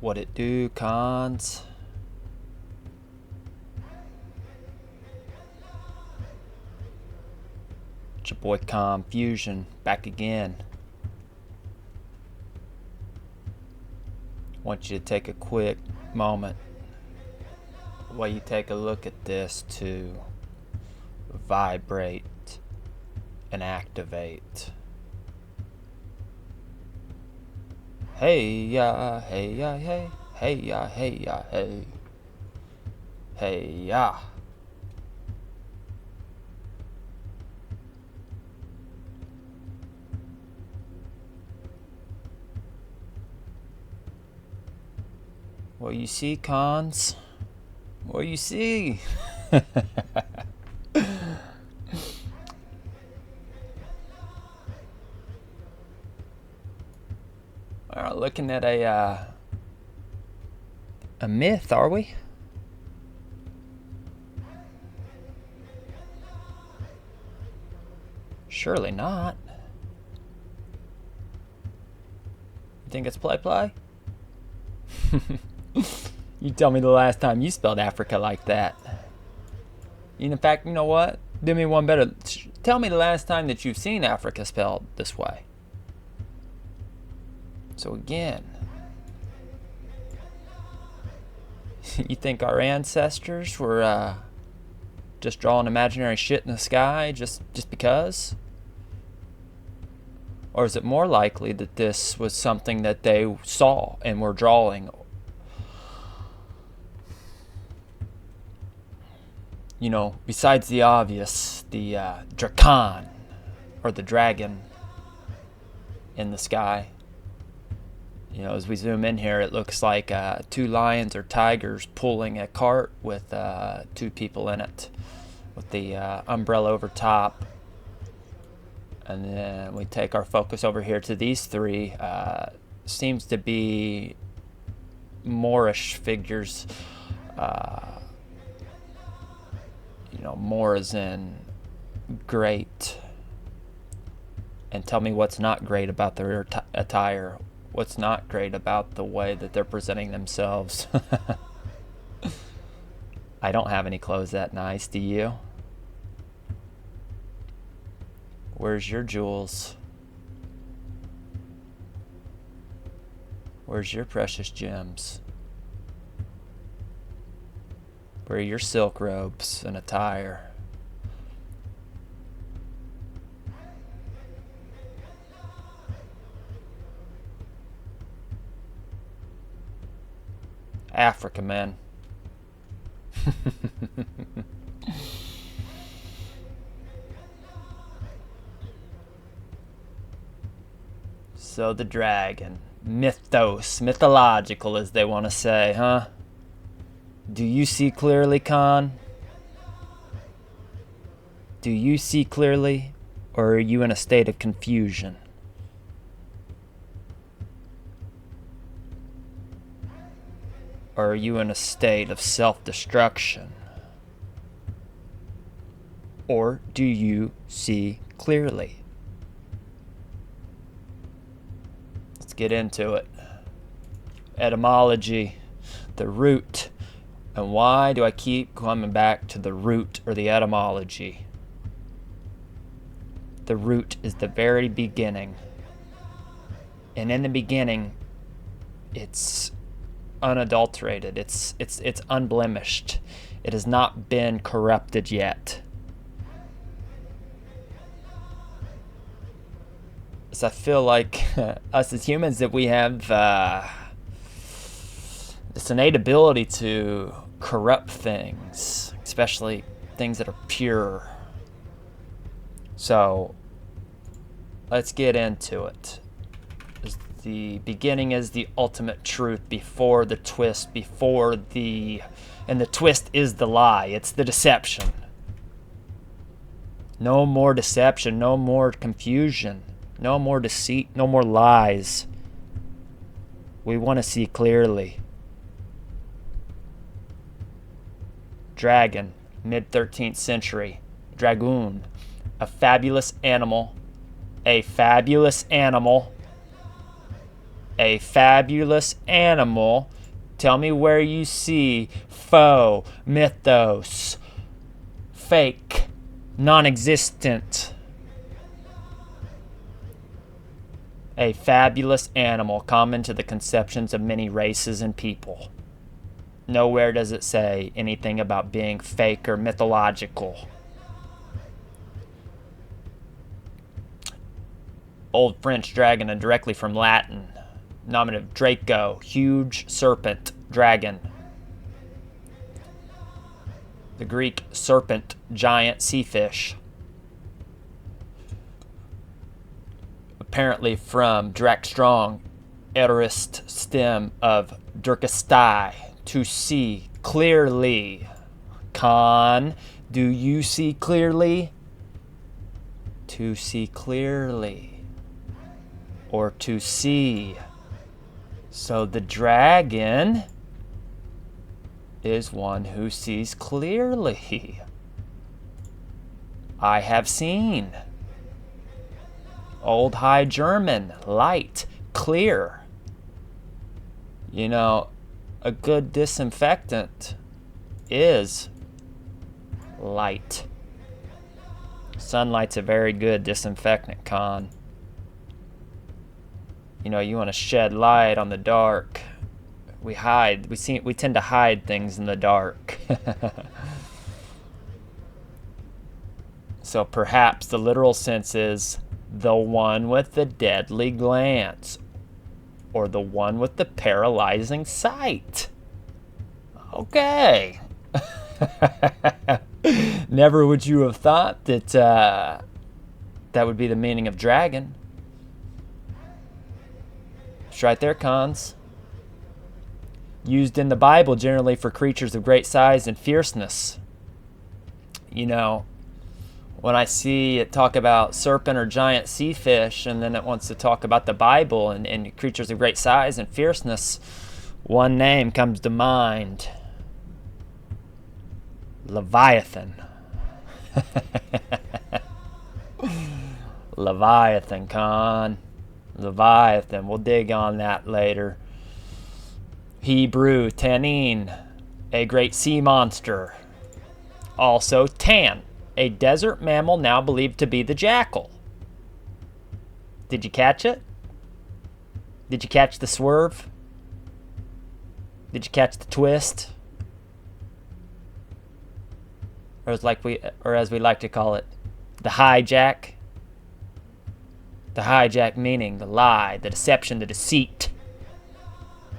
What it do, cons? It's your boy Confusion back again. Want you to take a quick moment while you take a look at this to vibrate and activate. Hey ya, hey ya, hey, hey ya, hey ya, hey, hey ya. What you see, cons? What you see? We're not looking at a myth, are we? Surely not. You think it's play? You tell me the last time you spelled Africa like that. In fact, you know what? Do me one better. Tell me the last time that you've seen Africa spelled this way. So again, you think our ancestors were just drawing imaginary shit in the sky just because? Or is it more likely that this was something that they saw and were drawing? You know, besides the obvious, the dracan, or the dragon in the sky. You know, as we zoom in here, it looks like two lions or tigers pulling a cart with two people in it, with the umbrella over top. And then we take our focus over here to these three. Seems to be Moorish figures. You know, more as in great. And tell me what's not great about their attire. What's not great about the way that they're presenting themselves. I don't have any clothes that nice, do you? Where's your jewels? Where's your precious gems? Where are your silk robes and attire? Africa, man. So the dragon, mythological as they want to say, huh? Do you see clearly, Khan? Do you see clearly, or are you in a state of confusion? Or are you in a state of self-destruction? Or do you see clearly? Let's get into it. Etymology, the root. And why do I keep coming back to the root or the etymology? The root is the very beginning. And in the beginning, it's unadulterated. It's unblemished. It has not been corrupted yet. So I feel like us as humans that we have this innate ability to corrupt things, especially things that are pure. So let's get into it. The beginning is the ultimate truth before the twist, and the twist is the lie. It's the deception. No more deception, no more confusion, no more deceit, no more lies. We want to see clearly. Dragon, mid-13th century. Dragoon, a fabulous animal. A fabulous animal Tell me where you see faux, mythos, fake, non-existent. A fabulous animal common to the conceptions of many races and people. Nowhere does it say anything about being fake or mythological. Old French dragon, and directly from Latin. Nominative Draco, huge serpent, dragon. The Greek serpent, giant sea fish. Apparently from Drac Strong, aorist stem of Durkastai, to see clearly. Con, do you see clearly? To see clearly. Or to see. So the dragon is one who sees clearly. I have seen. Old High German, light, clear. You know, a good disinfectant is light. Sunlight's a very good disinfectant, Con. You know, you want to shed light on the dark. We tend to hide things in the dark. So perhaps the literal sense is the one with the deadly glance, or the one with the paralyzing sight. Okay. Never would you have thought that that would be the meaning of dragon. It's right there, Cons. Used in the Bible generally for creatures of great size and fierceness. You know, when I see it talk about serpent or giant sea fish, and then it wants to talk about the Bible and creatures of great size and fierceness, one name comes to mind. Leviathan. Leviathan, Con. Leviathan. We'll dig on that later. Hebrew, Tanin, a great sea monster. Also, Tan, a desert mammal now believed to be the jackal. Did you catch it? Did you catch the swerve? Did you catch the twist? Or as we like to call it, the hijack. The hijack meaning the lie, the deception, the deceit,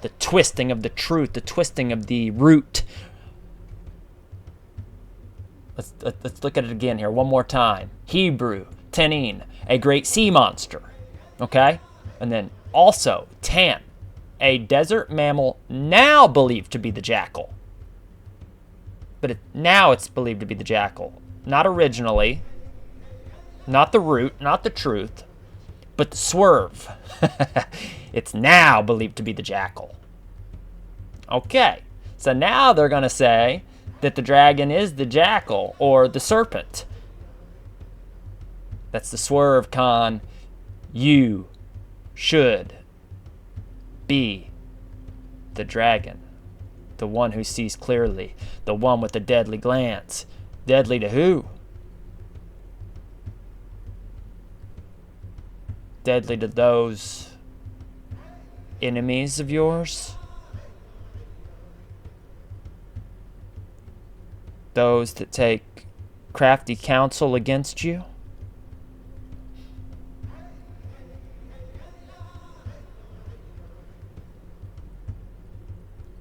the twisting of the truth, the twisting of the root. Let's look at it again here one more time. Hebrew, Tanin, a great sea monster. Okay? And then also Tan, a desert mammal now believed to be the jackal. But now it's believed to be the jackal. Not originally. Not the root, not the truth. But the swerve. It's now believed to be the jackal. Okay. So now they're going to say that the dragon is the jackal or the serpent. That's the swerve, Con. You should be the dragon. The one who sees clearly. The one with the deadly glance. Deadly to who? Deadly to those enemies of yours? Those that take crafty counsel against you?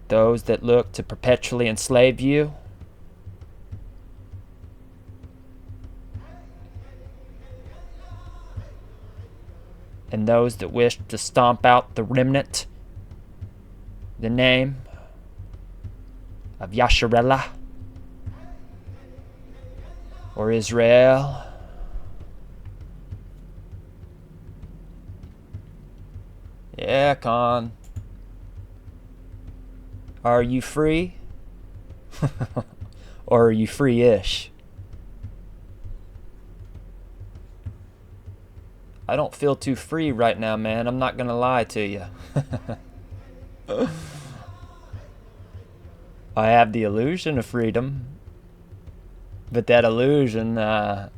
Those that look to perpetually enslave you? And those that wish to stomp out the remnant, the name of Yasharella or Israel. Yeah, Con. Are you free? Or are you free-ish? I don't feel too free right now, man. I'm not gonna lie to you. I have the illusion of freedom, but that illusion no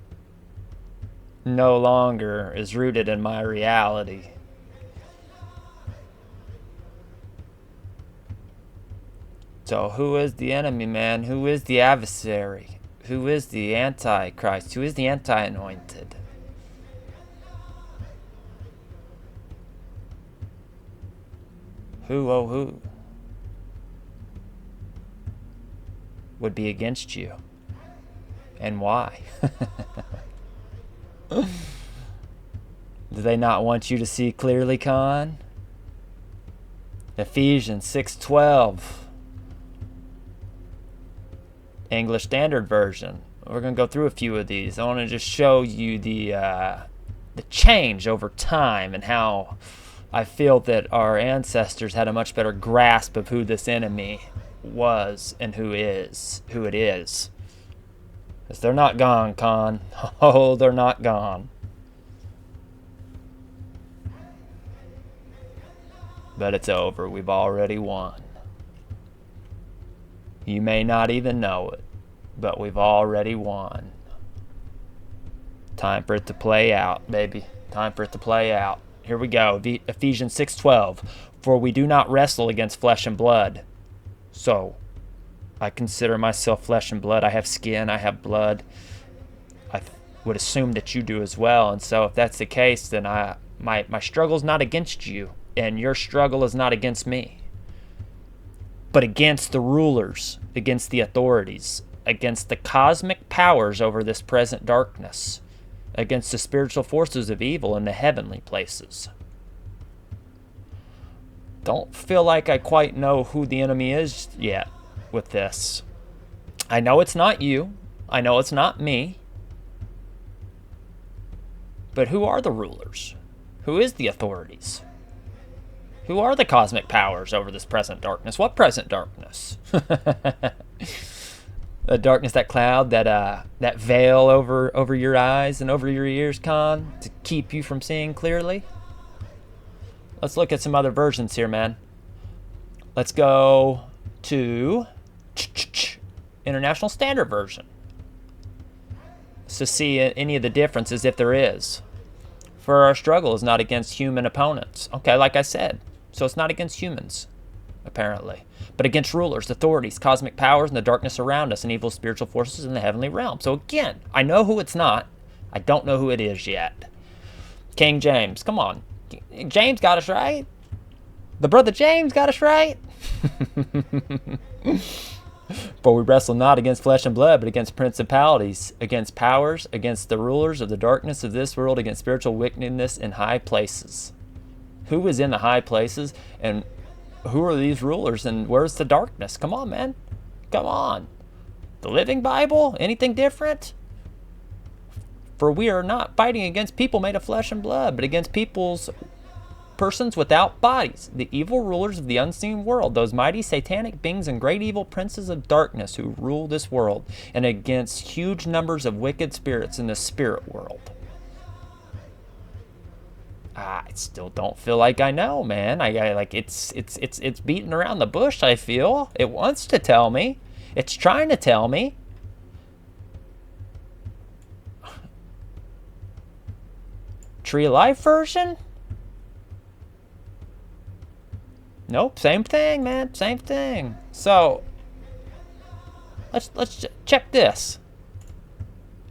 longer is rooted in my reality. So who is the enemy, man? Who is the adversary? Who is the Antichrist? Who is the anti-anointed? Who, oh who, would be against you? And why? Do they not want you to see clearly, Con? Ephesians 6:12. English Standard Version. We're going to go through a few of these. I want to just show you the change over time and how I feel that our ancestors had a much better grasp of who this enemy was and who it is. Because they're not gone, Con. Oh, they're not gone. But it's over. We've already won. You may not even know it, but we've already won. Time for it to play out, baby. Time for it to play out. Here we go. Ephesians 6:12. For we do not wrestle against flesh and blood. So, I consider myself flesh and blood. I have skin. I have blood. I would assume that you do as well. And so, if that's the case, then my struggle is not against you, and your struggle is not against me, but against the rulers, against the authorities, against the cosmic powers over this present darkness, against the spiritual forces of evil in the heavenly places. Don't feel like I quite know who the enemy is yet with this. I know it's not you. I know it's not me. But who are the rulers? Who is the authorities? Who are the cosmic powers over this present darkness? What present darkness? The darkness, that cloud, that veil over your eyes and over your ears, Con, to keep you from seeing clearly? Let's look at some other versions here, man. Let's go to International Standard Version to see any of the differences, if there is. For our struggle is not against human opponents. Okay, like I said. So it's not against humans, apparently, but against rulers, authorities, cosmic powers, and the darkness around us, and evil spiritual forces in the heavenly realm. So again, I know who it's not. I don't know who it is yet. King James, come on. James got us right. The brother James got us right. For we wrestle not against flesh and blood, but against principalities, against powers, against the rulers of the darkness of this world, against spiritual wickedness in high places. Who is in the high places, and who are these rulers, and where's the darkness? Come on, man. Come on. The Living Bible? Anything different? For we are not fighting against people made of flesh and blood, but against persons without bodies, the evil rulers of the unseen world, those mighty satanic beings and great evil princes of darkness who rule this world, and against huge numbers of wicked spirits in the spirit world. I still don't feel like I know, man. I like it's beating around the bush, I feel. It wants to tell me. It's trying to tell me. Tree of Life version? Nope, same thing, man. Same thing. So let's check this.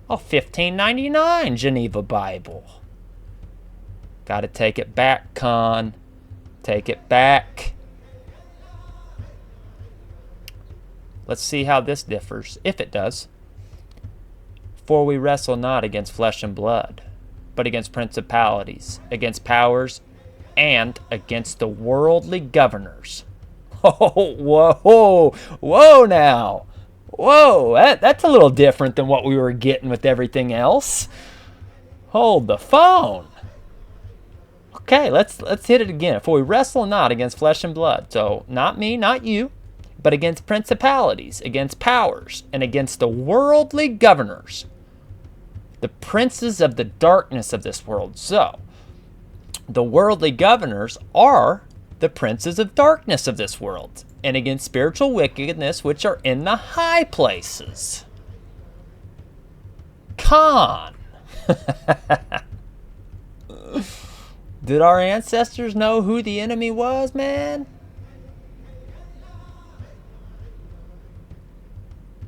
Oh, $15.99 Geneva Bible. Gotta take it back, Con. Take it back. Let's see how this differs, if it does. For we wrestle not against flesh and blood, but against principalities, against powers, and against the worldly governors. Oh, whoa now. Whoa, that's a little different than what we were getting with everything else. Hold the phone. Okay, let's hit it again. For we wrestle not against flesh and blood. So not me, not you, but against principalities, against powers, and against the worldly governors, the princes of the darkness of this world. So the worldly governors are the princes of darkness of this world, and against spiritual wickedness which are in the high places. Khan. Did our ancestors know who the enemy was, man?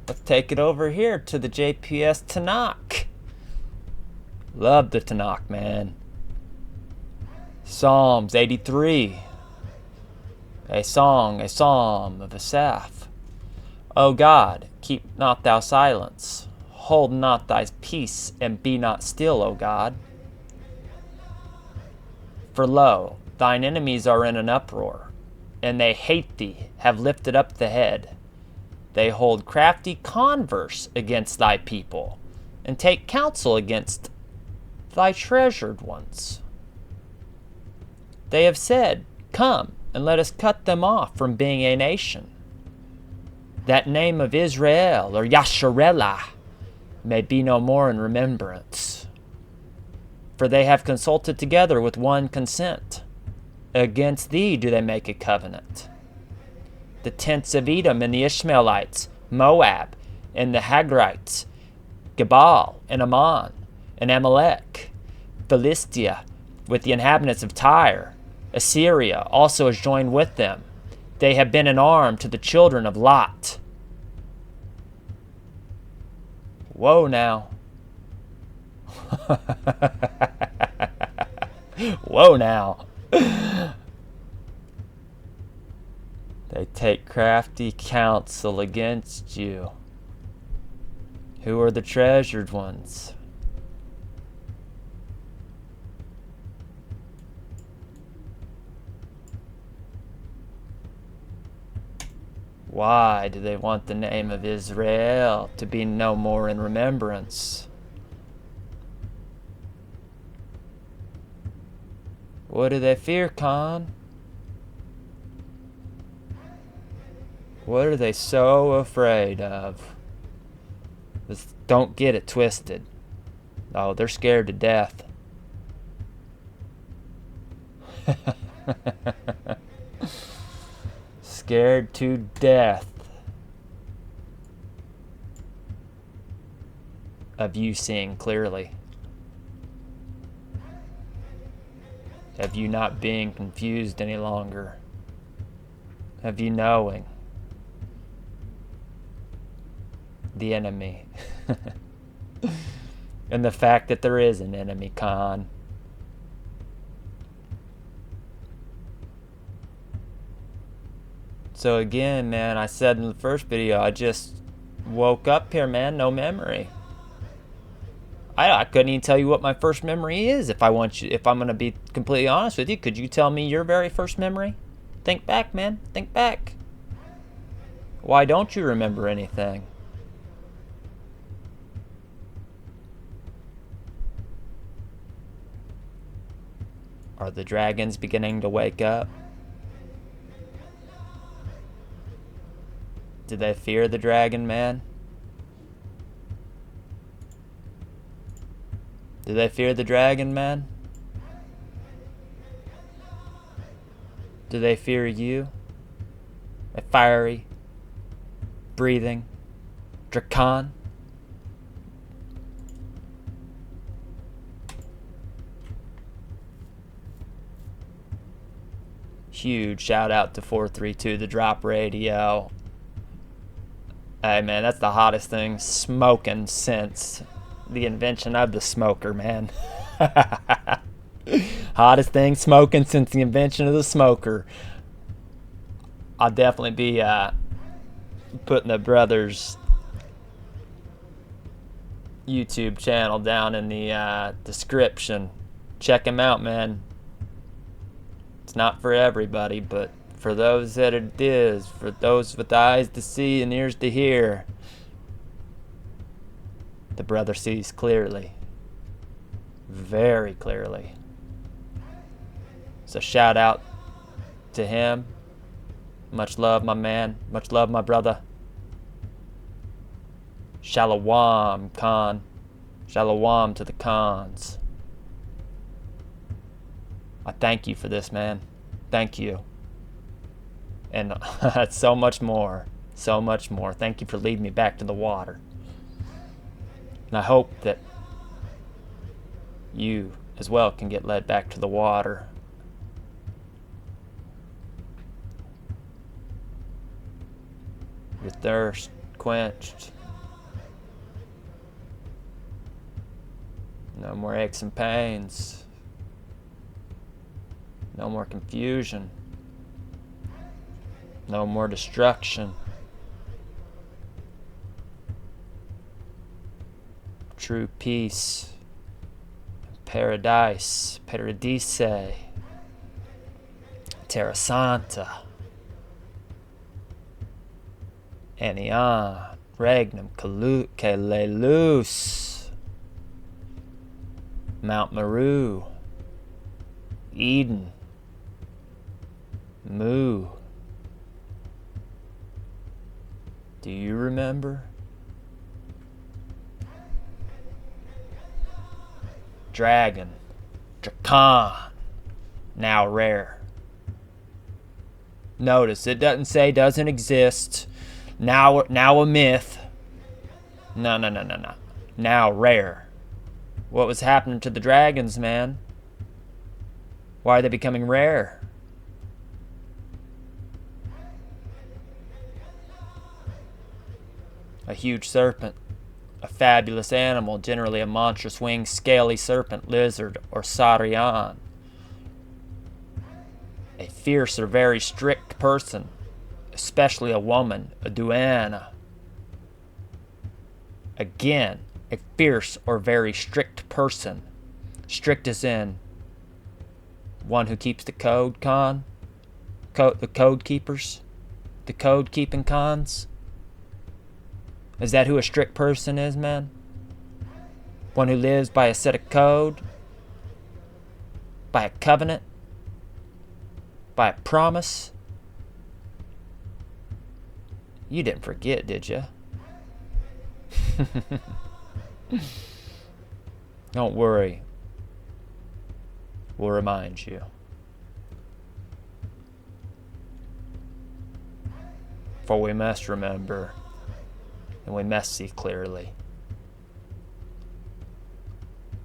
Let's take it over here to the JPS Tanakh. Love the Tanakh, man. Psalms 83. A song, a psalm of Asaph. O God, keep not thou silence. Hold not thy peace, and be not still, O God. For lo, thine enemies are in an uproar, and they hate thee, have lifted up the head. They hold crafty converse against thy people, and take counsel against thy treasured ones. They have said, Come, and let us cut them off from being a nation. That name of Israel, or Yasharellah, may be no more in remembrance. For they have consulted together with one consent. Against thee do they make a covenant. The tents of Edom and the Ishmaelites, Moab, and the Hagrites, Gebal, and Ammon, and Amalek, Philistia, with the inhabitants of Tyre, Assyria also has joined with them. They have been an arm to the children of Lot. Whoa now. Whoa now. They take crafty counsel against you. Who are the treasured ones? Why do they want the name of Israel to be no more in remembrance? What do they fear, Khan? What are they so afraid of? Just don't get it twisted. Oh, they're scared to death. Scared to death of you seeing clearly. Of you not being confused any longer. Of you knowing the enemy. And the fact that there is an enemy, Khan. So again, man, I said in the first video, I just woke up here, man, no memory. I couldn't even tell you what my first memory is if I'm going to be completely honest with you. Could you tell me your very first memory? Think back, man. Think back. Why don't you remember anything? Are the dragons beginning to wake up? Do they fear the dragon, man? Do they fear the dragon, man? Do they fear you? A fiery, breathing Dracan? Huge shout out to 432 The Drop Radio. Hey man, that's the hottest thing smoking since the invention of the smoker, man. Hottest thing smoking since the invention of the smoker. I'll definitely be putting the brothers' YouTube channel down in the description. Check him out, man. It's not for everybody, but for those that it is, for those with eyes to see and ears to hear, the brother sees clearly. Very clearly. So shout out to him. Much love, my man. Much love, my brother. Shalom, Khan. Shalom to the Khans. I thank you for this, man. Thank you. And so much more. So much more. Thank you for leading me back to the water. And I hope that you as well can get led back to the water. Your thirst quenched. No more aches and pains. No more confusion. No more destruction. True peace. Paradise. Paradise. Terra Santa. Anian. Regnum. Calelus. Mount Meru. Eden. Moo. Do you remember? Dragon. Dracan. Now rare. Notice it doesn't say doesn't exist. Now a myth. No. Now rare. What was happening to the dragons, man? Why are they becoming rare? A huge serpent. A fabulous animal, generally a monstrous winged, scaly serpent, lizard, or saurian. A fierce or very strict person, especially a woman, a duenna. Again, a fierce or very strict person. Strict as in one who keeps the code, con? The code keepers? The code keeping cons? Is that who a strict person is, man? One who lives by a set of code? By a covenant? By a promise? You didn't forget, did you? Don't worry. We'll remind you. For we must remember, and we must see clearly.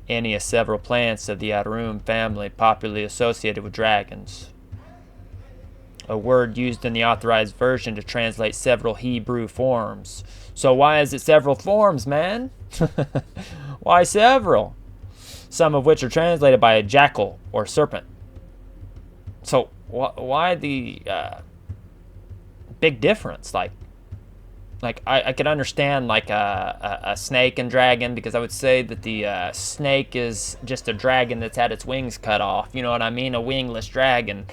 Any of several plants of the Arum family popularly associated with dragons. A word used in the authorized version to translate several Hebrew forms. So why is it several forms, man? Why several? Some of which are translated by a jackal or serpent. So why the big difference? Like I could understand like a snake and dragon, because I would say that the snake is just a dragon that's had its wings cut off. You know what I mean? A wingless dragon.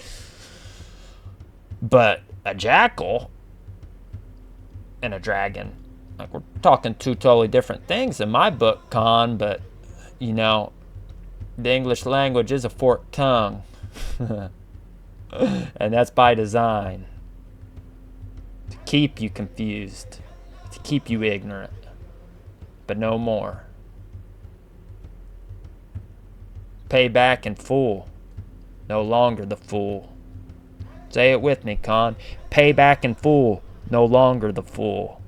But a jackal and a dragon, like, we're talking two totally different things in my book, Con. But you know, the English language is a forked tongue. And that's by design. To keep you confused. To keep you ignorant. But no more. Pay back in full. No longer the fool. Say it with me, Con. Pay back in full. No longer the fool.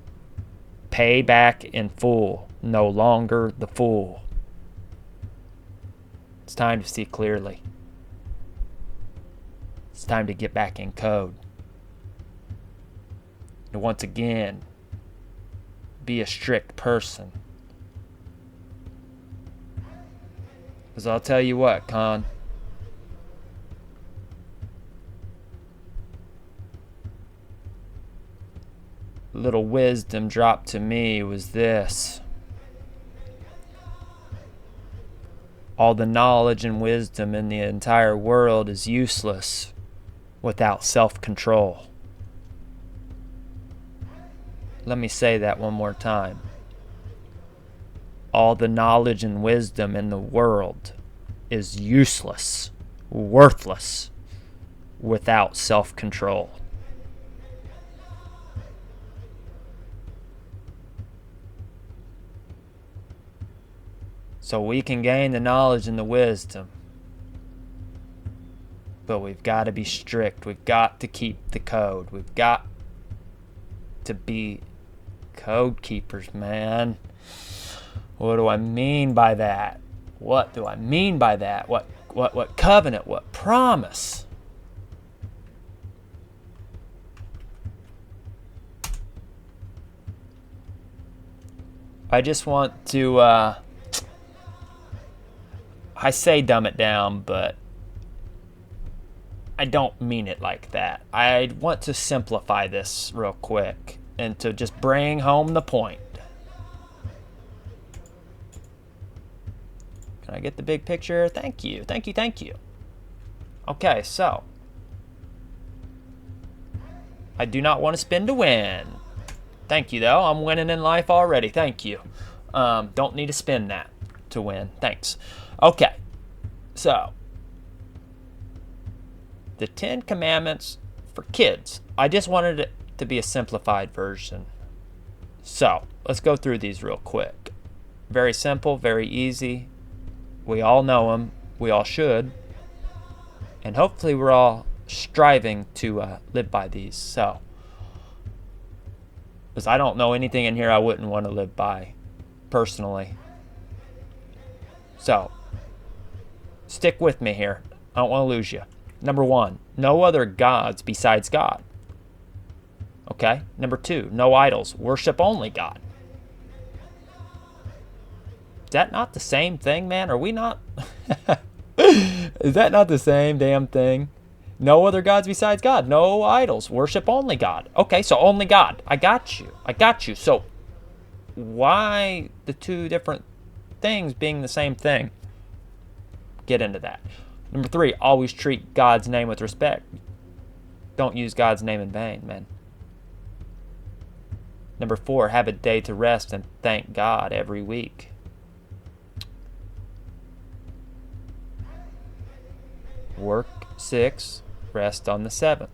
Pay back in full. No longer the fool. It's time to see clearly. It's time to get back in code. And once again, be a strict person. Because I'll tell you what, Con. Little wisdom dropped to me was this. All the knowledge and wisdom in the entire world is useless without self-control. Let me say that one more time. All the knowledge and wisdom in the world is useless, worthless, without self-control. So we can gain the knowledge and the wisdom. But we've got to be strict. We've got to keep the code. We've got to be code keepers, man. What do I mean by that? What do I mean by that? What covenant? What promise? I just want to, I say dumb it down, but I don't mean it like that. I want to simplify this real quick and to just bring home the point. Can I get the big picture? Thank you, thank you, thank you. Okay, so I do not want to spin to win. Thank you, though. I'm winning in life already. Thank you. Don't need to spin that to win. Thanks. Okay, so the 10 Commandments for kids. I just wanted it to be a simplified version. So let's go through these real quick. Very simple, very easy. We all know them. We all should. And hopefully we're all striving to live by these. So, because I don't know anything in here I wouldn't want to live by, personally. So, stick with me here. I don't want to lose you. Number 1, no other gods besides God. Okay? Number 2, no idols. Worship only God. Is that not the same thing, man? Are we not? Is that not the same damn thing? No other gods besides God. No idols. Worship only God. Okay, so only God. I got you. I got you. So why the two different things being the same thing? Get into that. Number 3, always treat God's name with respect. Don't use God's name in vain, man. Number 4, have a day to rest and thank God every week. Work 6, rest on the 7th.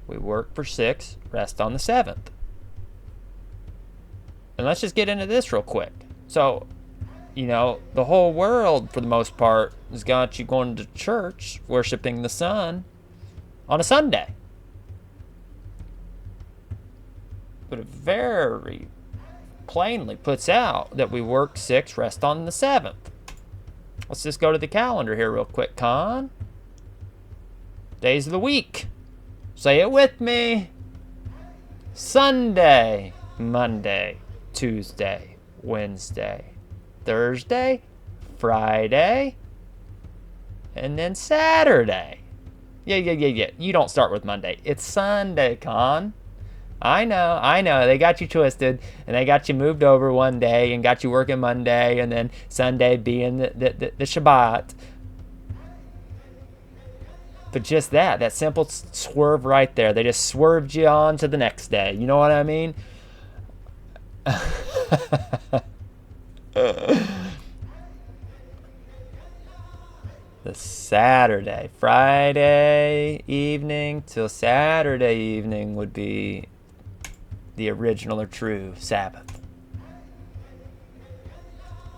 We work for 6, rest on the 7th. And let's just get into this real quick. So, you know, the whole world, for the most part, has got you going to church, worshiping the sun on a Sunday. But it very plainly puts out that we work 6, rest on the 7th. Let's just go to the calendar here real quick, Con. Days of the week. Say it with me. Sunday, Monday, Tuesday, Wednesday, Thursday, Friday, and then Saturday. Yeah. You don't start with Monday. It's Sunday, Con. I know. They got you twisted, and they got you moved over one day and got you working Monday, and then Sunday being the Shabbat. But just that simple swerve right there. They just swerved you on to the next day. You know what I mean? The Saturday, Friday evening till Saturday evening would be the original or true Sabbath.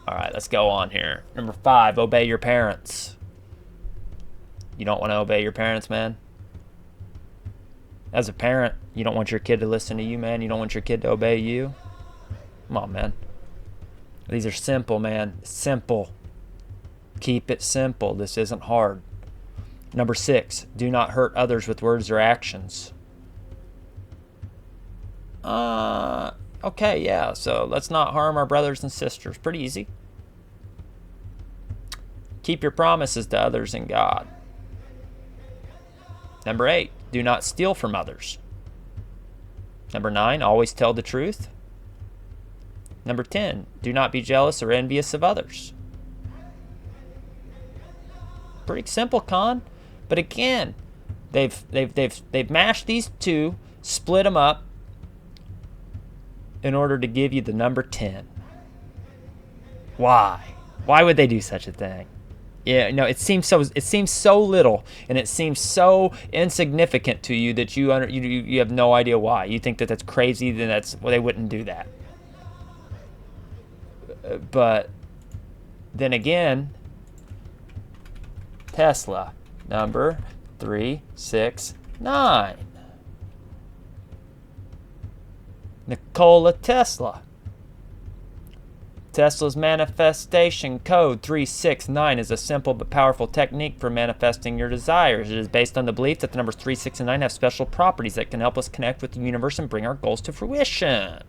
All right, let's go on here. Number 5, obey your parents. You don't want to obey your parents, man? As a parent, you don't want your kid to listen to you, man? You don't want your kid to obey you? Come on, man. These are simple, man. Simple. Keep it simple. This isn't hard. Number 6, do not hurt others with words or actions. Okay, yeah, so let's not harm our brothers and sisters. Pretty easy. Keep your promises to others and God. Number 8, do not steal from others. Number 9, always tell the truth. Number 10, do not be jealous or envious of others. Pretty simple, Con. But again, they've mashed these two, split them up, in order to give you the number 10. Why? Why would they do such a thing? Yeah, no, it seems so little, and it seems so insignificant to you that you have no idea why. You think that that's crazy, then they wouldn't do that. But then again, Tesla, number 369. Nikola Tesla. Tesla's manifestation code 369 is a simple but powerful technique for manifesting your desires. It is based on the belief that the numbers 3, 6, and 9 have special properties that can help us connect with the universe and bring our goals to fruition.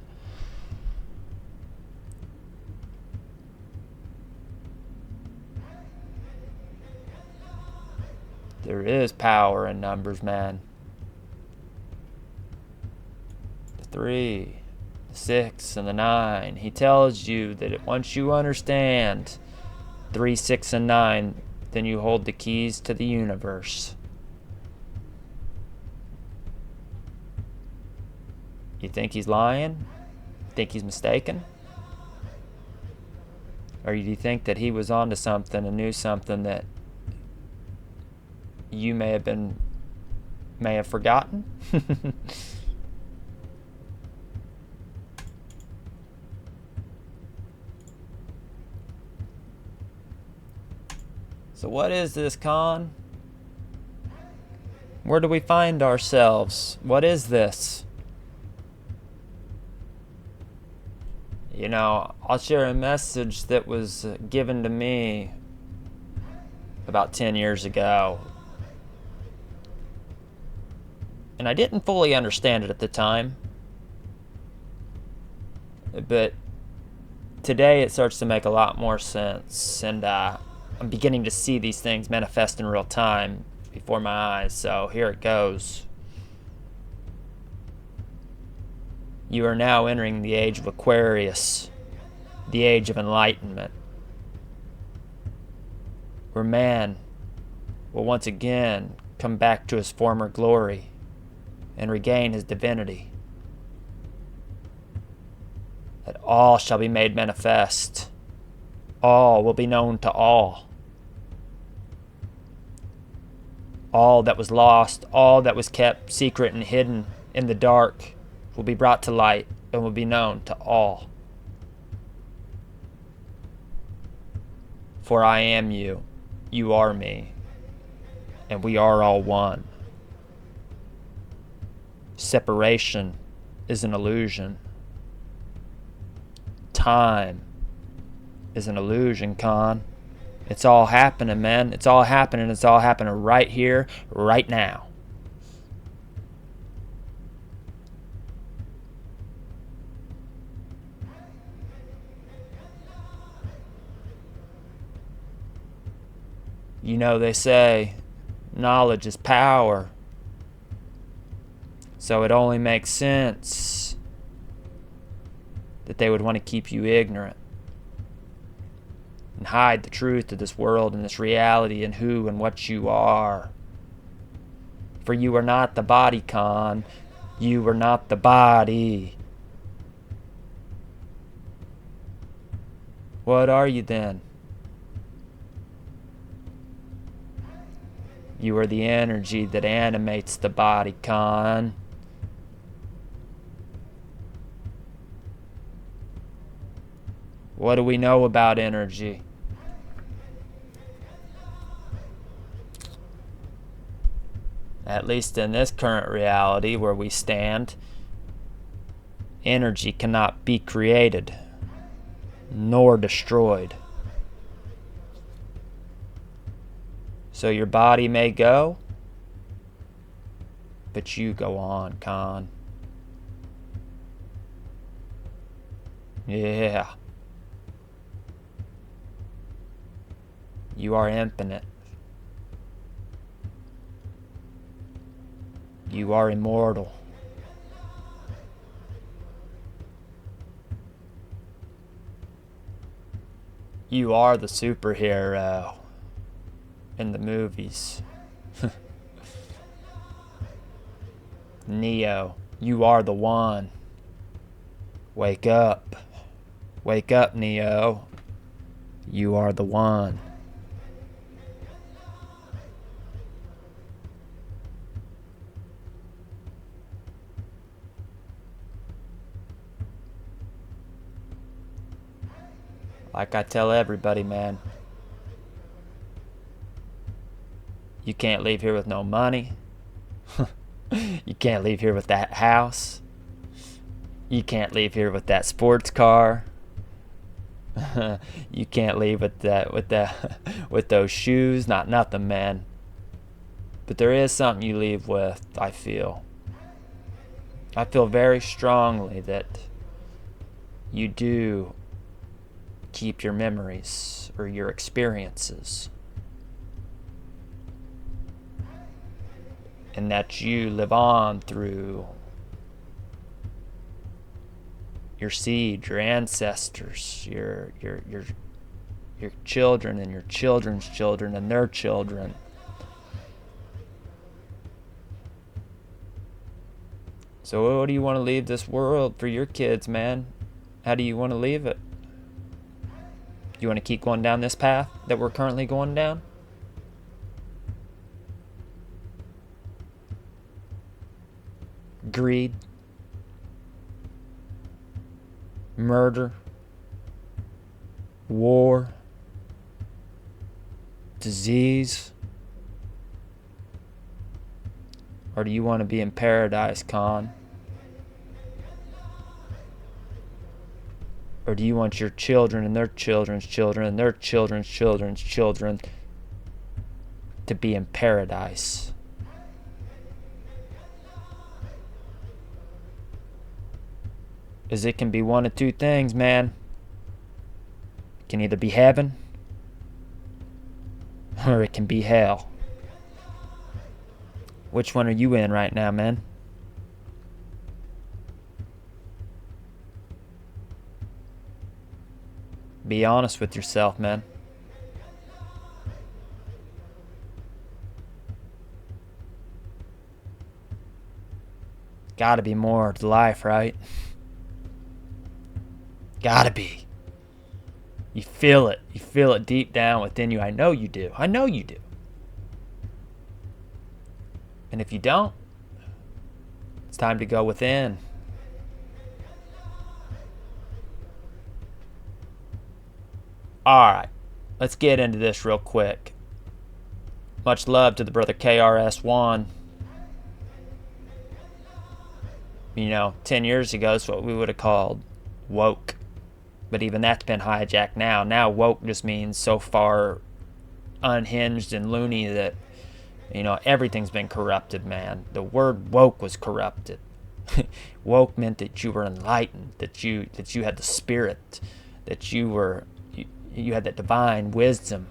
There is power in numbers, man. The 3, the 6, and the 9. He tells you that once you understand 3, 6, and 9, then you hold the keys to the universe. You think he's lying? Think he's mistaken? Or do you think that he was onto something and knew something that you may have forgotten? So what is this, Khan? Where do we find ourselves? What is this? You know, I'll share a message that was given to me about 10 years ago. And I didn't fully understand it at the time. But today it starts to make a lot more sense. And I'm beginning to see these things manifest in real time before my eyes. So here it goes. You are now entering the age of Aquarius, the age of enlightenment, where man will once again come back to his former glory and regain his divinity. That all shall be made manifest. All will be known to all. All that was lost, all that was kept secret and hidden in the dark, will be brought to light and will be known to all. For I am you, you are me, and we are all one. Separation is an illusion. Time is an illusion, Khan. It's all happening, man. It's all happening. It's all happening right here, right now. You know, they say knowledge is power. So it only makes sense that they would want to keep you ignorant and hide the truth of this world and this reality and who and what you are. For you are not the body, Khan. You are not the body. What are you then? You are the energy that animates the body, Khan. What do we know about energy? At least in this current reality where we stand, energy cannot be created nor destroyed. So your body may go, but you go on, Khan. Yeah. You are infinite. You are immortal. You are the superhero in the movies. Neo, you are the one. Wake up. Wake up, Neo. You are the one. Like I tell everybody, man, You can't leave here with no money. You can't leave here with that house. You can't leave here with that sports car. You can't leave with with those shoes. Not nothing, man. But there is something you leave with, I feel. I feel very strongly that you do keep your memories or your experiences. And that you live on through your seed, your ancestors, your children and your children's children and their children. So what do you want to leave this world for your kids, man? How do you want to leave it? You want to keep going down this path that we're currently going down? Greed, murder, war, disease? Or do you want to be in paradise, Khan? Or do you want your children and their children's children and their children's children's children to be in paradise? As it can be one of two things, man. It can either be heaven or it can be hell. Which one are you in right now, man? Be honest with yourself, man. Gotta be more to life, right? Gotta be. You feel it. You feel it deep down within you. I know you do. I know you do. And if you don't, it's time to go within. Alright, let's get into this real quick. Much love to the brother KRS1. You know, 10 years ago is what we would have called woke. But even that's been hijacked now. Now woke just means so far unhinged and loony that, you know, everything's been corrupted, man. The word woke was corrupted. Woke meant that you were enlightened, that you had the spirit, that you had that divine wisdom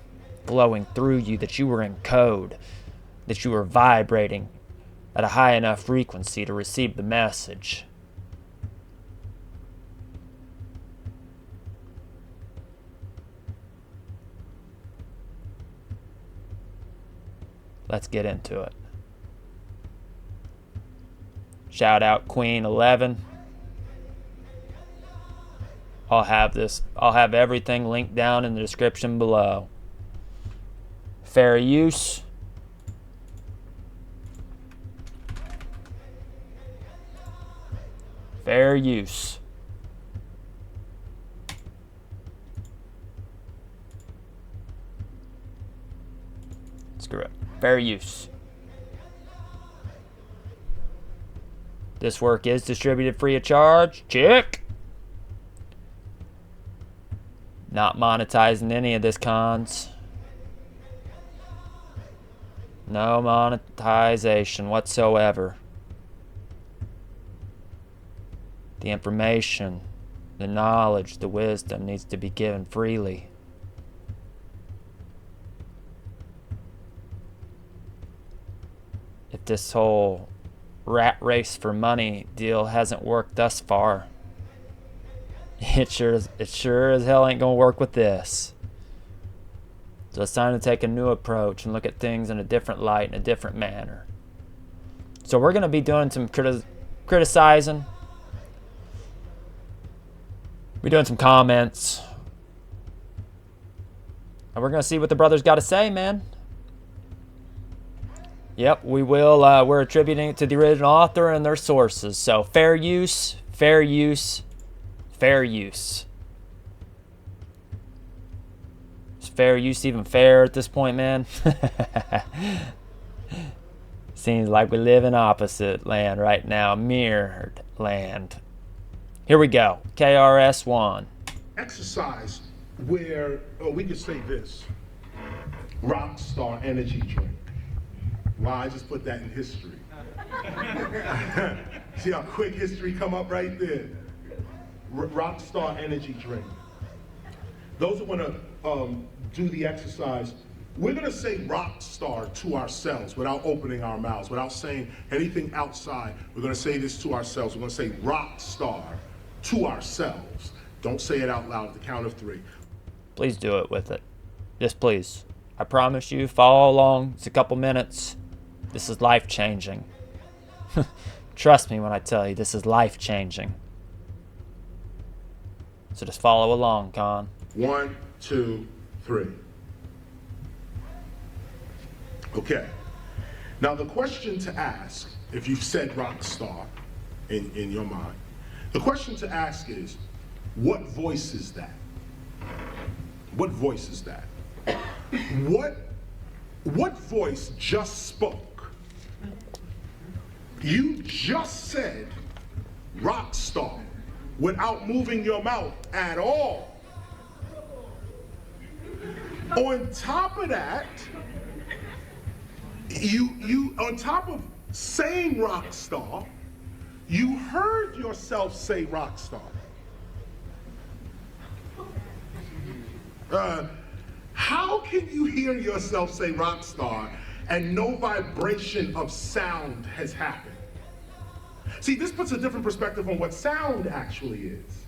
flowing through you, that you were in code, that you were vibrating at a high enough frequency to receive the message. Let's get into it. Shout out Queen 11. I'll have everything linked down in the description below. Fair use. Fair use. Screw it. Fair use. This work is distributed free of charge. Check. Not monetizing any of this, cons. No monetization whatsoever. The information, the knowledge, the wisdom needs to be given freely. If this whole rat race for money deal hasn't worked thus far, it sure as hell ain't gonna work with this. So it's time to take a new approach and look at things in a different light, in a different manner. So we're gonna be doing some criticizing. We're doing some comments. And we're gonna see what the brothers got to say, man. Yep, we will. We're attributing it to the original author and their sources. So fair use, fair use, fair use. Is fair use even fair at this point, man? Seems like we live in opposite land right now. Mirrored land. Here we go. KRS-One. Exercise where, we could say this, Rockstar energy drink. Wow, I just put that in history. See how quick history come up right there. Rockstar energy drink. Those who want to do the exercise, we're going to say rock star to ourselves without opening our mouths, without saying anything outside. We're going to say this to ourselves. We're going to say rock star to ourselves. Don't say it out loud at the count of 3. Please do it with it. Just please. I promise you, follow along. It's a couple minutes. This is life-changing. Trust me when I tell you, this is life-changing. So just follow along, Con. 1, 2, 3. Okay. Now the question to ask, if you've said rock star in your mind, the question to ask is, what voice is that? What voice is that? What voice just spoke? You just said rock star without moving your mouth at all. On top of that, you on top of saying rock star, you heard yourself say rock star. How can you hear yourself say rock star and no vibration of sound has happened? See, this puts a different perspective on what sound actually is.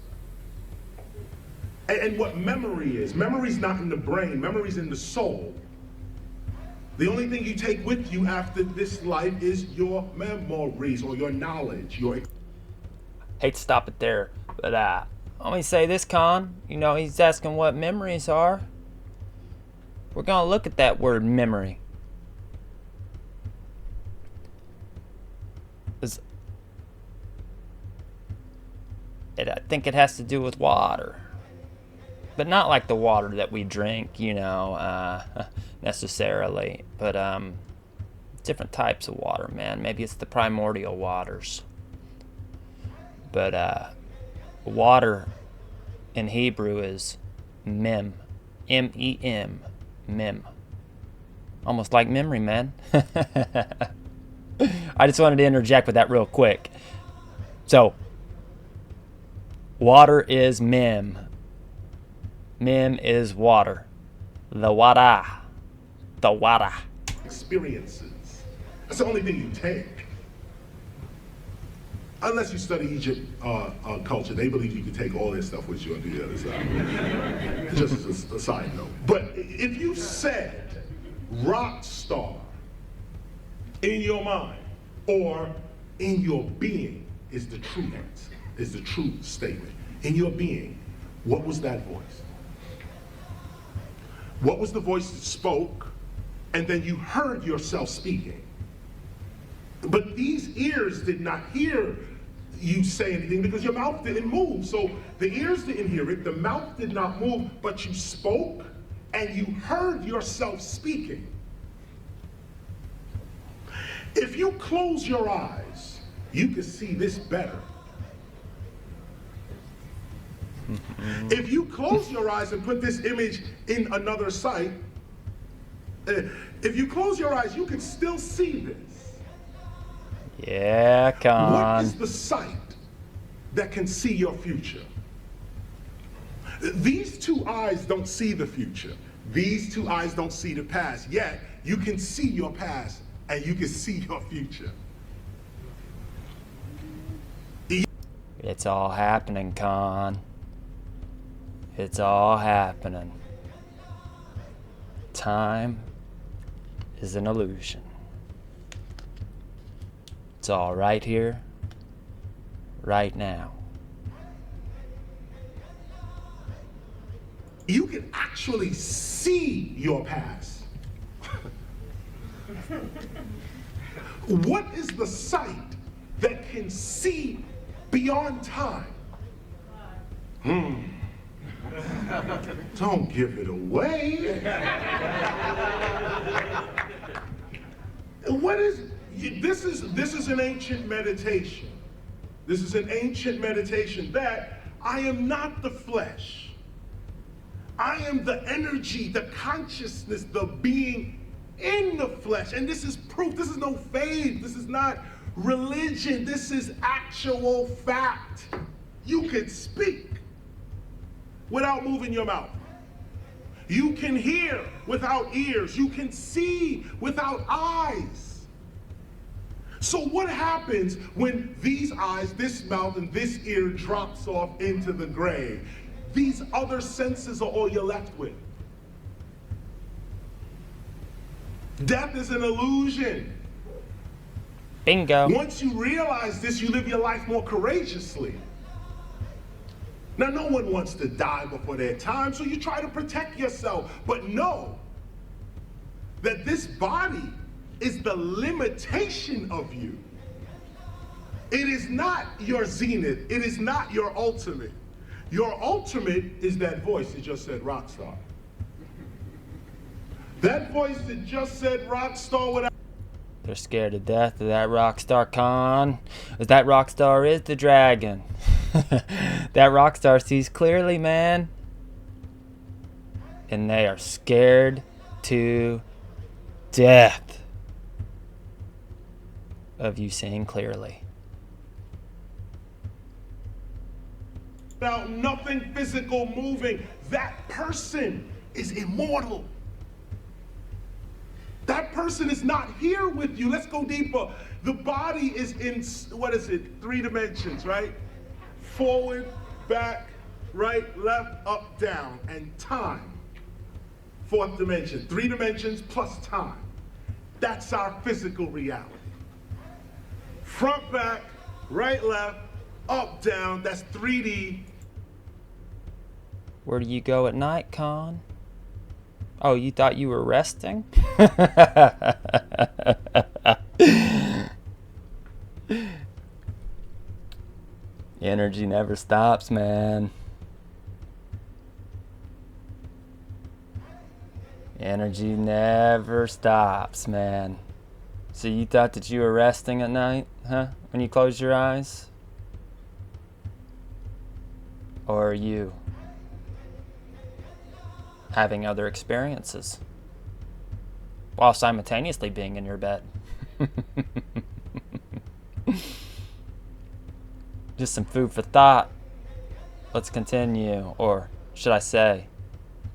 And what memory is. Memory's not in the brain, memory's in the soul. The only thing you take with you after this life is your memories or your knowledge. Hate to stop it there, but let me say this, Con. You know, he's asking what memories are. We're going to look at that word memory. I think it has to do with water. But not like the water that we drink, you know, necessarily. But different types of water, man. Maybe it's the primordial waters. But water in Hebrew is mem. M-E-M. Mem. Almost like memory, man. I just wanted to interject with that real quick. So, water is mem. Mem is water. The water. The water. Experiences. That's the only thing you take. Unless you study Egypt culture, they believe you can take all this stuff with you and do the other side. Just as a side note. But if you said rock star in your mind or in your being is the true answer, is the true statement. In your being, what was that voice? What was the voice that spoke and then you heard yourself speaking? But these ears did not hear you say anything because your mouth didn't move. So the ears didn't hear it, the mouth did not move, but you spoke and you heard yourself speaking. If you close your eyes, you can see this better. If you close your eyes and put this image in another sight, if you close your eyes, you can still see this. Yeah, come What on. is the sight that can see your future? These two eyes don't see the future. These two eyes don't see the past. Yet, you can see your past and you can see your future. It's all happening, Con. It's all happening. Time is an illusion. It's all right here, right now. You can actually see your past. What is the sight that can see beyond time? Don't give it away. what is, this is an ancient meditation. This is an ancient meditation that I am not the flesh. I am the energy, the consciousness, the being in the flesh. And this is proof. This is no faith. This is not religion. This is actual fact. You can speak without moving your mouth. You can hear without ears. You can see without eyes. So what happens when these eyes, this mouth, and this ear drops off into the grave? These other senses are all you're left with. Death is an illusion. Bingo. Once you realize this, you live your life more courageously. Now, no one wants to die before their time, so you try to protect yourself. But know that this body is the limitation of you. It is not your zenith. It is not your ultimate. Your ultimate is that voice that just said rock star. That voice that just said rock star without... They're scared to death of that rock star, Khan. As that rock star is the dragon. That rock star sees clearly, man. And they are scared to death of you seeing clearly. Without nothing physical moving, that person is immortal. That person is not here with you. Let's go deeper. The body is in, what is it, 3 dimensions, right? Forward, back, right, left, up, down, and time. 4th dimension. 3 dimensions plus time. That's our physical reality. Front, back, right, left, up, down, that's 3D. Where do you go at night, Khan? Oh, you thought you were resting? Energy never stops, man. Energy never stops, man. So you thought that you were resting at night, huh? When you close your eyes? Or are you having other experiences while simultaneously being in your bed? Just some food for thought. Let's continue, or should I say,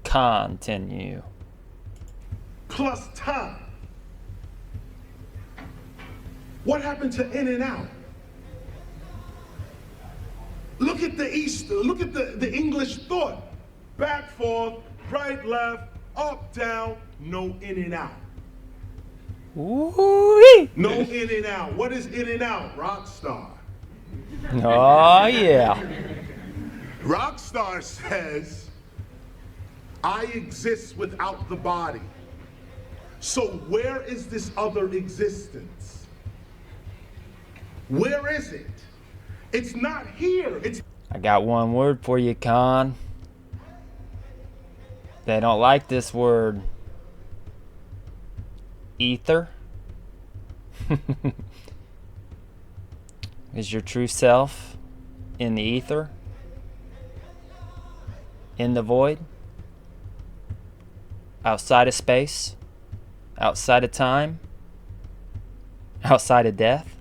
continue. Plus time. What happened to in and out? Look at the Easter, look at the English thought. Back, forth, right, left, up, down, no in and out. Ooh-wee. No in and out. What is in and out? Rock star. Oh, yeah. Rockstar says, I exist without the body. So where is this other existence? Where is it? It's not here. I got one word for you, Khan. They don't like this word. Ether. Is your true self in the ether? In the void? Outside of space? Outside of time? Outside of death?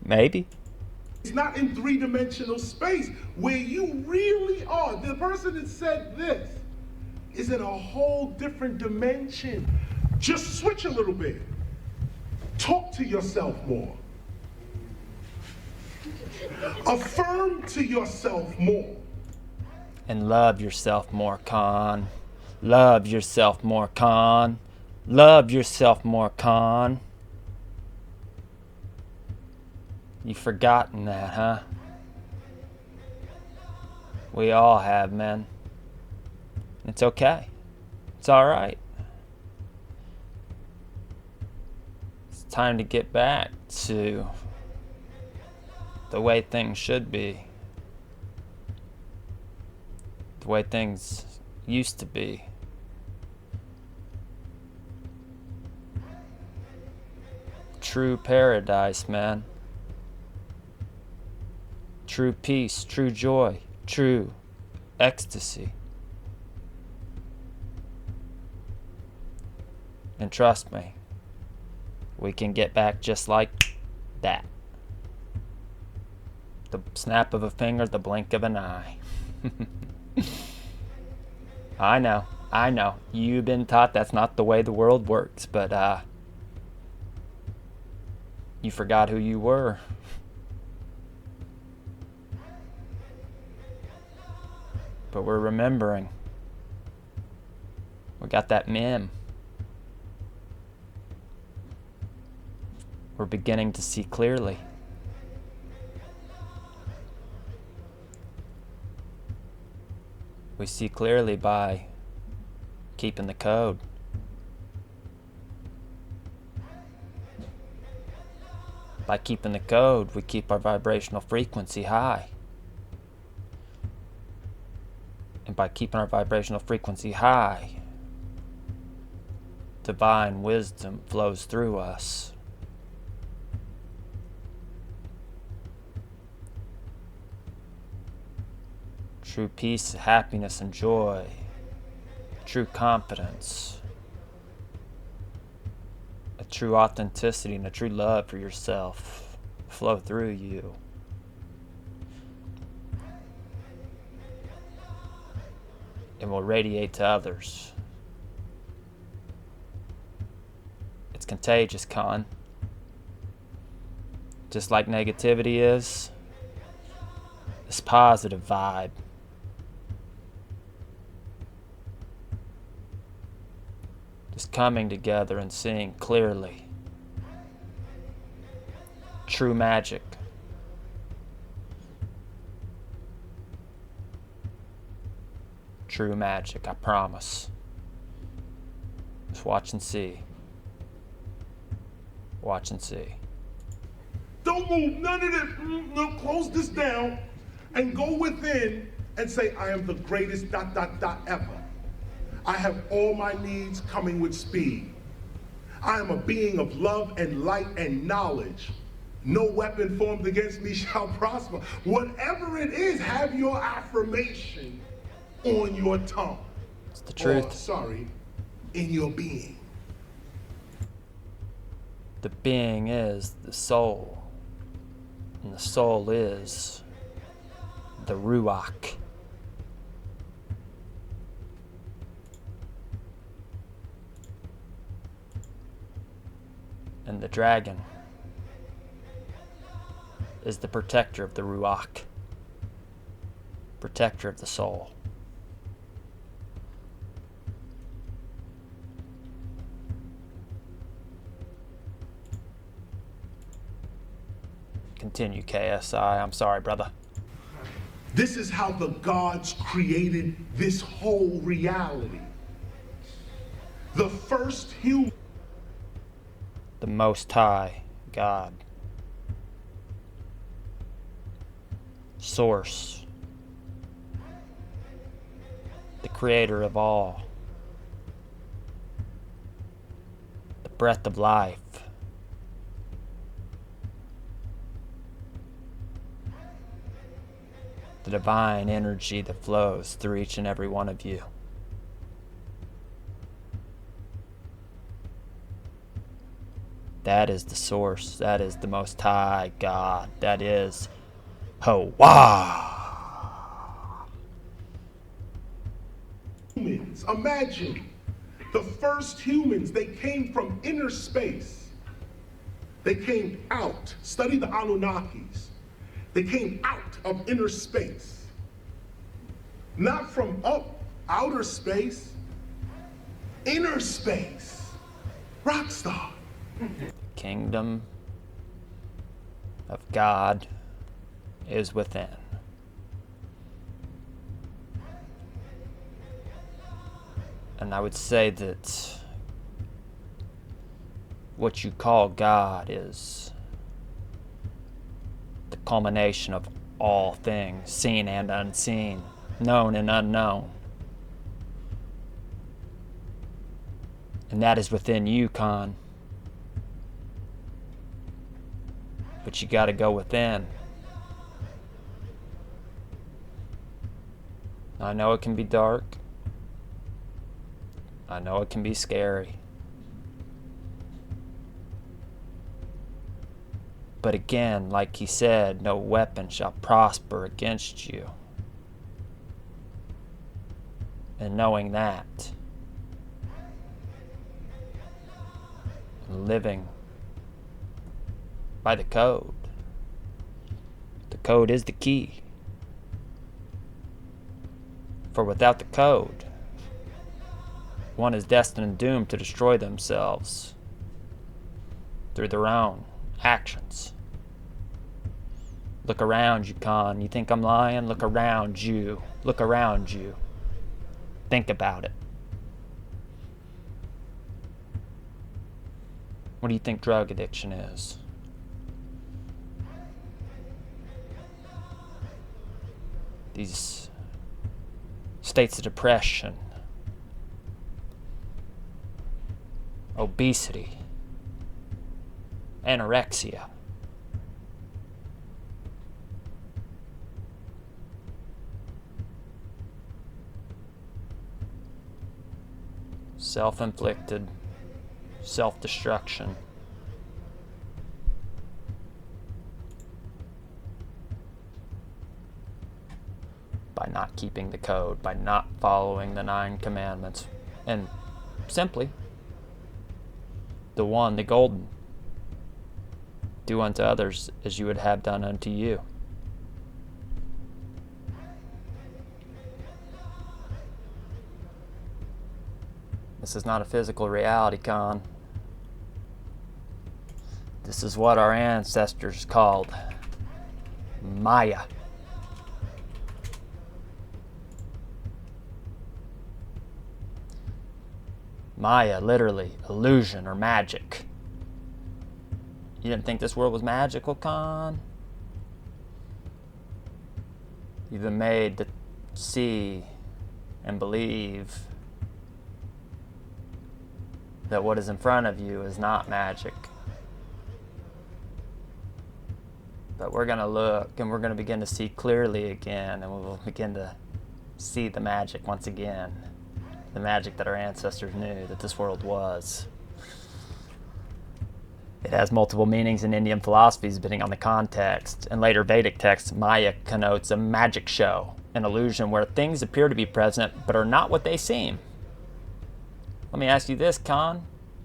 Maybe. It's not in 3-dimensional space where you really are. The person that said this is in a whole different dimension. Just switch a little bit. Talk to yourself more. Affirm to yourself more. And love yourself more, Khan. Love yourself more, Khan. Love yourself more, Khan. You've forgotten that, huh? We all have, man. It's okay. It's alright. It's time to get back to the way things should be. The way things used to be. true paradise, man. True peace, true joy, true ecstasy. And trust me, we can get back just like that. The snap of a finger, the blink of an eye. I know. You've been taught that's not the way the world works, but you forgot who you were. But we're remembering. We got that mem. We're beginning to see clearly. We see clearly by keeping the code. By keeping the code, we keep our vibrational frequency high. And by keeping our vibrational frequency high, divine wisdom flows through us. True peace, happiness, and joy. True confidence. A true authenticity and a true love for yourself flow through you. And will radiate to others. It's contagious, Con. Just like negativity is, this positive vibe. Just coming together and seeing clearly. True magic. True magic, I promise. Just watch and see. Watch and see. Don't move, none of this. No, close this down and go within and say, I am the greatest ... ever. I have all my needs coming with speed. I am a being of love and light and knowledge. No weapon formed against me shall prosper. Whatever it is, have your affirmation on your tongue. It's the truth. Or, sorry, in your being. The being is the soul. And the soul is the Ruach. And the dragon is the protector of the Ruach. Protector of the soul. Continue, KSI. I'm sorry, brother. This is how the gods created this whole reality. The first human. The Most High God. Source. The creator of all. The breath of life. The divine energy that flows through each and every one of you. That is the source. That is the Most High God. That is Hawa. Humans, imagine the first humans, they came from inner space. They came out. Study the Anunnakis. They came out of inner space. Not from outer space. Inner space. Rockstar. The kingdom of God is within. And I would say that what you call God is the culmination of all things, seen and unseen, known and unknown. And that is within you, Khan. but you gotta go within. I know it can be dark. I know it can be scary. But again, like he said, no weapon shall prosper against you. And knowing that, living by the code. The code is the key. For without the code, one is destined and doomed to destroy themselves through their own actions. Look around you, Khan. You think I'm lying? Look around you. Look around you. Think about it. What do you think drug addiction is? These states of depression, obesity, anorexia. Self-inflicted self-destruction. By not keeping the code, by not following the 9 commandments, and simply the one, the golden, do unto others as you would have done unto you. This is not a physical reality, Khan. This is what our ancestors called Maya. Maya, literally, illusion or magic. You didn't think this world was magical, Khan? You've been made to see and believe that what is in front of you is not magic. But we're going to look and we're going to begin to see clearly again, and we'll begin to see the magic once again. The magic that our ancestors knew that this world was. It has multiple meanings in Indian philosophies depending on the context. In later Vedic texts, Maya connotes a magic show, an illusion where things appear to be present but are not what they seem. Let me ask you this, Khan.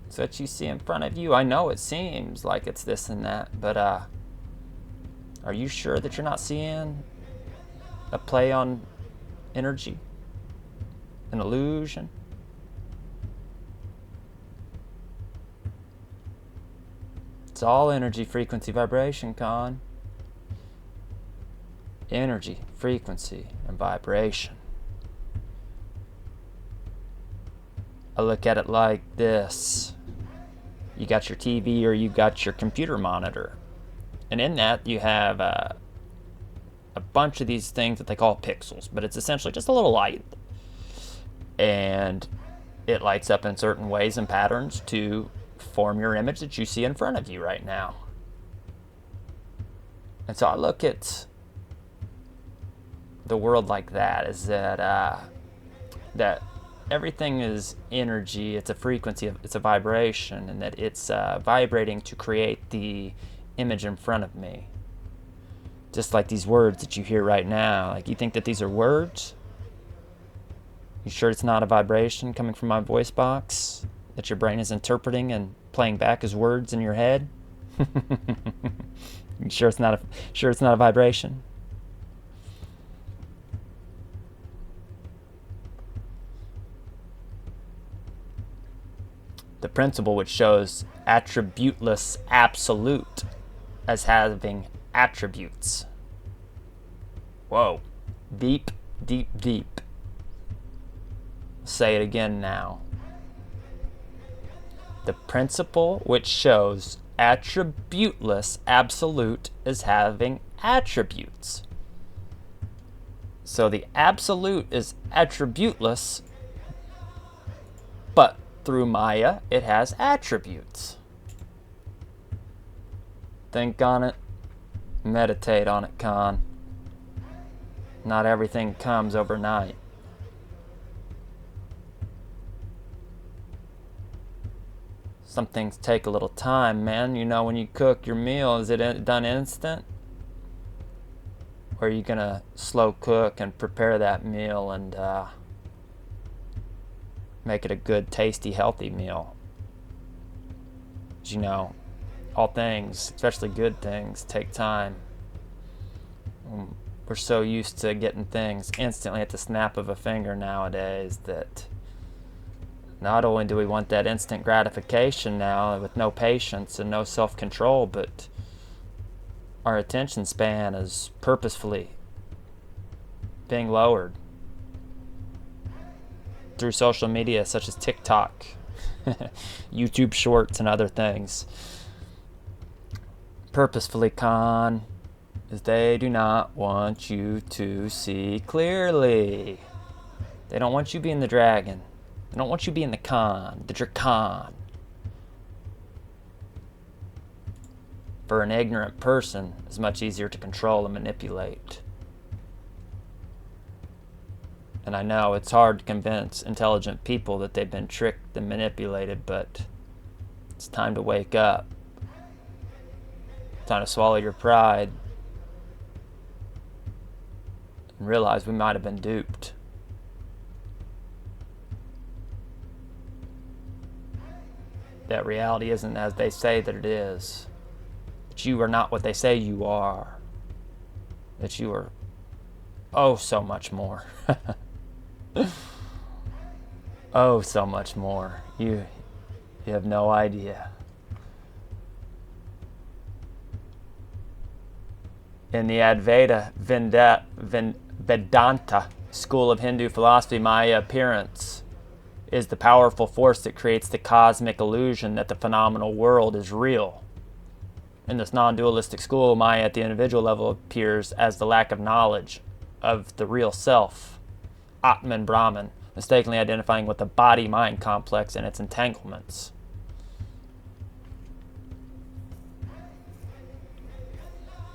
So that you see in front of you, I know it seems like it's this and that, but are you sure that you're not seeing a play on energy? An illusion? It's all energy, frequency, vibration, Khan. Energy, frequency, and vibration. I look at it like this. You got your TV or you got your computer monitor. And in that you have a bunch of these things that they call pixels, but it's essentially just a little light. And it lights up in certain ways and patterns to form your image that you see in front of you right now. And so I look at the world like that, is that that everything is energy, it's a frequency, it's a vibration, and that it's vibrating to create the image in front of me. Just like these words that you hear right now. Like, you think that these are words? You sure it's not a vibration coming from my voice box that your brain is interpreting and playing back as words in your head? You sure it's not a vibration? The principle which shows attributeless absolute as having attributes. Whoa. Deep, deep, deep. Say it again now. The principle which shows attributeless absolute as having attributes. So the absolute is attributeless, but through Maya, it has attributes. Think on it Meditate on it, Khan. Not everything comes overnight. Some things take a little time, man. You know, when you cook your meal, is it done instant? Or are you gonna slow cook and prepare that meal and make it a good, tasty, healthy meal? As you know, all things, especially good things, take time. We're so used to getting things instantly at the snap of a finger nowadays that not only do we want that instant gratification now with no patience and no self-control, but our attention span is purposefully being lowered through social media such as TikTok, YouTube Shorts, and other things. Purposefully, Khan, is they do not want you to see clearly. They don't want you being the dragon. They don't want you being the Khan, the Dracan. For an ignorant person, it's much easier to control and manipulate. And I know it's hard to convince intelligent people that they've been tricked and manipulated, but it's time to wake up. Time to swallow your pride and realize we might have been duped. That reality isn't as they say that it is. That you are not what they say you are. That you are oh so much more. Oh, so much more. You have no idea. In the Advaita Vedanta school of Hindu philosophy, Maya appearance is the powerful force that creates the cosmic illusion that the phenomenal world is real. In this non-dualistic school, Maya at the individual level appears as the lack of knowledge of the real self, Atman Brahman, mistakenly identifying with the body-mind complex and its entanglements.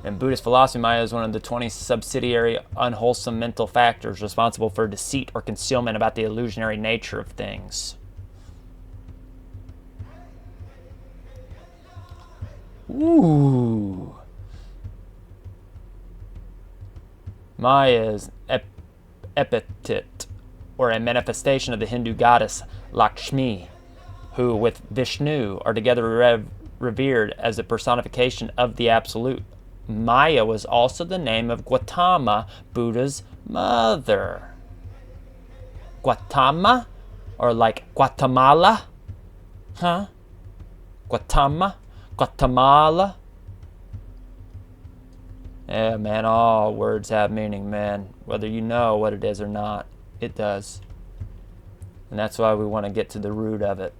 In Buddhist philosophy, Maya is one of the 20 subsidiary unwholesome mental factors responsible for deceit or concealment about the illusionary nature of things. Ooh. Maya is epithet, or a manifestation of the Hindu goddess Lakshmi, who with Vishnu are together revered as a personification of the Absolute. Maya was also the name of Gautama, Buddha's mother. Gautama? Or like Guatemala? Huh? Gautama? Guatemala? Yeah, man, all words have meaning, man. Whether you know what it is or not, it does. And that's why we want to get to the root of it.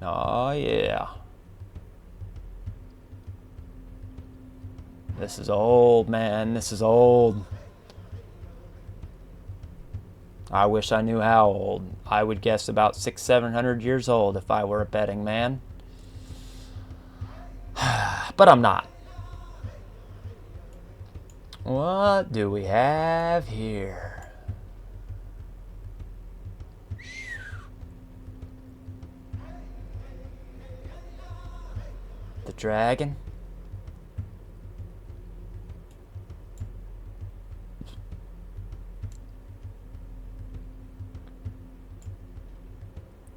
Oh, yeah. This is old, man. This is old. I wish I knew how old. I would guess about 600-700 years old if I were a betting man. But I'm not. What do we have here? The dragon.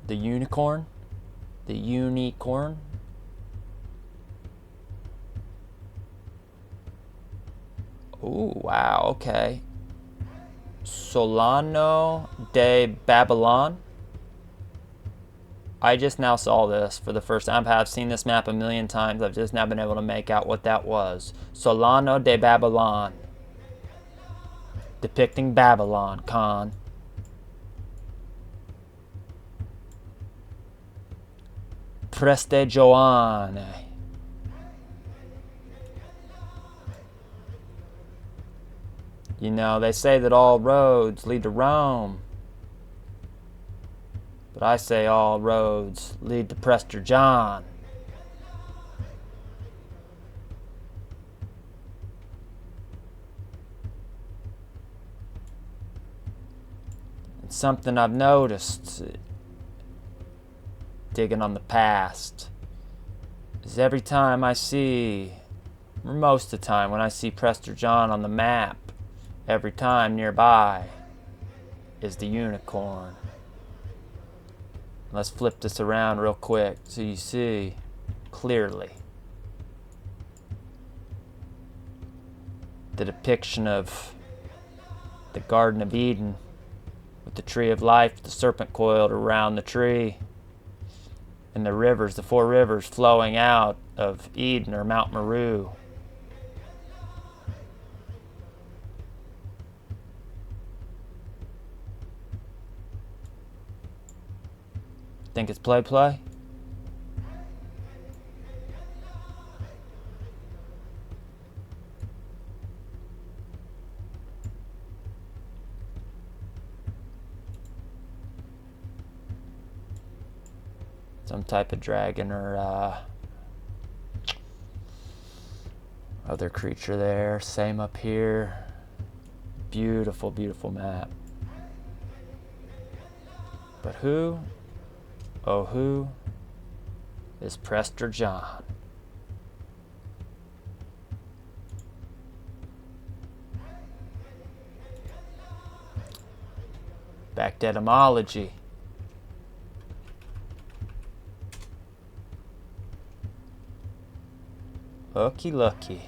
The unicorn. The unicorn. Oh, wow, okay. Solano de Babylon. I just now saw this for the first time. I've seen this map a million times. I've just now been able to make out what that was. Solano de Babylon. Depicting Babylon, Khan. Prester John. You know, they say that all roads lead to Rome. But I say all roads lead to Prester John. It's something I've noticed digging on the past is every time I see, or most of the time when I see Prester John on the map, every time nearby is the unicorn. Let's flip this around real quick so you see clearly the depiction of the Garden of Eden with the tree of life, the serpent coiled around the tree, and the rivers, the 4 rivers flowing out of Eden or Mount Meru. Think it's play? Some type of dragon or other creature there. Same up here. Beautiful, beautiful map. But who, oh who, is Prester John? Back to etymology. Looky.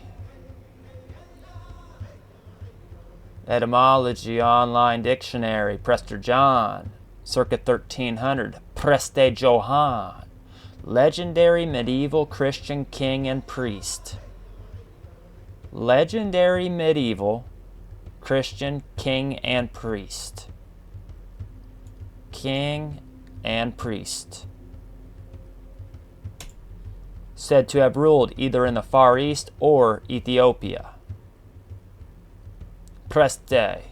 Etymology Online Dictionary, Prester John, circa 1300, Prester John, legendary medieval Christian king and priest. Legendary medieval Christian king and priest. King and priest. Said to have ruled either in the Far East or Ethiopia. Preste,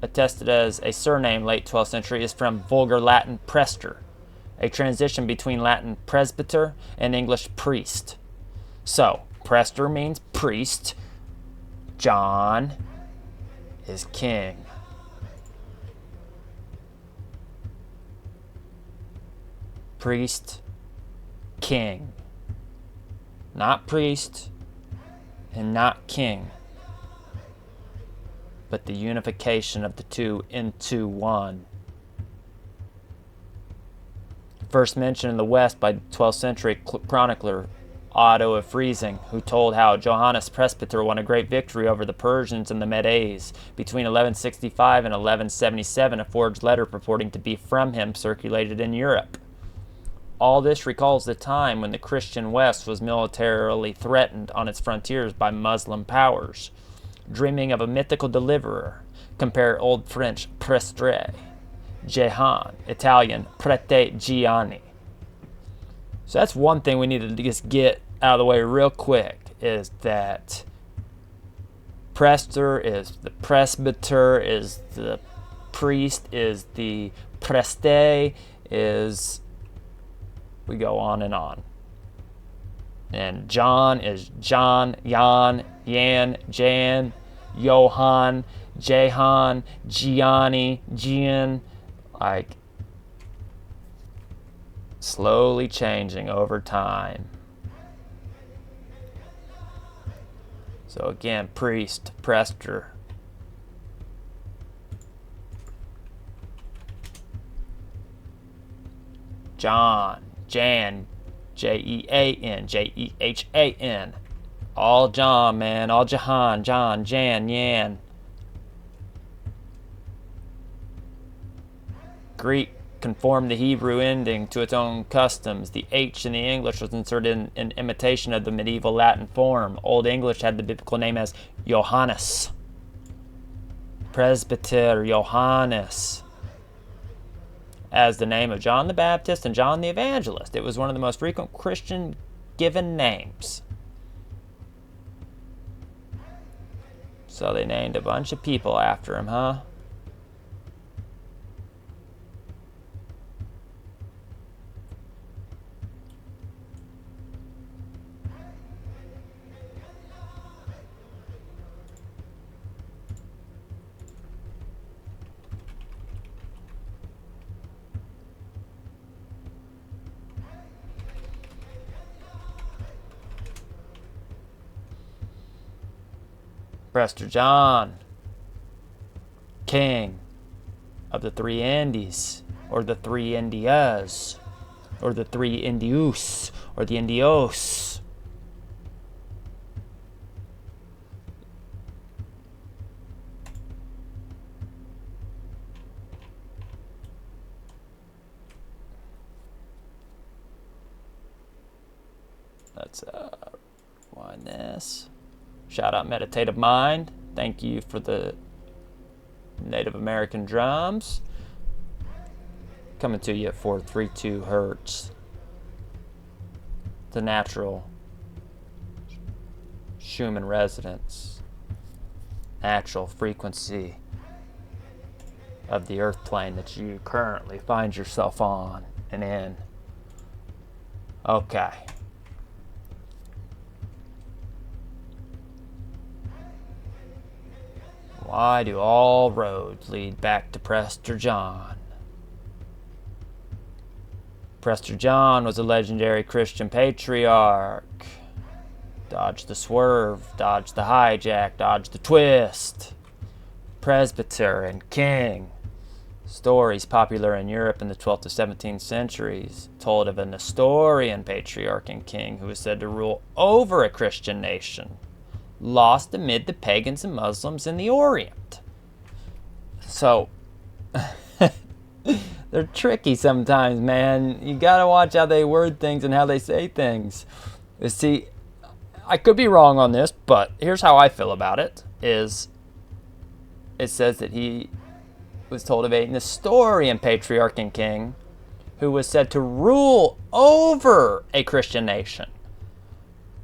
attested as a surname late 12th century, is from Vulgar Latin prester, a transition between Latin presbyter and English priest. So, prester means priest, John is king. Priest, king. Not priest and not king, but the unification of the two into one. First mentioned in the West by 12th century chronicler Otto of Freising, who told how Johannes Presbyter won a great victory over the Persians and the Medes. Between 1165 and 1177, a forged letter purporting to be from him circulated in Europe. All this recalls the time when the Christian West was militarily threatened on its frontiers by Muslim powers. Dreaming of a mythical deliverer, compare Old French Prester Jehan, Italian Prete Gianni. So that's one thing we need to just get out of the way real quick, is that Prester is the presbyter, is the priest, is the preste, is... we go on and on. And John is John, Jan, Yan, Jan, Johann, Jehan, Gianni, Gian, like slowly changing over time. So again, priest, prester. John, Jan, Jean, Jehan. All John, man. All Jahan, John, Jan, Yan. Greek conformed the Hebrew ending to its own customs. The H in the English was inserted in imitation of the medieval Latin form. Old English had the biblical name as Johannes. Presbyter Johannes, as the name of John the Baptist and John the Evangelist. It was one of the most frequent Christian given names. So they named a bunch of people after him, huh? Prester John, king of the three Indies, or the three Indias, or the three Indius, or the Indios. Let's rewind this. Shout out Meditative Mind. Thank you for the Native American drums. Coming to you at 432 hertz. The natural Schumann resonance. Natural frequency of the earth plane that you currently find yourself on and in. Okay. Why do all roads lead back to Prester John? Prester John was a legendary Christian patriarch. Dodge the swerve, dodge the hijack, dodge the twist. Presbyter and king. Stories popular in Europe in the 12th to 17th centuries told of a Nestorian patriarch and king who was said to rule over a Christian nation, lost amid the pagans and Muslims in the Orient. So, they're tricky sometimes, man. You gotta watch how they word things and how they say things. You see, I could be wrong on this, but here's how I feel about it, is it says that he was told of a Nestorian patriarch and king who was said to rule over a Christian nation.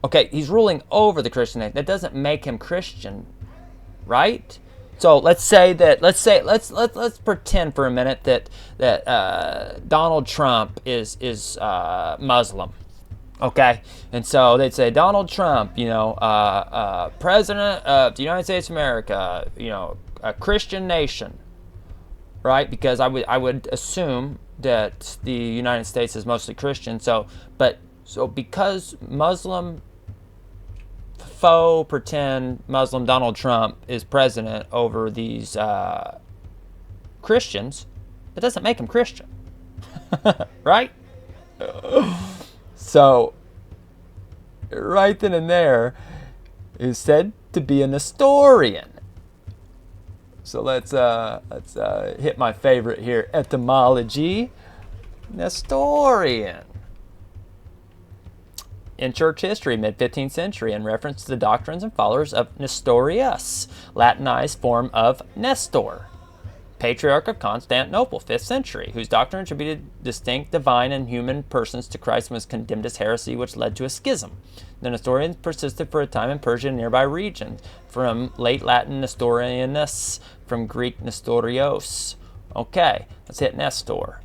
Okay, he's ruling over the Christian nation. That doesn't make him Christian, right? So let's pretend for a minute that Donald Trump is Muslim, okay? And so they'd say Donald Trump, president of the United States of America, a Christian nation, right? Because I would assume that the United States is mostly Christian. So because faux pretend Muslim Donald Trump is president over these Christians, it doesn't make him Christian, right? So, right then and there, is said to be a Nestorian. So let's hit my favorite here, etymology. Nestorian. In church history, mid-15th century, in reference to the doctrines and followers of Nestorius, Latinized form of Nestor, Patriarch of Constantinople, 5th century, whose doctrine attributed distinct divine and human persons to Christ and was condemned as heresy, which led to a schism. The Nestorians persisted for a time in Persia and nearby regions, from late Latin Nestorianus, from Greek Nestorios. Okay, let's hit Nestor.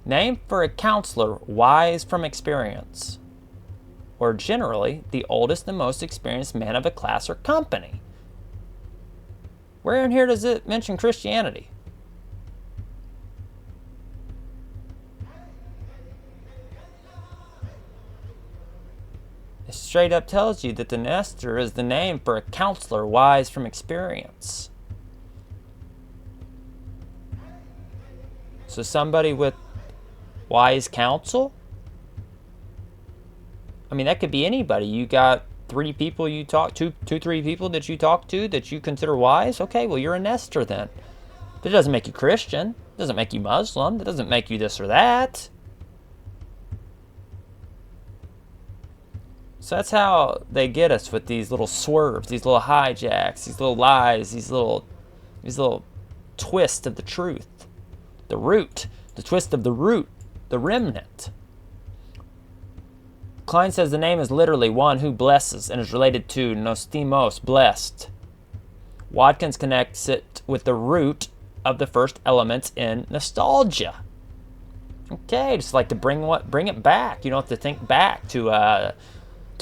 Name for a counselor wise from experience, or generally the oldest and most experienced man of a class or company. Where in here does it mention Christianity? It straight up tells you that the Nestor is the name for a counselor wise from experience. So somebody with wise counsel? I mean, that could be anybody. You got three people you talk to, three people that you talk to that you consider wise. Okay, well, you're a Nestor then. But it doesn't make you Christian. It doesn't make you Muslim. It doesn't make you this or that. So that's how they get us with these little swerves, these little hijacks, these little lies, these little twists of the truth. The root, the twist of the root, the remnant. Klein says the name is literally one who blesses and is related to nostimos, blessed. Watkins connects it with the root of the first elements in nostalgia. Okay, just like to bring it back. You don't have to think back to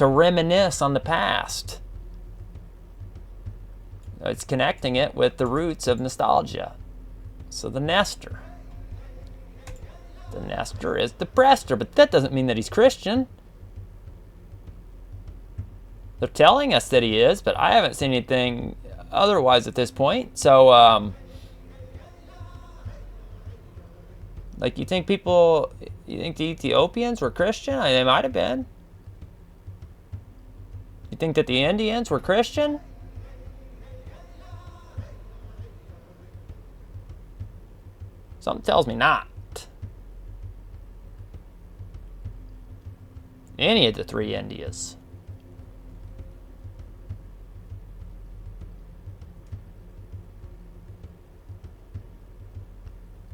reminisce on the past. It's connecting it with the roots of nostalgia. So the Nestor. The Nestor is the Prester, but that doesn't mean that he's Christian. They're telling us that he is, but I haven't seen anything otherwise at this point. So, like, you think the Ethiopians were Christian? I mean, they might have been. You think that the Indians were Christian? Something tells me not. Any of the three Indias.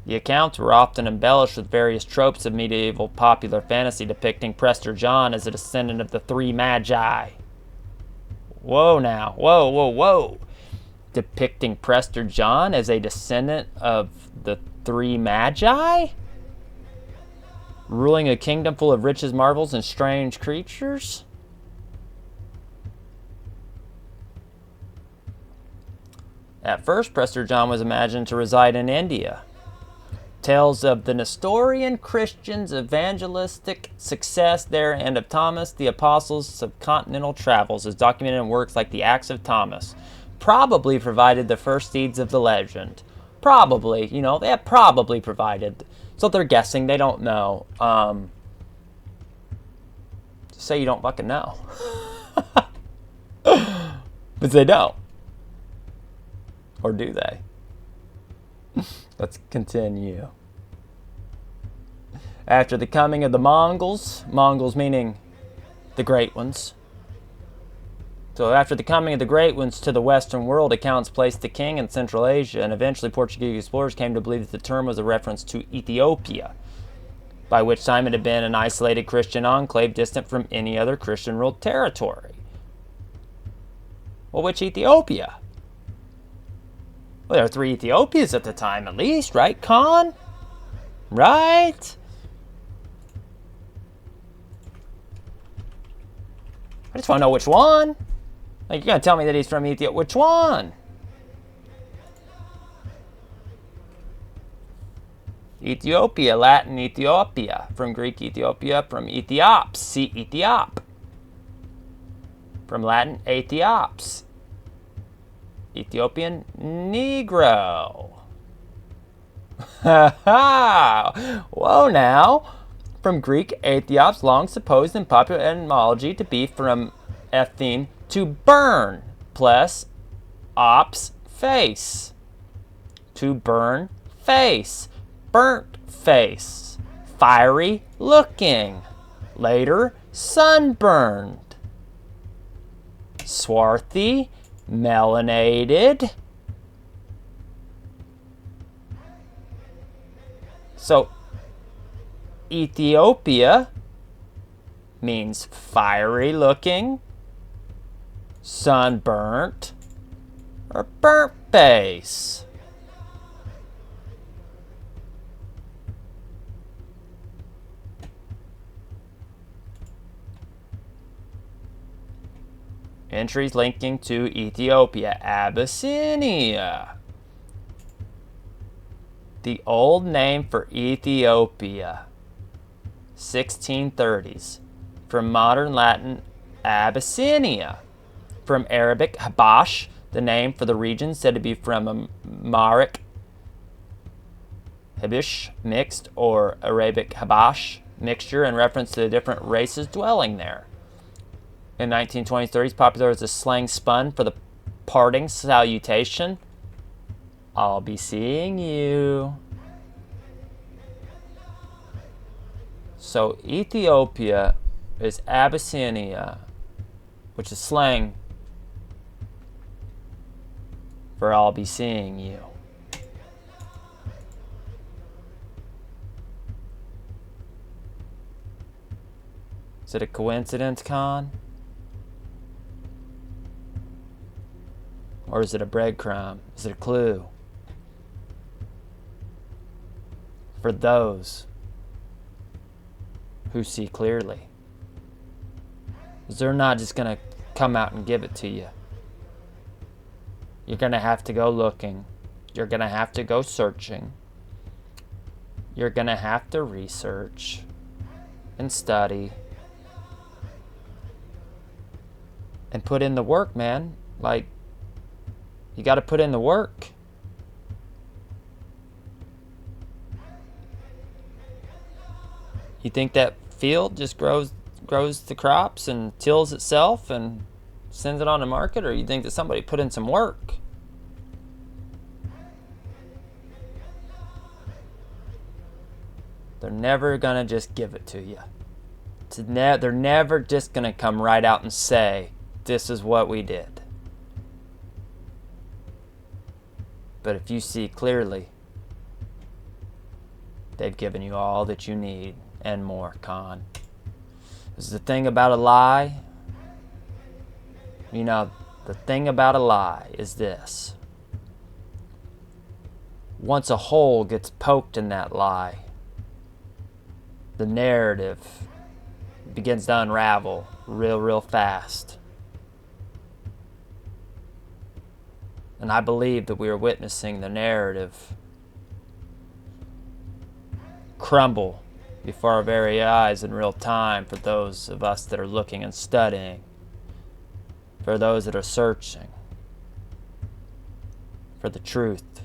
The accounts were often embellished with various tropes of medieval popular fantasy depicting Prester John as a descendant of the three magi. Whoa now, whoa. Depicting Prester John as a descendant of the three magi? Ruling a kingdom full of riches, marvels, and strange creatures? At first, Prester John was imagined to reside in India. Tales of the Nestorian Christians' evangelistic success there and of Thomas the Apostle's subcontinental travels is documented in works like the Acts of Thomas. Probably provided the first seeds of the legend. Probably, they have probably provided. So they're guessing, they don't know. Just say you don't fucking know. But they don't. Or do they? Let's continue. After the coming of the Mongols meaning the Great Ones. So after the coming of the Great Ones to the Western world, accounts placed the king in Central Asia, and eventually Portuguese explorers came to believe that the term was a reference to Ethiopia, by which time it had been an isolated Christian enclave distant from any other Christian ruled territory. Well, which Ethiopia? Well, there were three Ethiopias at the time, at least, right, Khan? Right? I just want to know which one. Like, you're going to tell me that he's from Ethiopia. Which one? Ethiopia, Latin Ethiopia. From Greek Ethiopia, from Ethiops, see Ethiop. From Latin Ethiops. Ethiopian Negro. Ha ha! Whoa now! From Greek Ethiops, long supposed in popular etymology to be from Ethene, to burn, plus ops, face. To burn, face. Burnt face. Fiery looking. Later, sunburned. Swarthy, melanated. So, Ethiopia means fiery looking, sunburnt, or burnt face. Entries linking to Ethiopia, Abyssinia. The old name for Ethiopia, 1630s. From modern Latin, Abyssinia. From Arabic, Habash, the name for the region said to be from Amharic, Habish, mixed, or Arabic Habash, mixture, in reference to the different races dwelling there. In 1920s, 30s, popular as a slang spun for the parting salutation. I'll be seeing you. So Ethiopia is Abyssinia, which is slang for I'll be seeing you. Is it a coincidence, Khan? Or is it a breadcrumb? Is it a clue? For those who see clearly. They're not just going to come out and give it to you. You're going to have to go looking. You're going to have to go searching. You're going to have to research and study and put in the work, man. Like, you got to put in the work. You think that field just grows the crops and tills itself and sends it on the market, or you think that somebody put in some work? They're never gonna just give it to you. They're never just gonna come right out and say, this is what we did. But if you see clearly, they've given you all that you need and more, Con. This is the thing about a lie. You know, the thing about a lie is this. Once a hole gets poked in that lie, the narrative begins to unravel real fast. And I believe that we are witnessing the narrative crumble before our very eyes in real time for those of us that are looking and studying, for those that are searching for the truth,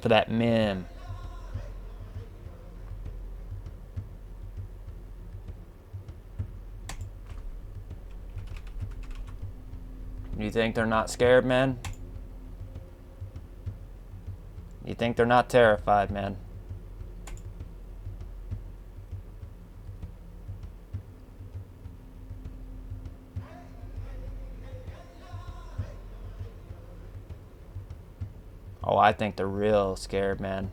for that meme. You think they're not scared, man? You think they're not terrified, man? Oh, I think they're real scared, man.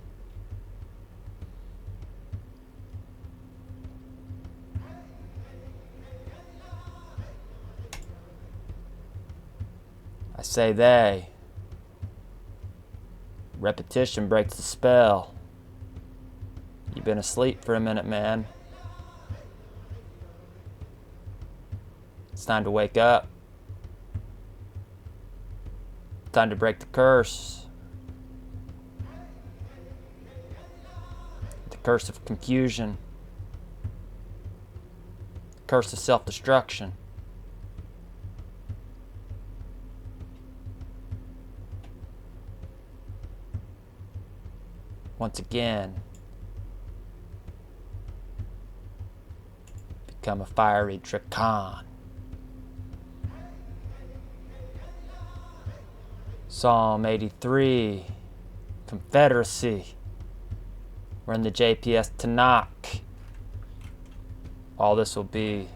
I say they. Repetition breaks the spell. You've been asleep for a minute, man. It's time to wake up. Time to break the curse. The curse of confusion. The curse of self-destruction. Once again, become a fiery Dracan. Psalm 83, Confederacy. We're in the JPS Tanakh. All this will be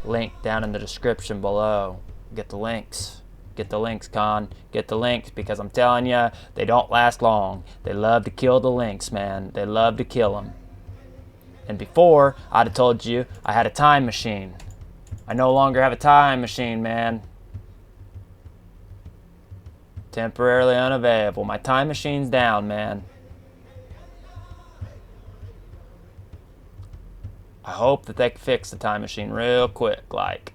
linked down in the description below. Get the links. Get the links, Con. Get the links, because I'm telling you, they don't last long. They love to kill the links, man. They love to kill them. And before, I'd have told you I had a time machine. I no longer have a time machine, man. Temporarily unavailable. My time machine's down, man. I hope that they can fix the time machine real quick, like.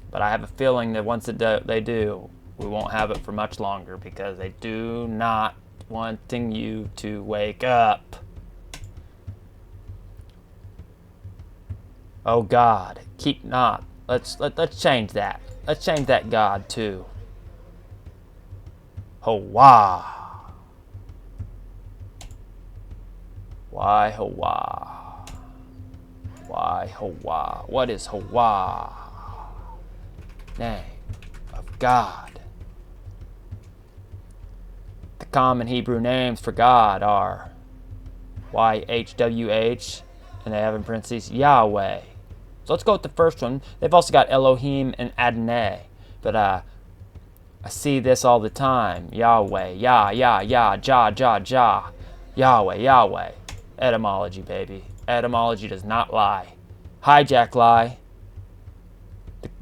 But I have a feeling that once they do, we won't have it for much longer, because they do not wanting you to wake up. Oh God, keep not. Let's change that. Let's change that God to Hawa. Why Hawa? Why Hawa? What is Hawa? Name of God. The common Hebrew names for God are YHWH, and they have in parentheses Yahweh. So let's go with the first one. They've also got Elohim and Adonai, but I see this all the time. Yahweh, Jah, Yahweh. Etymology, baby. Etymology does not lie. Hijack lie.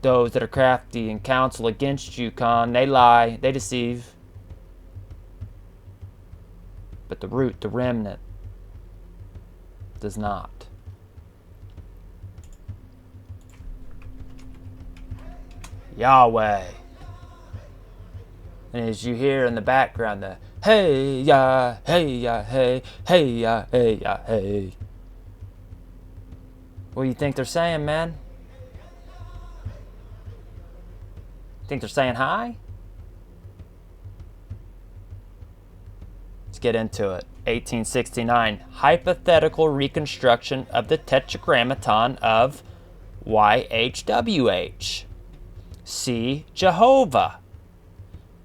those that are crafty and counsel against you, Khan. They lie, they deceive. But the root, the remnant, does not. Yahweh. And as you hear in the background, the hey ya, hey ya, hey, hey ya, hey ya, hey. What do you think they're saying, man? Think they're saying hi? Let's get into it. 1869, hypothetical reconstruction of the Tetragrammaton of YHWH. See Jehovah.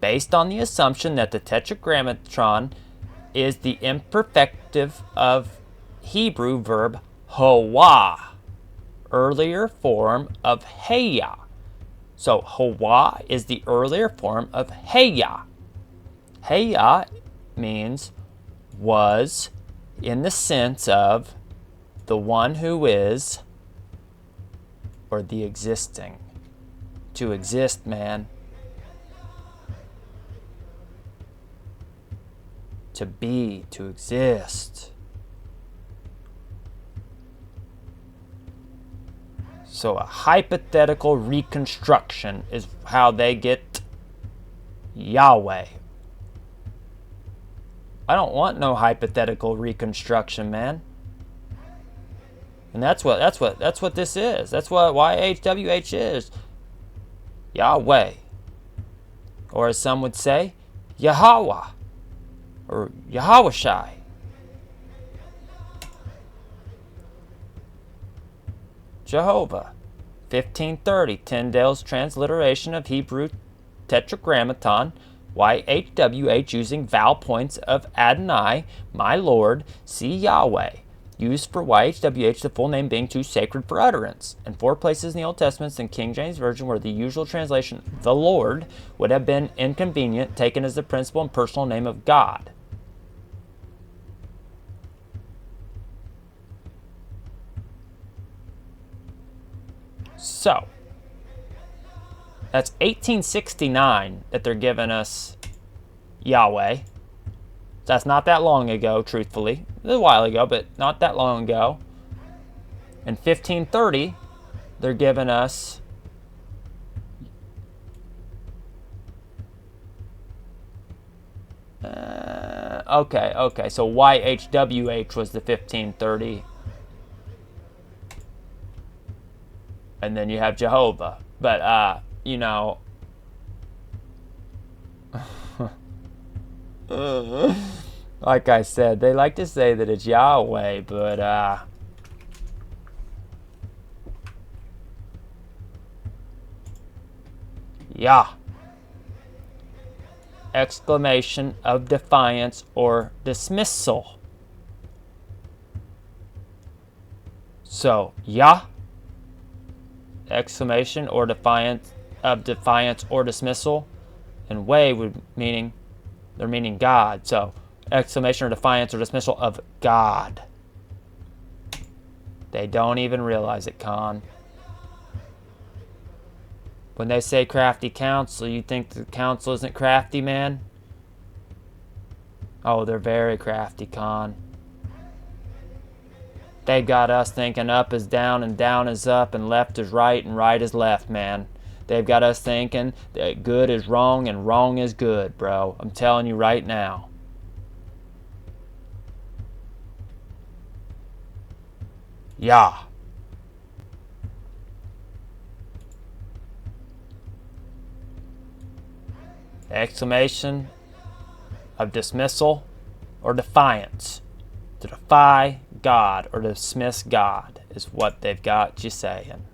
Based on the assumption that the Tetragrammaton is the imperfective of Hebrew verb Hawah, earlier form of Heya. So Hawah is the earlier form of Heya. Heya means was in the sense of the one who is or the existing. To exist, man. To be, to exist. So a hypothetical reconstruction is how they get Yahweh. I don't want no hypothetical reconstruction, man. And that's what this is. That's what YHWH is. Yahweh. Or as some would say, Yahweh. Or Yahweh. Jehovah. 1530, Tyndale's transliteration of Hebrew Tetragrammaton, YHWH, using vowel points of Adonai, my Lord, see Yahweh. Used for YHWH, the full name being too sacred for utterance. In 4 places in the Old Testament and King James Version where the usual translation, the Lord, would have been inconvenient, taken as the principal and personal name of God. So, that's 1869 that they're giving us Yahweh. That's not that long ago, truthfully. A little while ago, but not that long ago. In 1530, they're giving us okay, so YHWH was the 1530. And then you have Jehovah. But, you know, like I said, they like to say that it's Yahweh, but, Yah. Exclamation of defiance or dismissal. So, Yah. Exclamation or defiance or dismissal, and way would meaning they're meaning God. So exclamation or defiance or dismissal of God. They don't even realize it, Khan. When they say crafty counsel, you think the counsel isn't crafty, man? Oh, they're very crafty, Khan. They got us thinking up is down and down is up and left is right and right is left, man. They've got us thinking that good is wrong and wrong is good, bro. I'm telling you right now. Yeah. Exclamation of dismissal or defiance. To defy God or dismiss God is what they've got you saying.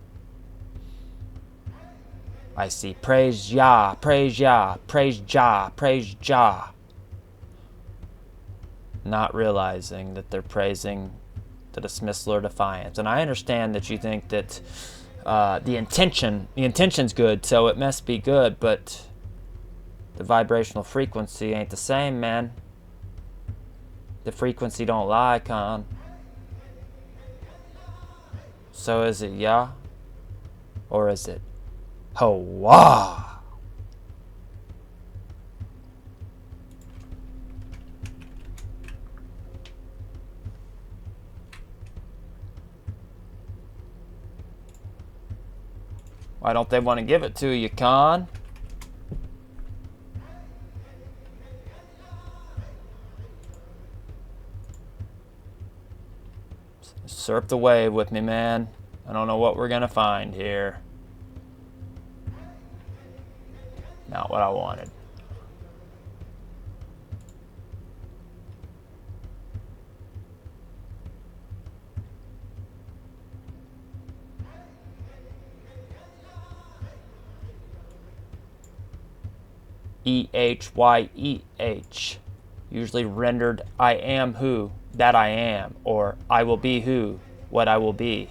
I see praise Yah, praise Yah, praise Jah, praise Jah. Not realizing that they're praising the dismissal or defiance. And I understand that you think that the intention's good, so it must be good, but the vibrational frequency ain't the same, man. The frequency don't lie, Khan. So is it Yah? Or is it Hoa! Why don't they want to give it to you, Khan? Surf the wave with me, man. I don't know what we're gonna find here. Not what I wanted. EHYEH, usually rendered I am who that I am, or I will be who what I will be.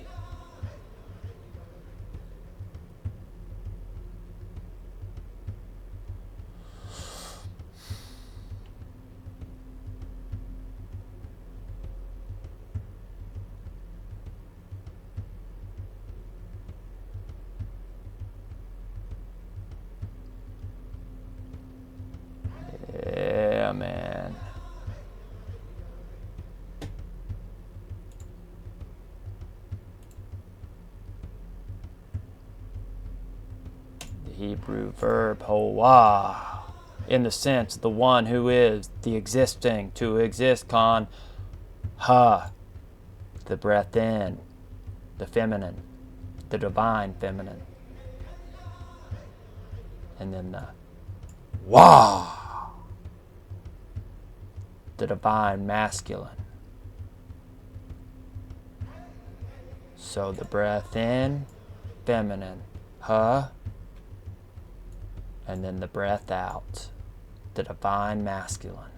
Yeah, man. The Hebrew verb hoa, in the sense the one who is, the existing, to exist, Khan. Ha, the breath in, the feminine, the divine feminine. And then the wah, the divine masculine. So the breath in, feminine, huh? And then the breath out, the divine masculine.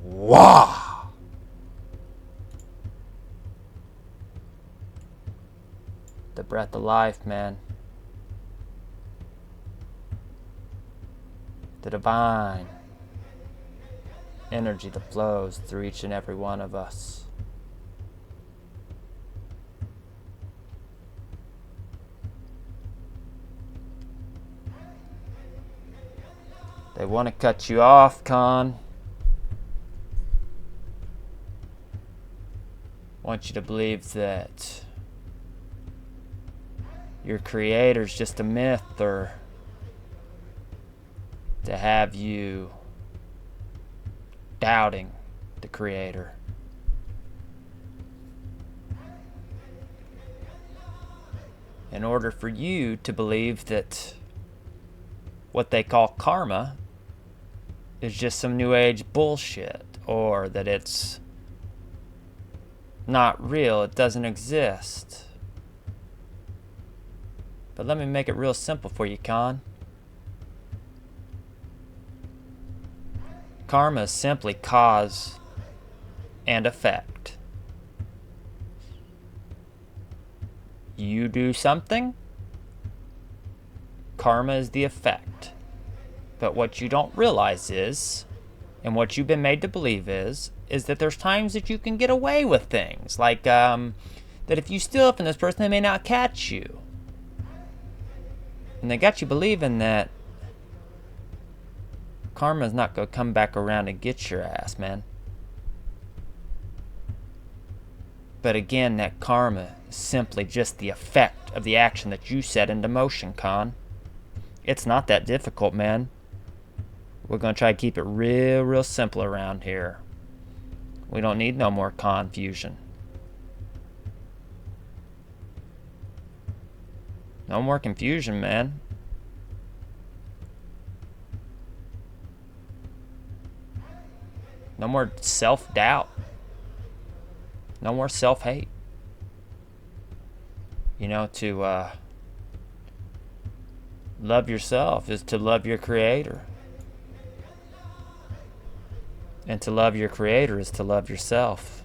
Wah! The breath of life, man. The divine energy that flows through each and every one of us. They want to cut you off, Khan. Want you to believe that your creator's just a myth, or to have you doubting the creator. In order for you to believe that what they call karma is just some new age bullshit, or that it's not real, it doesn't exist. But let me make it real simple for you, Khan. Karma is simply cause and effect. You do something, karma is the effect. But what you don't realize is, and what you've been made to believe is that there's times that you can get away with things. Like, that if you steal from this person, they may not catch you. And they got you believing that karma's not going to come back around and get your ass, man. But again, that karma is simply just the effect of the action that you set into motion, Khan. It's not that difficult, man. We're going to try to keep it real simple around here. We don't need no more confusion. No more confusion, man. No more self-doubt. No more self-hate. You know, to love yourself is to love your creator. And to love your creator is to love yourself.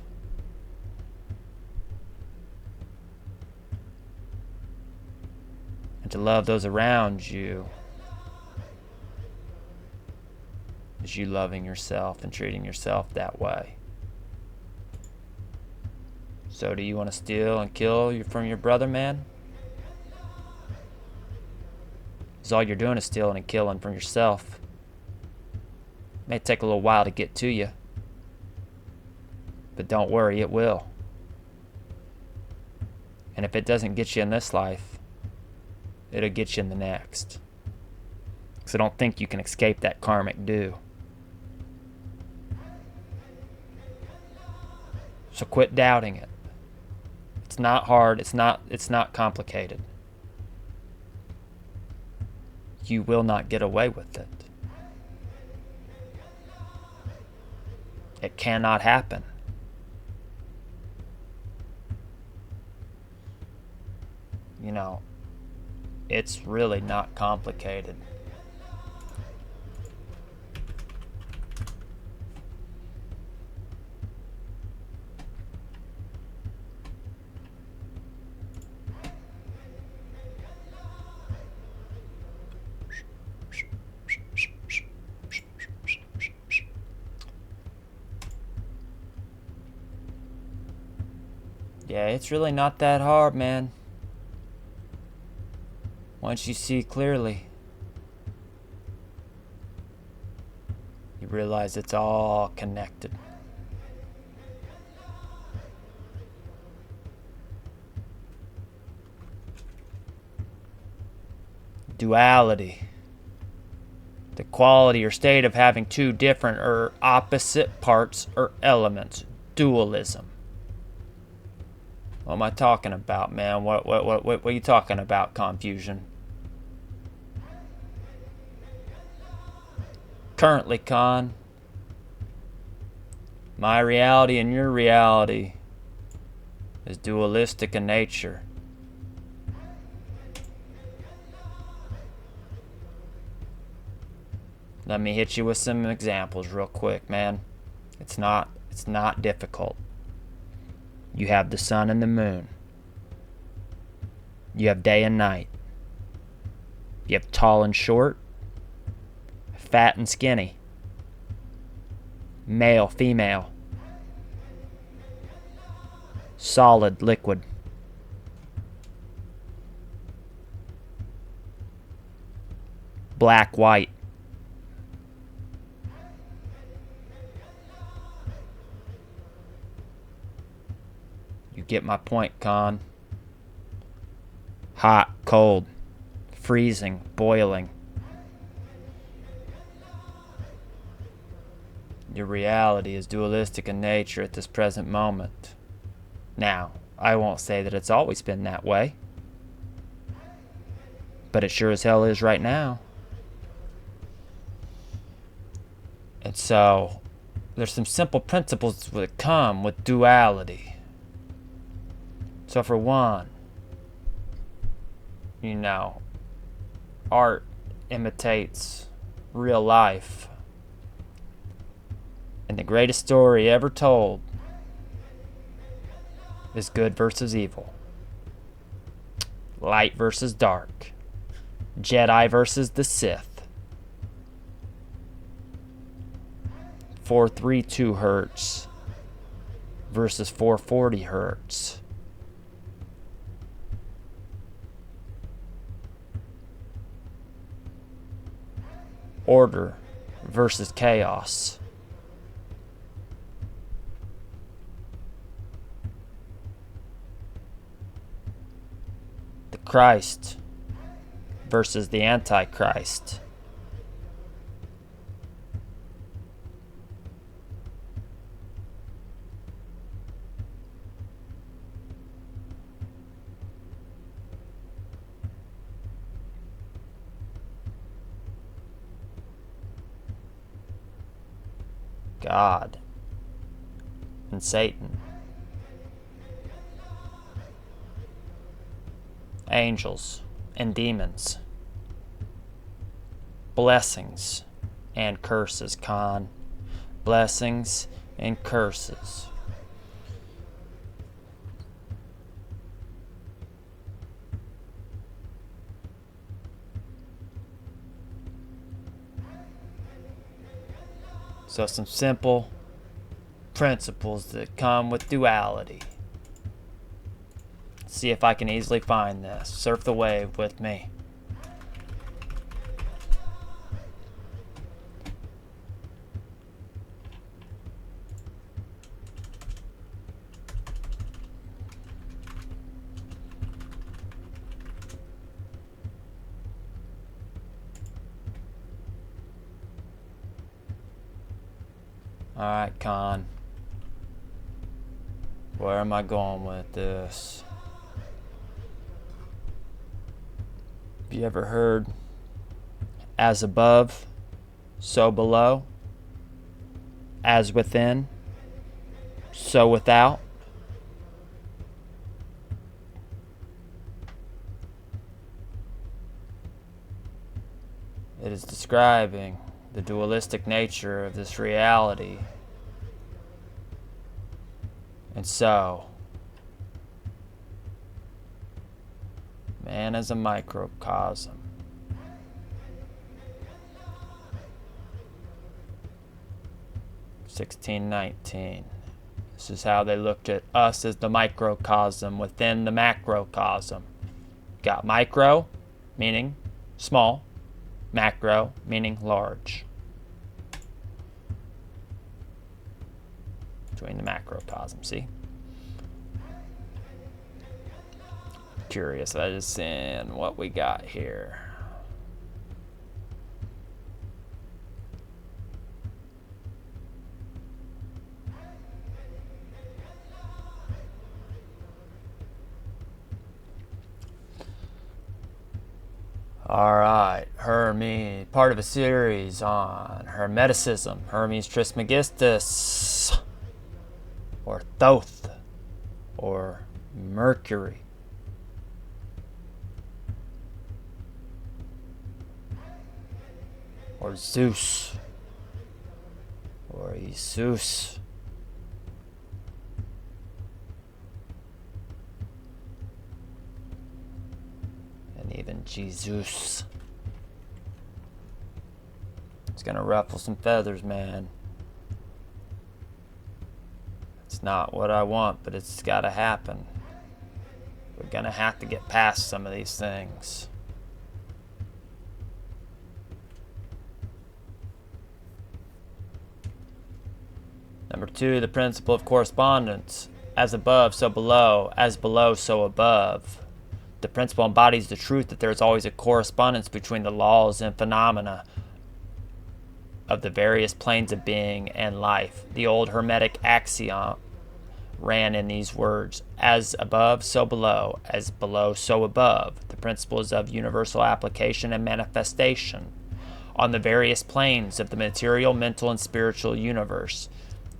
And to love those around you is you loving yourself and treating yourself that way. So do you want to steal and kill from your brother, man? all you're doing is stealing and killing from yourself. May take a little while to get to you, but don't worry, it will. And if it doesn't get you in this life, it'll get you in the next. Because I don't think you can escape that karmic due. So quit doubting it. It's not hard, it's not complicated. You will not get away with it. It cannot happen. You know, it's really not complicated. Yeah, it's really not that hard, man. Once you see clearly, you realize it's all connected. Duality. The quality or state of having two different or opposite parts or elements. Dualism. What am I talking about, man? What are you talking about, confusion? Currently, Con, my reality and your reality is dualistic in nature. Let me hit you with some examples real quick, man. It's not difficult. You have the sun and the moon. You have day and night. You have tall and short, fat and skinny, male, female, solid, liquid. Black, white. You get my point, Con. Hot, cold, freezing, boiling. Your reality is dualistic in nature at this present moment. Now, I won't say that it's always been that way, but it sure as hell is right now. And so, there's some simple principles that come with duality. So for one, you know, art imitates real life. And the greatest story ever told is good versus evil. Light versus dark. Jedi versus the Sith. 432 hertz versus 440 hertz. Order versus chaos. The Christ versus the Antichrist. God and Satan. Angels and demons. Blessings and curses, Con. Blessings and curses. So some simple principles that come with duality. See if I can easily find this. Surf the wave with me. Alright, Khan. Where am I going with this? Have you ever heard as above, so below? As within, so without? It is describing the dualistic nature of this reality. And so, man is a microcosm. (1619). This is how they looked at us as the microcosm within the macrocosm. Got micro, meaning small, macro, meaning large. Between the macrocosm, see? Curious as in what we got here. Alright, Hermes, part of a series on Hermeticism, Hermes Trismegistus, or Thoth, or Mercury. Or Zeus, or Jesus. And even Jesus. It's gonna ruffle some feathers, man. It's not what I want, but it's gotta happen. We're gonna have to get past some of these things. Number 2, the principle of correspondence. As above, so below. As below, so above. The principle embodies the truth that there is always a correspondence between the laws and phenomena of the various planes of being and life. The old Hermetic axiom ran in these words: as above, so below. As below, so above. The principle is of universal application and manifestation on the various planes of the material, mental, and spiritual universe.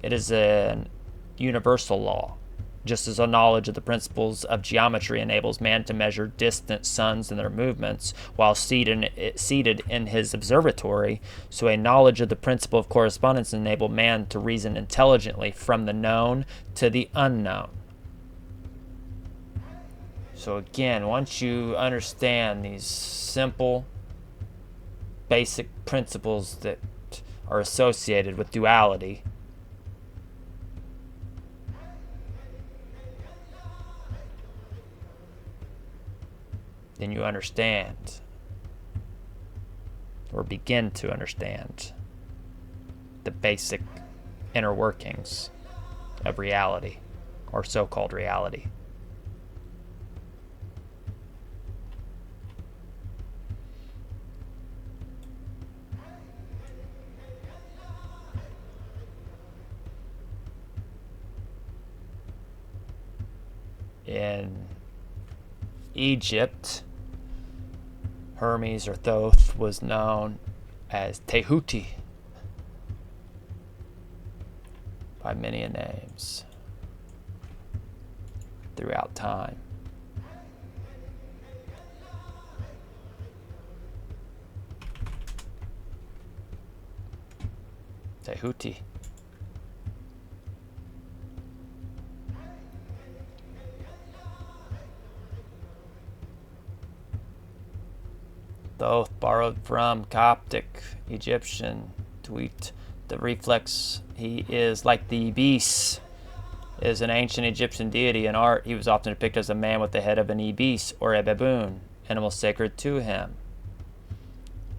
It is an universal law, just as a knowledge of the principles of geometry enables man to measure distant suns and their movements while seated in his observatory, so a knowledge of the principle of correspondence enables man to reason intelligently from the known to the unknown. So again, once you understand these simple, basic principles that are associated with duality, then you understand, or begin to understand, the basic inner workings of reality, or so-called reality. In Egypt, Hermes or Thoth was known as Tehuti by many names throughout time. Tehuti. Thoth, borrowed from Coptic, Egyptian, tweet. The reflex, he is like the ibis, is an ancient Egyptian deity. In art, he was often depicted as a man with the head of an ibis or a baboon, animal sacred to him.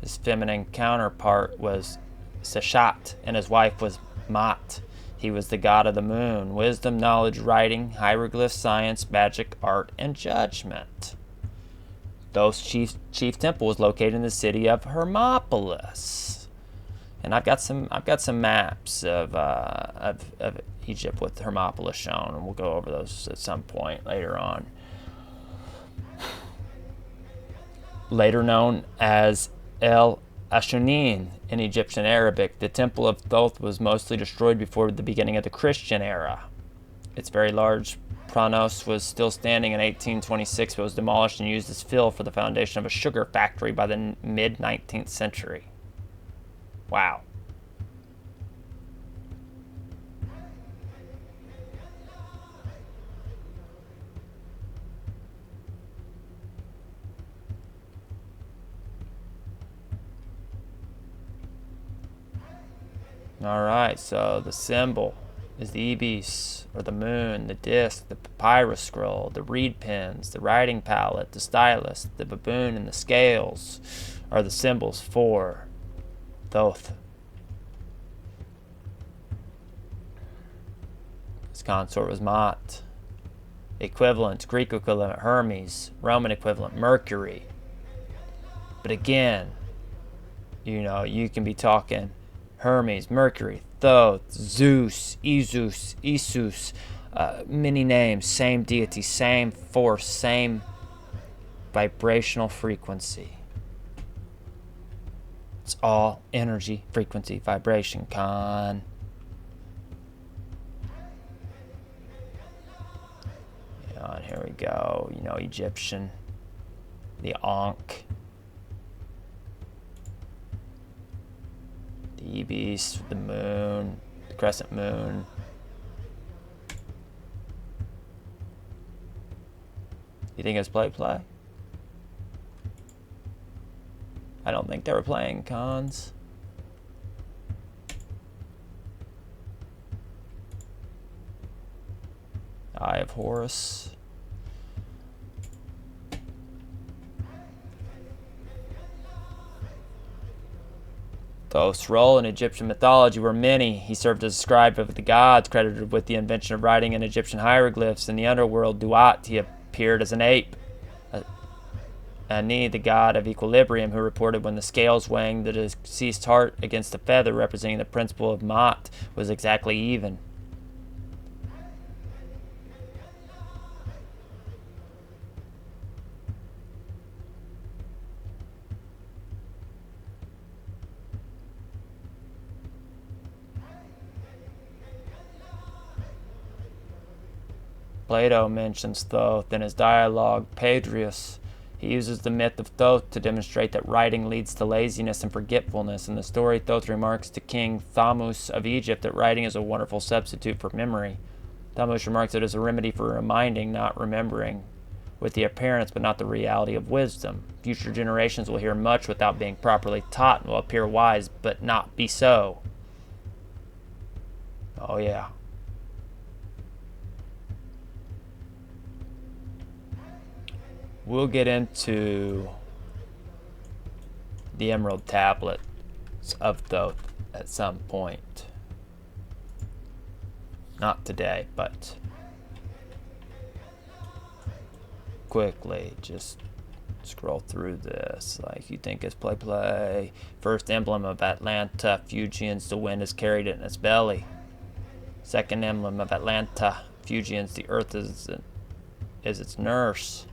His feminine counterpart was Seshat, and his wife was Mat. He was the god of the moon, wisdom, knowledge, writing, hieroglyph, science, magic, art, and judgment. Thoth's chief temple was located in the city of Hermopolis. And I've got some maps of Egypt with Hermopolis shown, and we'll go over those at some point later on. Later known as El Ashunin in Egyptian Arabic, the Temple of Thoth was mostly destroyed before the beginning of the Christian era. Its very large pronos was still standing in 1826, but was demolished and used as fill for the foundation of a sugar factory by the mid-19th century. Wow. Alright, so the symbol is the ibis, or the moon, the disc, the papyrus scroll, the reed pens, the writing palette, the stylus, the baboon, and the scales are the symbols for Thoth. His consort was Mot. Equivalent, Greek equivalent, Hermes. Roman equivalent, Mercury. But again, you can be talking Hermes, Mercury, Thoth, Zeus, Isus, many names, same deity, same force, same vibrational frequency. It's all energy, frequency, vibration, Khan. Yeah, and here we go, Egyptian, the Ankh. The ibis, the moon, the crescent moon. You think it's play? I don't think they were playing cons. Eye of Horus. Thoth's role in Egyptian mythology were many. He served as a scribe of the gods, credited with the invention of writing in Egyptian hieroglyphs. In the underworld, Duat, he appeared as an ape. Ani, the god of equilibrium, who reported when the scales weighing the deceased heart against the feather, representing the principle of Mot, was exactly even. Plato mentions Thoth in his dialogue, Phaedrus. He uses the myth of Thoth to demonstrate that writing leads to laziness and forgetfulness. In the story, Thoth remarks to King Thamus of Egypt that writing is a wonderful substitute for memory. Thamus remarks it is a remedy for reminding, not remembering, with the appearance but not the reality of wisdom. Future generations will hear much without being properly taught and will appear wise but not be so. Oh yeah. We'll get into the Emerald Tablets of Thoth at some point. Not today, but quickly, just scroll through this like you think it's play. First emblem of Atlanta, Fuegians, the wind has carried it in its belly. Second emblem of Atlanta, Fuegians, the earth is its nurse.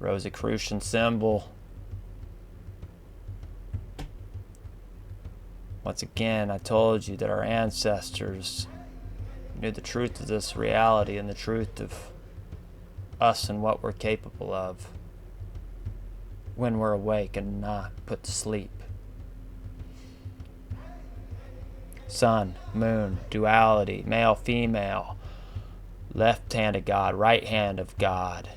Rosicrucian symbol. Once again, I told you that our ancestors knew the truth of this reality and the truth of us and what we're capable of when we're awake and not put to sleep. Sun, moon, duality, male, female, left hand of God, right hand of God.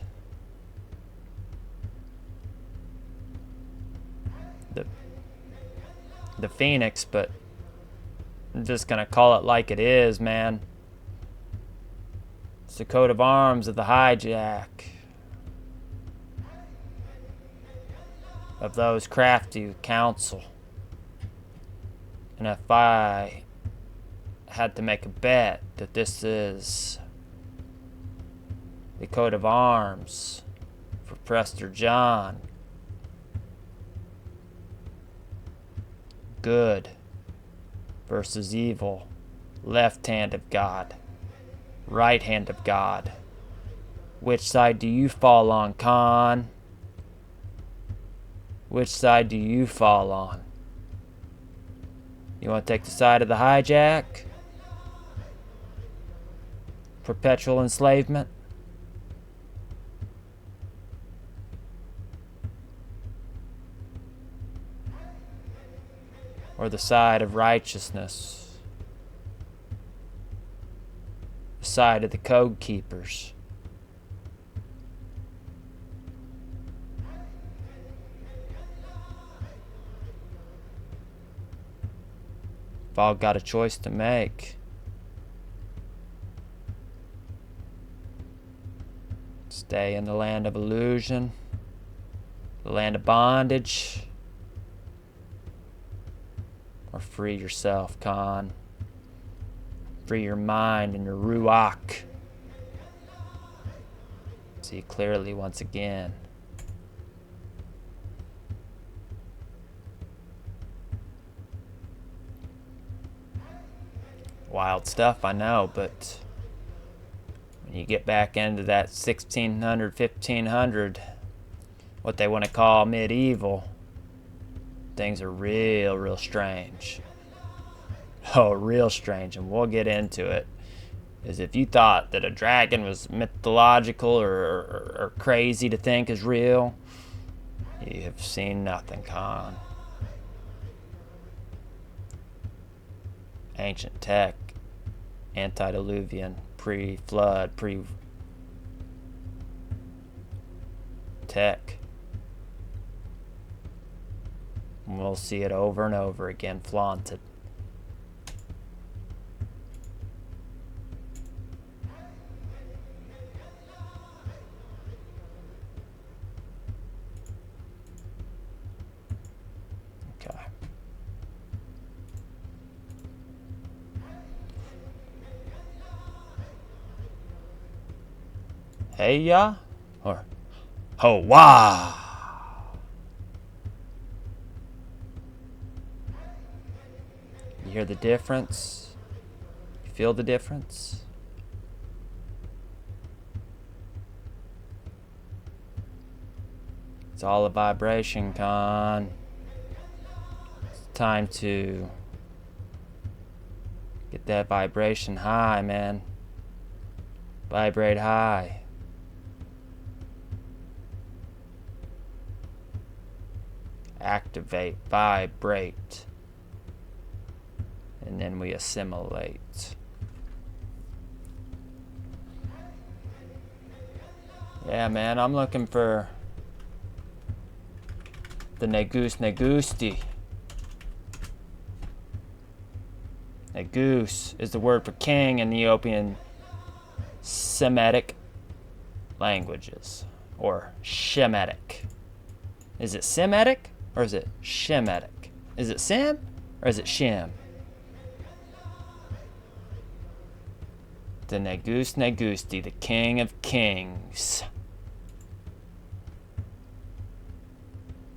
The phoenix, but I'm just gonna call it like it is, man. It's the coat of arms of the hijack, of those crafty who counsel. And if I had to make a bet that this is the coat of arms for Prester John. Good versus evil. Left hand of God. Right hand of God. Which side do you fall on, Khan? Which side do you fall on? You want to take the side of the hijack? Perpetual enslavement? Or the side of righteousness? The side of the code keepers? We've all got a choice to make. Stay in the land of illusion, the land of bondage, or free yourself, Khan. Free your mind and your ruach. See clearly once again. Wild stuff, I know, but when you get back into that 1600, 1500, what they want to call medieval, things are real strange. Oh, real strange, and we'll get into it. Is if you thought that a dragon was mythological or crazy to think is real, you have seen nothing, Khan. Ancient tech, antediluvian, pre-flood, pre-tech. We'll see it over and over again flaunted. Okay. Hey ya, or ho wah. You hear the difference? You feel the difference? It's all a vibration, Khan. It's time to get that vibration high, man. Vibrate high. Activate, vibrate, and then we assimilate. Yeah, man, I'm looking for the Negus Negusti. Negus is the word for king in Ethiopian Semitic languages, or Shemitic. Is it Semitic? Or is it Shemitic? Is it Sem or is it Shem? The Negus Negusti, the King of Kings.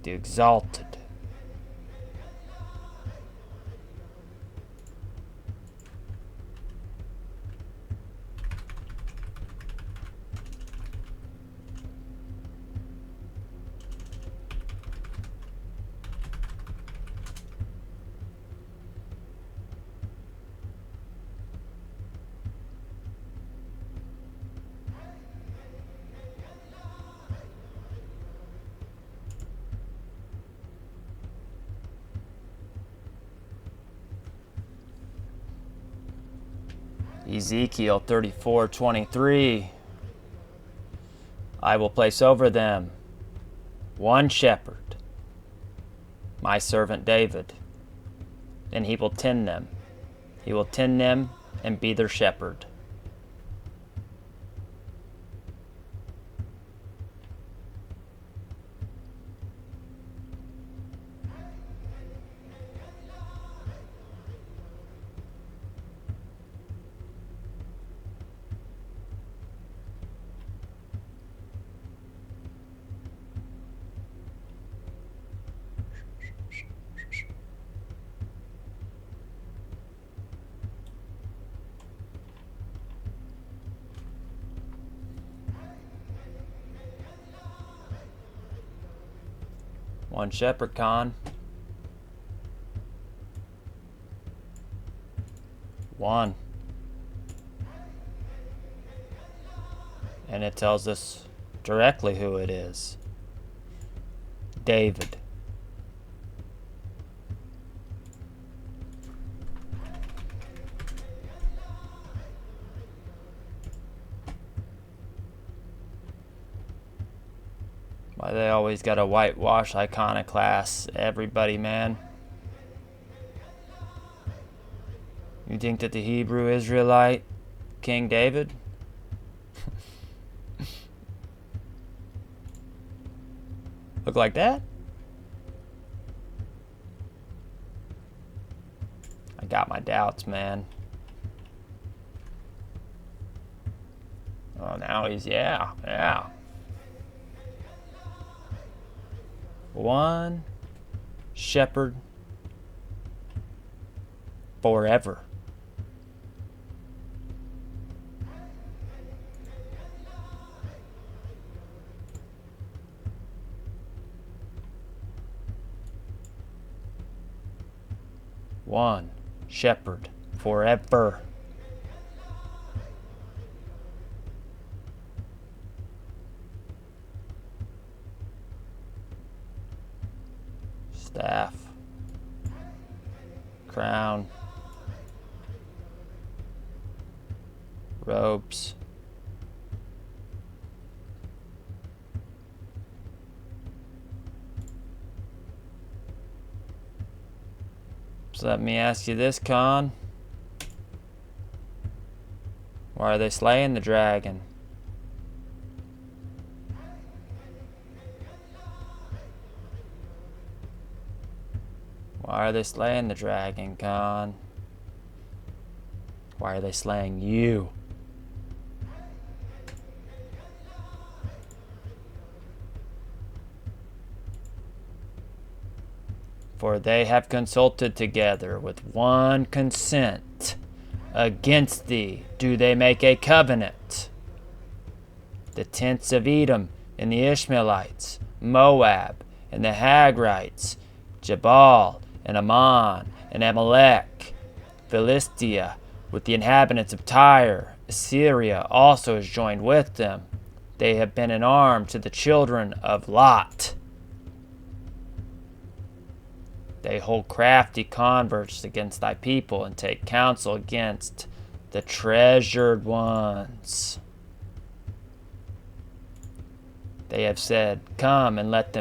The Exalted. Ezekiel 34:23. I will place over them one shepherd, my servant David, and he will tend them. He will tend them and be their shepherd. One shepherd, Khan. One. And it tells us directly who it is. David. Why they always gotta whitewash iconoclasts, everybody, man. You think that the Hebrew Israelite King David? Look like that? I got my doubts, man. Oh, now he's, yeah. One shepherd forever. One shepherd forever. Staff, crown, robes, so let me ask you this, Khan. Why are they slaying the dragon? Why are they slaying the dragon, Khan? Why are they slaying you? For they have consulted together with one consent. Against thee do they make a covenant. The tents of Edom and the Ishmaelites, Moab and the Hagrites, Jabal and Ammon and Amalek, Philistia with the inhabitants of Tyre, Assyria also is joined with them. They have been in arms to the children of Lot. They hold crafty converse against thy people and take counsel against the treasured ones. They have said, come and let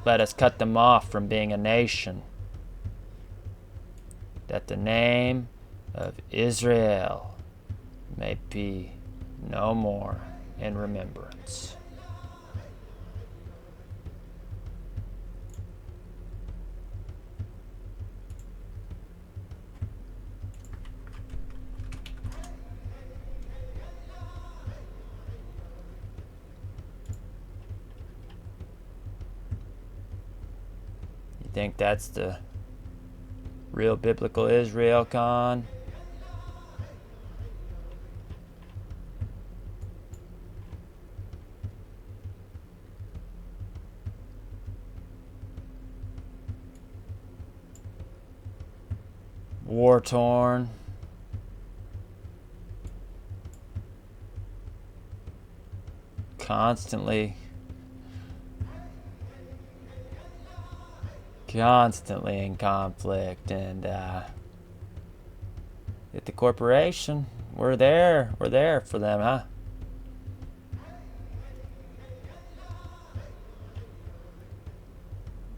us cut them off from being a nation, that the name of Israel may be no more in remembrance. You think that's the real biblical Israel, Khan? War-torn. Constantly in conflict, and at the corporation, we're there for them, huh?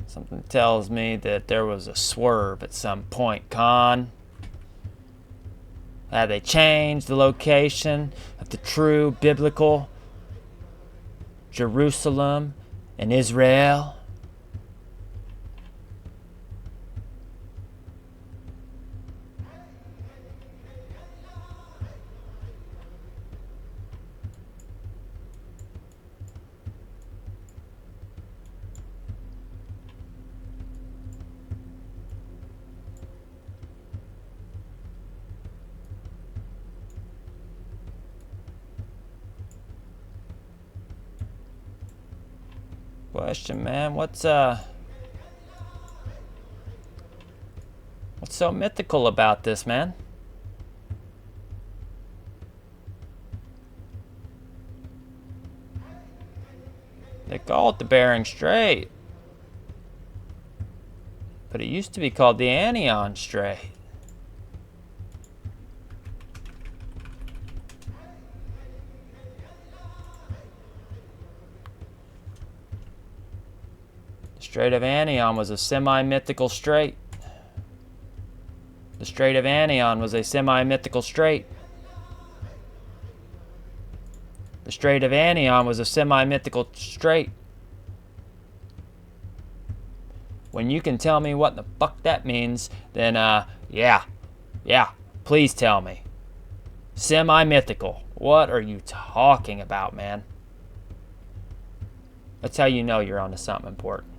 Something tells me that there was a swerve at some point, Khan. Have they changed the location of the true biblical Jerusalem and Israel? Question, man. What's What's so mythical about this, man? They call it the Bering Strait, but it used to be called the Anion Strait. The Strait of Anion was a semi-mythical strait. The Strait of Anion was a semi-mythical strait. The Strait of Anion was a semi-mythical strait. When you can tell me what the fuck that means, then, yeah, please tell me. Semi-mythical. What are you talking about, man? That's how you know you're onto something important.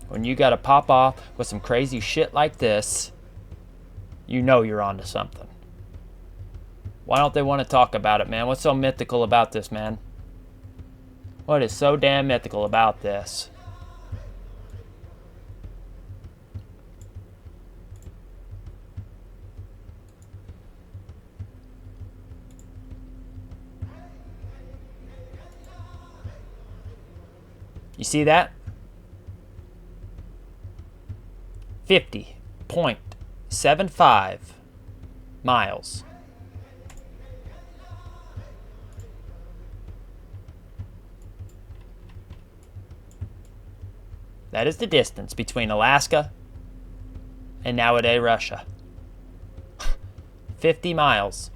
When you gotta pop off with some crazy shit like this, you know you're onto something. Why don't they want to talk about it, man? What's so mythical about this, man? What is so damn mythical about this? You see that? 50.75 miles. That is the distance between Alaska and nowadays Russia. 50 miles.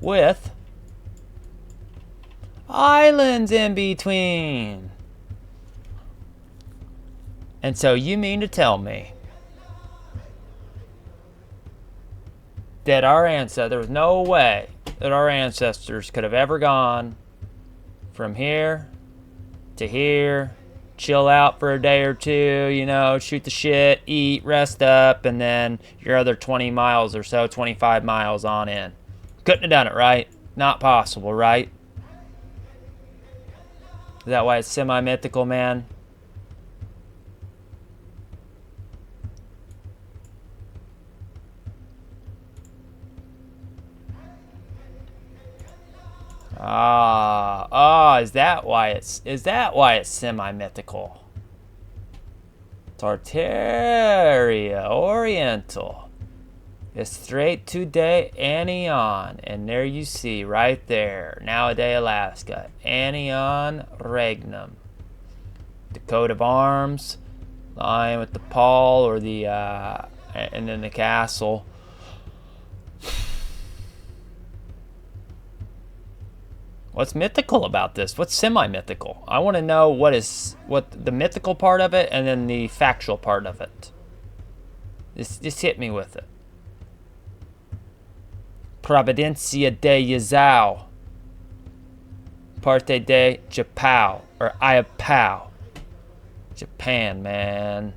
With islands in between. And so you mean to tell me that there was no way that our ancestors could have ever gone from here to here, chill out for a day or two, you know, shoot the shit, eat, rest up, and then your other 20 miles or so, 25 miles on in. Couldn't have done it, right? Not possible, right? Is that why it's semi-mythical, man? Is that why it's semi-mythical? Tartaria Oriental. It's straight to the Anion, and there you see right there, nowadays Alaska, Anion Regnum. The coat of arms, lion with the pall or the and then the castle. What's mythical about this? What's semi-mythical? I want to know what the mythical part of it and then the factual part of it. Just hit me with it. Providencia de Yazao. Parte de Japão or Iapao. Japan, man.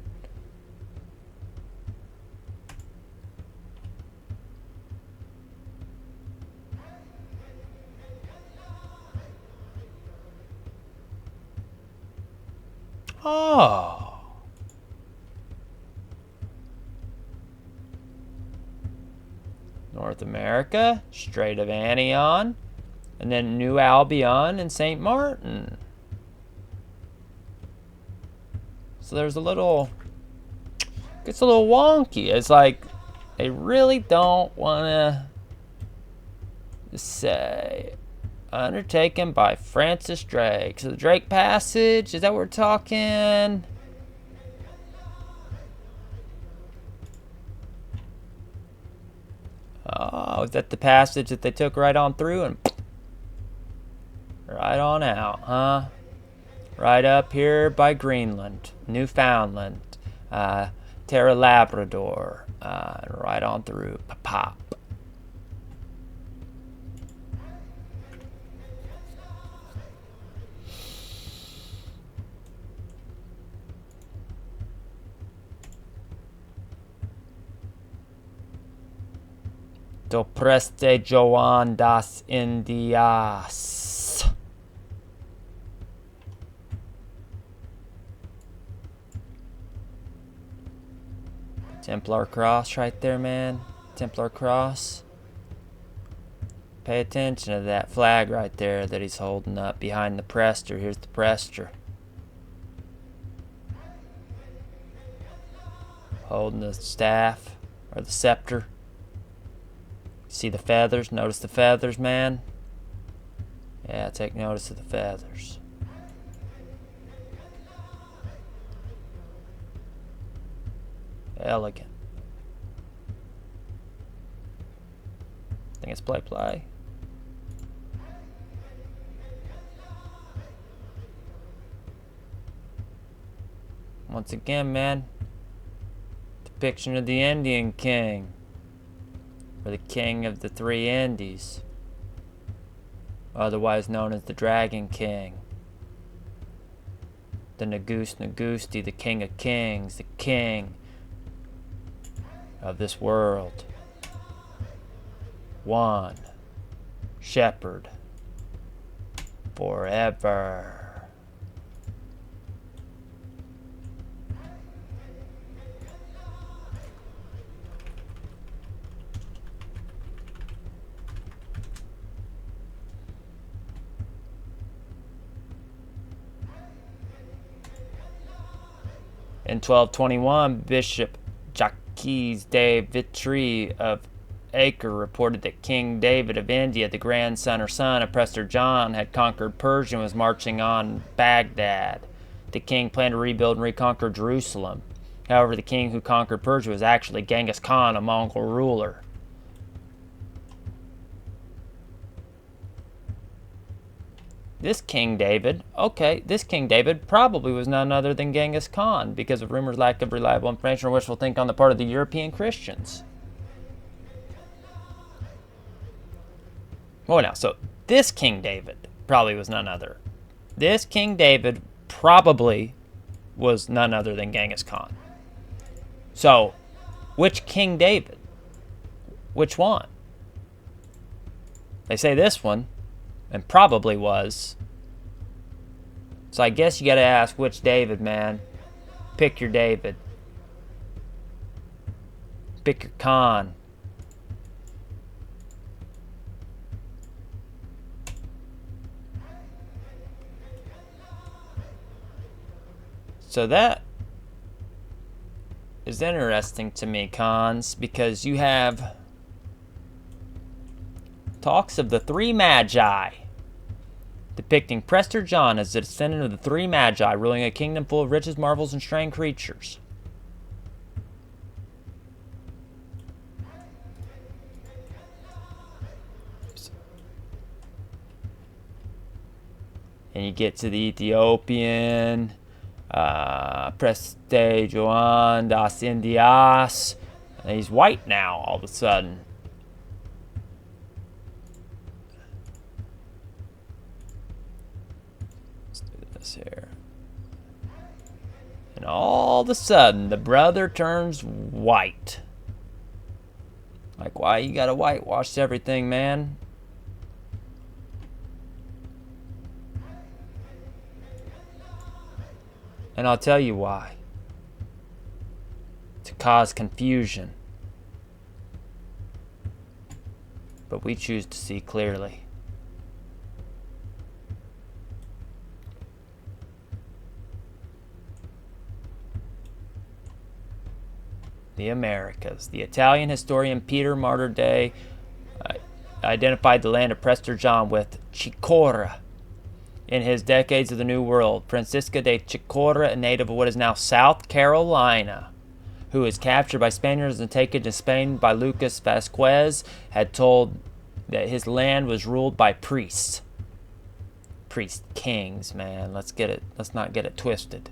Oh. North America, Strait of Anion, and then New Albion and St. Martin. So there's gets a little wonky. It's like they really don't want to say undertaken by Francis Drake. So the Drake Passage, is that what we're talking? Oh, is that the passage that they took right on through and right on out, huh? Right up here by Greenland, Newfoundland, Terra Labrador, right on through, pop. Do Prester John das Indias. Templar cross right there, man. Templar cross. Pay attention to that flag right there that he's holding up behind the Prester. Here's the Prester. Holding the staff or the scepter. See the feathers? Notice the feathers, man? Yeah, take notice of the feathers. Elegant. I think it's play. Once again, man, depiction of the Indian king, or the king of the three Indies, otherwise known as the Dragon King, the Nagus Nagusti, the king of kings, the king of this world. One shepherd forever. In 1221, Bishop Jacques de Vitry of Acre reported that King David of India, the grandson or son of Prester John, had conquered Persia and was marching on Baghdad. The king planned to rebuild and reconquer Jerusalem. However, the king who conquered Persia was actually Genghis Khan, a Mongol ruler. This King David probably was none other than Genghis Khan because of rumors, lack of reliable information, or wishful thinking on the part of the European Christians. Well, now, so this King David probably was none other. This King David probably was none other than Genghis Khan. So, which King David? Which one? They say this one. And probably was. So I guess you gotta ask which David, man. Pick your David. Pick your Khan. So that is interesting to me, Khans, because you have talks of the three magi, depicting Prester John as the descendant of the three magi, ruling a kingdom full of riches, marvels, and strange creatures. And you get to the Ethiopian, Prester John das Indias, and he's white now all of a sudden. Here. And all of a sudden, the brother turns white. Like, why you gotta whitewash everything, man? And I'll tell you why. To cause confusion. But we choose to see clearly. The Americas. The Italian historian Peter Martyrdei identified the land of Prester John with Chicora in his Decades of the New World. Francisca de Chicora, a native of what is now South Carolina, who was captured by Spaniards and taken to Spain by Lucas Vasquez, had told that his land was ruled by priests. Priest kings, man. Let's not get it twisted.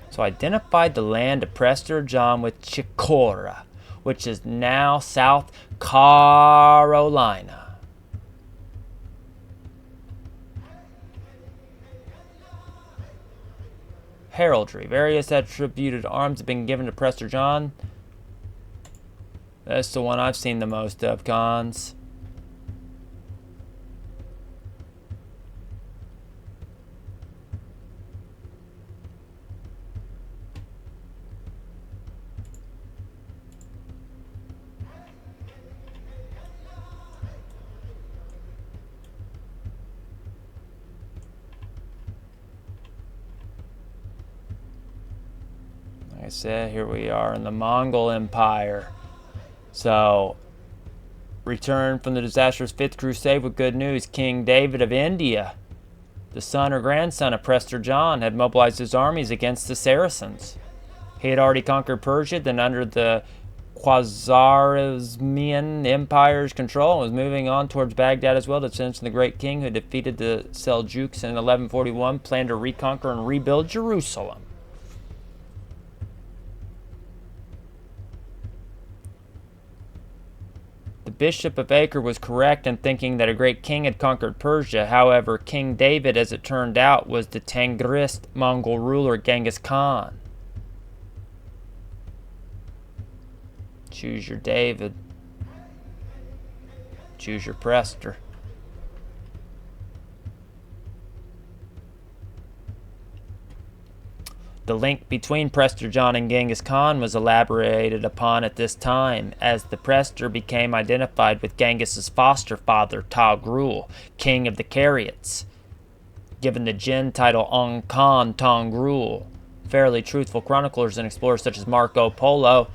So identified the land of Prester John with Chicora, which is now South Carolina. Heraldry. Various attributed arms have been given to Prester John. That's the one I've seen the most of, Khans. said, here we are in the Mongol Empire. So, returned from the disastrous Fifth Crusade with good news. King David of India, the son or grandson of Prester John, had mobilized his armies against the Saracens. He had already conquered Persia, then under the Khwarazmian Empire's control, and was moving on towards Baghdad as well. Descendants of the great king who defeated the Seljuks in 1141 planned to reconquer and rebuild Jerusalem. The Bishop of Acre was correct in thinking that a great king had conquered Persia. However, King David, as it turned out, was the Tengrist Mongol ruler Genghis Khan. Choose your David. Choose your Prester. The link between Prester John and Genghis Khan was elaborated upon at this time, as the Prester became identified with Genghis's foster father, Togrul, king of the Karyots, given the Jin title Ong Khan Togrul. Fairly truthful chroniclers and explorers such as Marco Polo.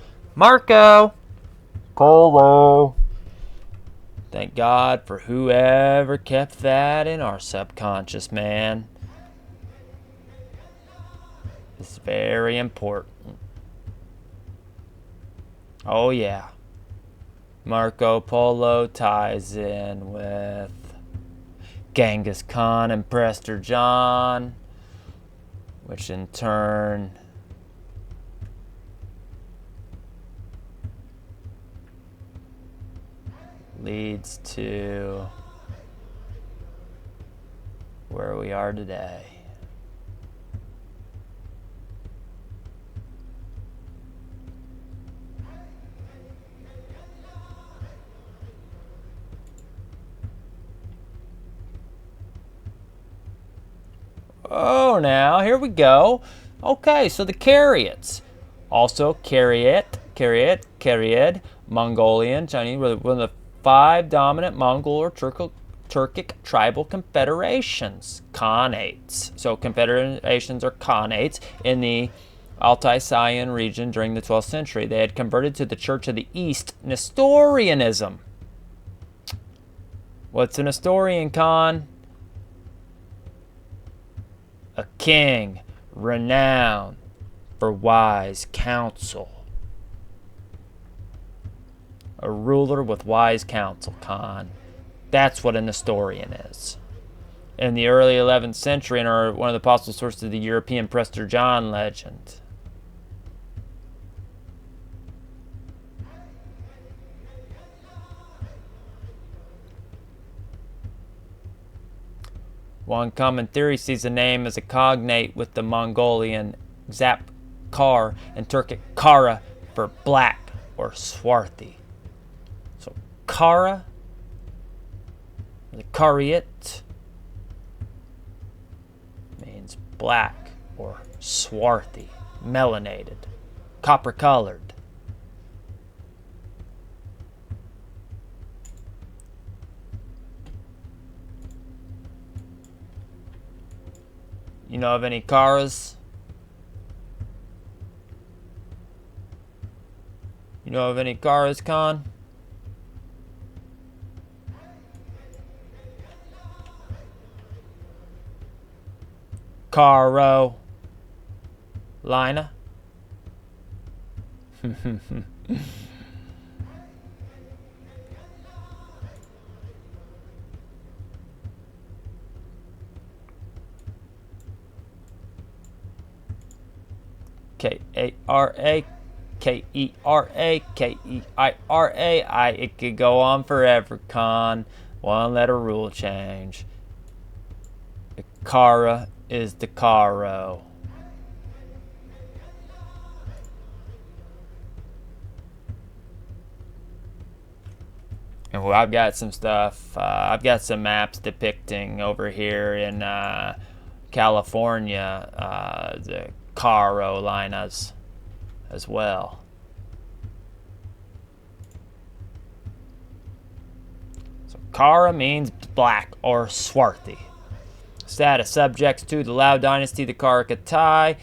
Thank God for whoever kept that in our subconscious, man. It's very important. Oh yeah. Marco Polo ties in with Genghis Khan and Prester John, which in turn leads to where we are today. Oh, now, here we go. Okay, so the Karyots. Also, Karyid, Mongolian, Chinese, were one of the 5 dominant Mongol or Turkic tribal confederations. Khanates. So, confederations are Khanates in the Altai-Saiyan region during the 12th century. They had converted to the Church of the East, Nestorianism. What's a Nestorian, Khan? A king renowned for wise counsel. A ruler with wise counsel, Khan. That's what a Nestorian is. In the early 11th century, and are one of the possible sources of the European Prester John legend. One common theory sees the name as a cognate with the Mongolian Zap-Kar and Turkic Kara for black or swarthy. So Kara, the Karyot, means black or swarthy, melanated, copper-colored. You know of any Karas? You know of any Karas, Khan? Caro. Lina? K-A-R-A, K-E-R-A, K-E-I-R-A. It could go on forever, Khan. One letter rule change. The Kara is the Caro. And well, I've got some stuff. I've got some maps depicting over here in California the Carolinas as well. So Kara means black or swarthy. Status subjects to the Lao dynasty, the Karakatai,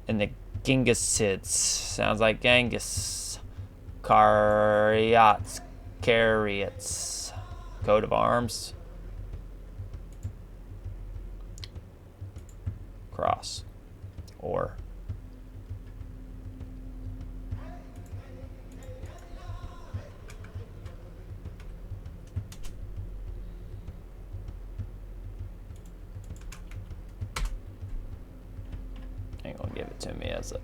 and the Gingasids. Sounds like Genghis. Cariots. Cariots. Coat of arms. Cross. Or. Ain't gonna give it to me as a.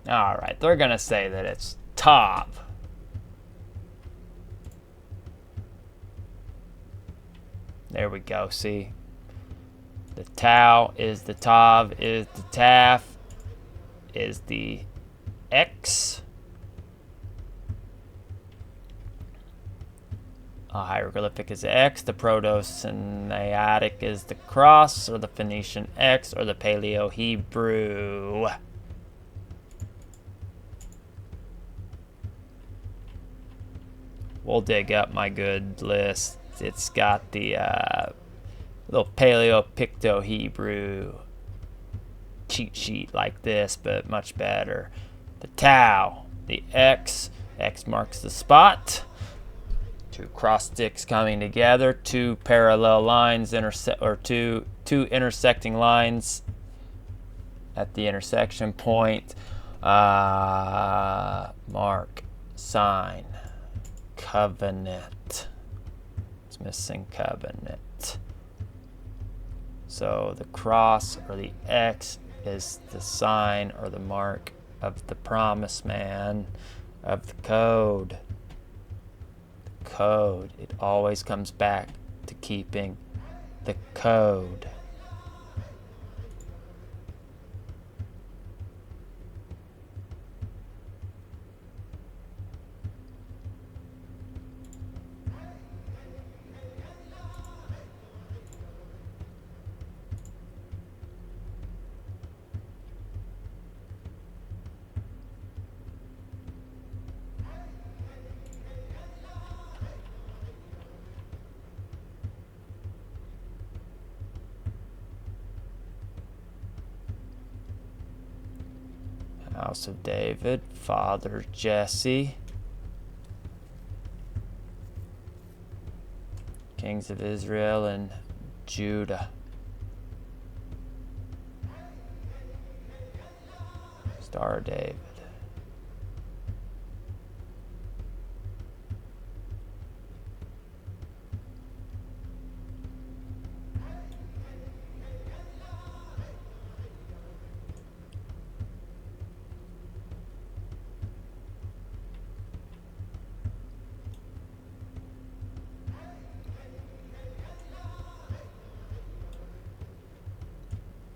Alright, they're gonna say that it's top. There we go, see? The tau is the tav, is the taf, is the X. A hieroglyphic is X. The Proto-Sinaitic is the cross, or the Phoenician X, or the Paleo-Hebrew. We'll dig up my good list. It's got the little Paleo-Picto-Hebrew cheat sheet like this, but much better. The tau, the X marks the spot. Two cross sticks coming together, two parallel lines two intersecting lines at the intersection point. Mark, sign, covenant. It's missing covenant. So the cross or the X is the sign or the mark of the promise, man, of the code. The code. It always comes back to keeping the code. House of David, father Jesse. Kings of Israel and Judah. Star of David.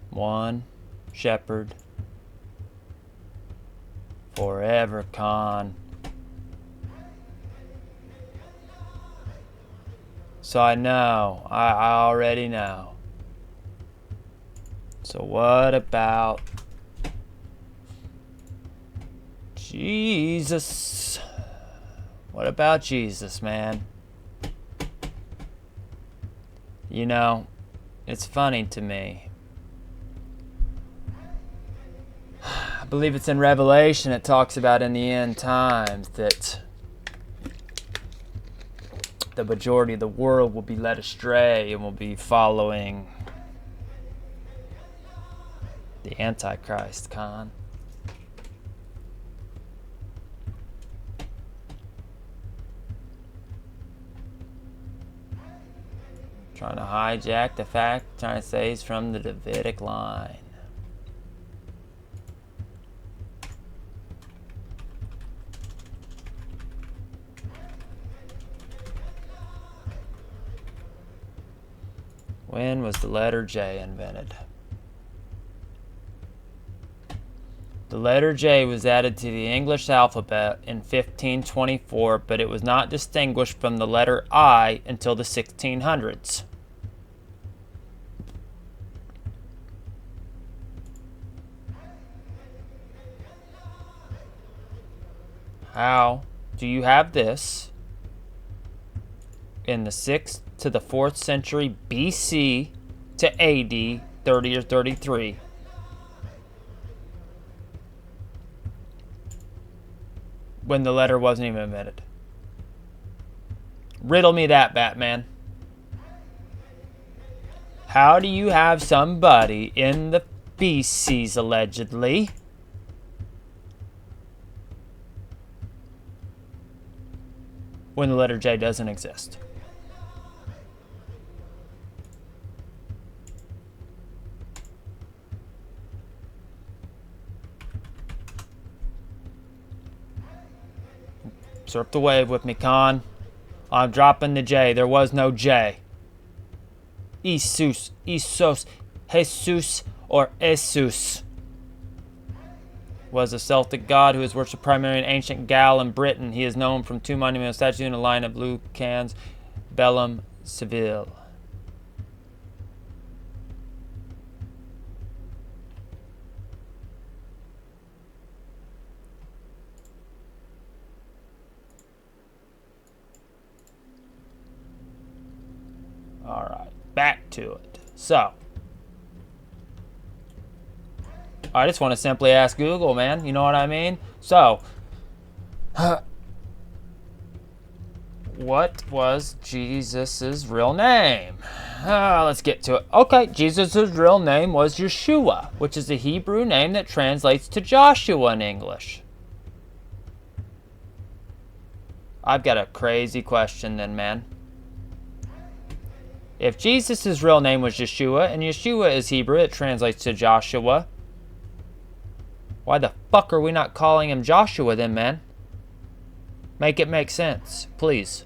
One shepherd forever, Khan. So I know, I already know. So what about Jesus? What about Jesus, man? You know, it's funny to me. I believe it's in Revelation, it talks about in the end times that the majority of the world will be led astray and will be following the Antichrist, Khan. Trying to hijack the fact, trying to say he's from the Davidic line. When was the letter J invented? The letter J was added to the English alphabet in 1524, but it was not distinguished from the letter I until the 1600s. How do you have this in the 6th to the 4th century BC to AD 30 or 33? When the letter wasn't even invented. Riddle me that, Batman. How do you have somebody in the BCs, allegedly, when the letter J doesn't exist? Surf the wave with me, Con. I'm dropping the J. There was no J. Isus, Isos, Jesus, or Jesus was a Celtic god who is worshipped primarily in ancient Gaul and Britain. He is known from two monumental statues in a line of blue cans, Bellum, Seville. All right, back to it. So, I just want to simply ask Google, man. You know what I mean? So, what was Jesus's real name? Let's get to it. Okay, Jesus's real name was Yeshua, which is a Hebrew name that translates to Joshua in English. I've got a crazy question then, man. If Jesus' real name was Yeshua, and Yeshua is Hebrew, it translates to Joshua, why the fuck are we not calling him Joshua then, man? Make it make sense, please.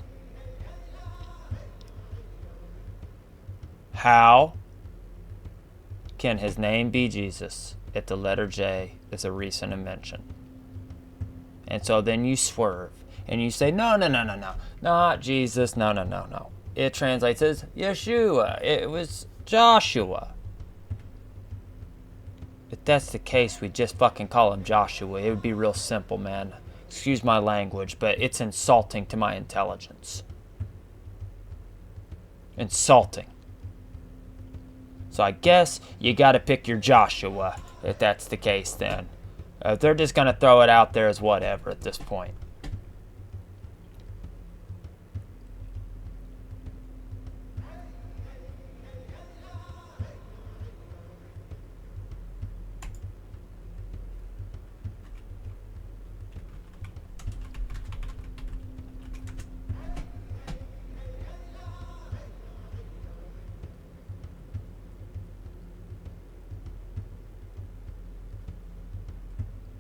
How can his name be Jesus if the letter J is a recent invention? And so then you swerve, and you say, no, not Jesus, no. It translates as Yeshua. It was Joshua. If that's the case, we just fucking call him Joshua. It would be real simple, man. Excuse my language, but it's insulting to my intelligence. Insulting. So I guess you gotta pick your Joshua, if that's the case then. They're just gonna throw it out there as whatever at this point.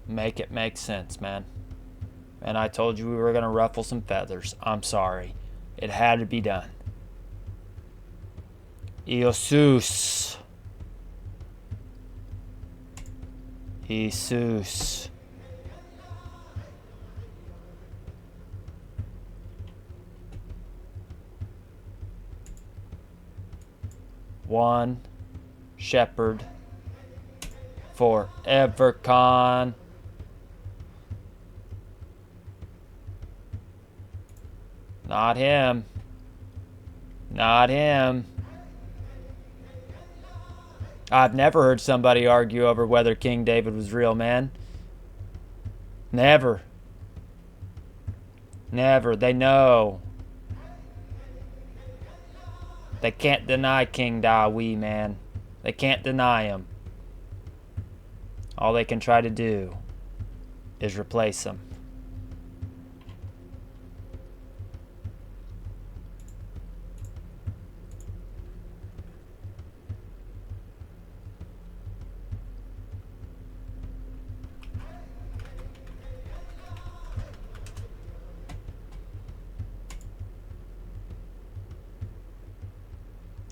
Make it make sense, man. And I told you we were going to ruffle some feathers. I'm sorry. It had to be done. Jesus. Jesus. One shepherd forever, Con. Not him. Not him. I've never heard somebody argue over whether King David was real, man. Never. Never. They know. They can't deny King Dawi, man. They can't deny him. All they can try to do is replace him.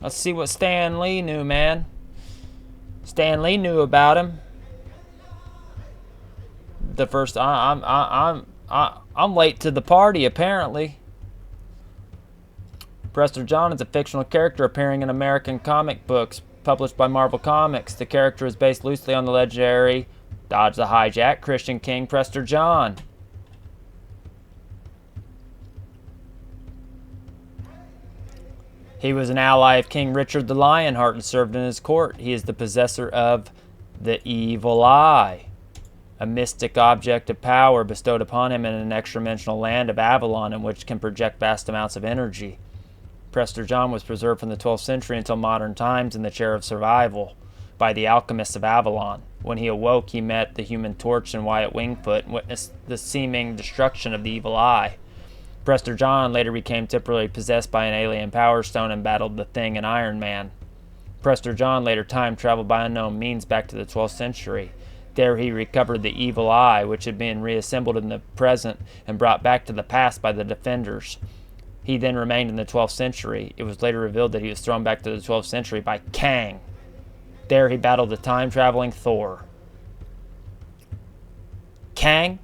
Let's see what Stan Lee knew, man. Stan Lee knew about him. The first, I'm late to the party, apparently. Prester John is a fictional character appearing in American comic books published by Marvel Comics. The character is based loosely on the legendary Dodge the Hijack Christian King Prester John. He was an ally of King Richard the Lionheart and served in his court. He is the possessor of the evil eye, a mystic object of power bestowed upon him in an extra-dimensional land of Avalon in which can project vast amounts of energy. Prester John was preserved from the 12th century until modern times in the chair of survival by the alchemists of Avalon. When he awoke, he met the Human Torch and Wyatt Wingfoot and witnessed the seeming destruction of the evil eye. Prester John later became temporarily possessed by an alien power stone and battled the Thing and Iron Man. Prester John later time-traveled by unknown means back to the 12th century. There he recovered the evil eye, which had been reassembled in the present and brought back to the past by the Defenders. He then remained in the 12th century. It was later revealed that he was thrown back to the 12th century by Kang. There he battled the time-traveling Thor. Kang?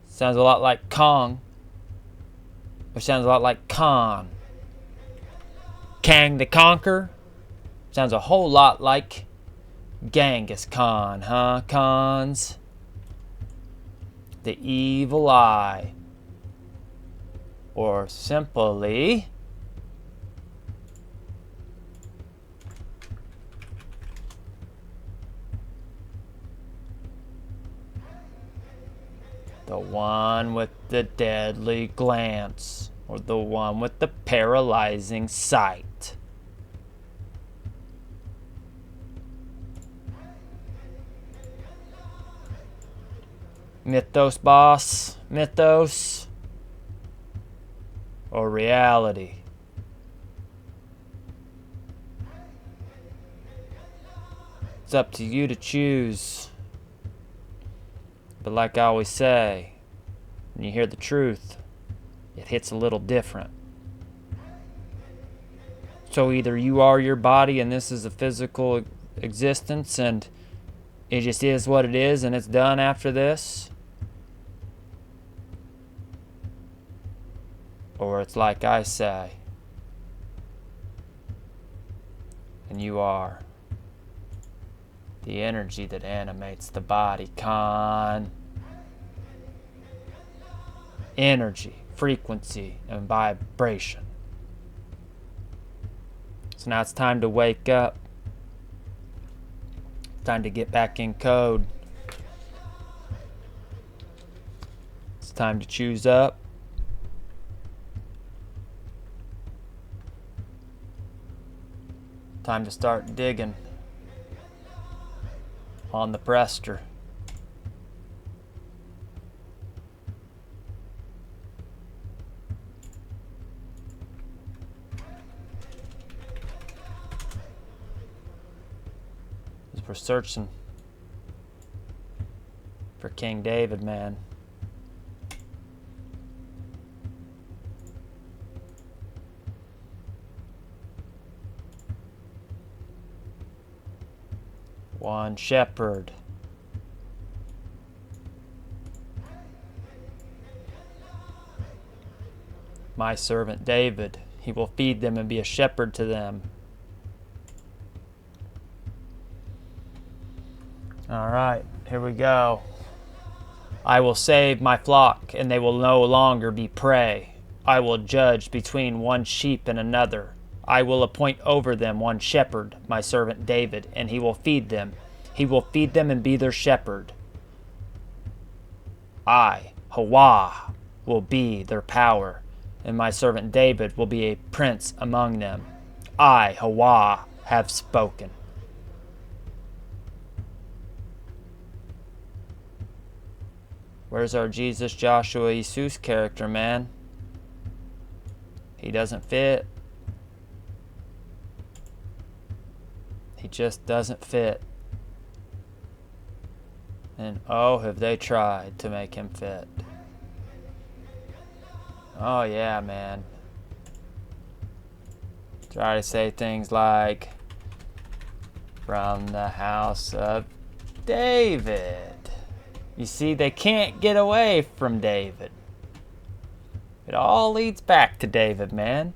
Sounds a lot like Kong, which sounds a lot like Khan. Kang the Conqueror sounds a whole lot like Genghis Khan, huh, Khans? The evil eye. Or simply the one with the deadly glance, or the one with the paralyzing sight. Mythos, boss? Mythos? Or reality? It's up to you to choose. But like I always say, when you hear the truth, it hits a little different. So either you are your body and this is a physical existence and it just is what it is and it's done after this. Or it's like I say, and you are the energy that animates the body, Khan. Energy, frequency, and vibration. So now it's time to wake up. Time to get back in code. It's time to choose up. Time to start digging on the Prester. As we're searching for King David, man. One shepherd. My servant David, he will feed them and be a shepherd to them. All right, here we go. I will save my flock, and they will no longer be prey. I will judge between one sheep and another. I will appoint over them one shepherd, my servant David, and he will feed them. He will feed them and be their shepherd. I, Hawa, will be their power, and my servant David will be a prince among them. I, Hawa, have spoken. Where's our Jesus, Joshua, Jesus character, man? He doesn't fit. He just doesn't fit. And oh, have they tried to make him fit. Oh yeah, man. Try to say things like, from the house of David. You see, they can't get away from David. It all leads back to David, man.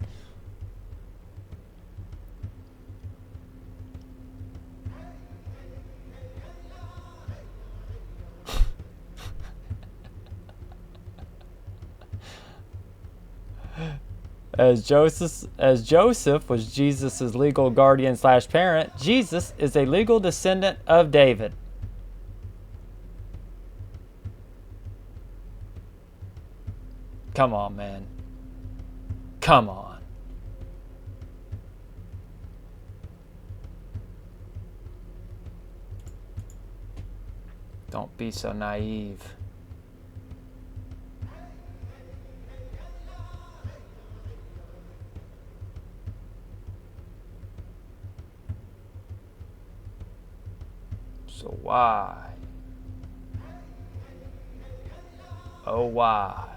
As Joseph was Jesus' legal guardian / parent, Jesus is a legal descendant of David. Come on, man. Come on. Don't be so naive. So why? Oh, why?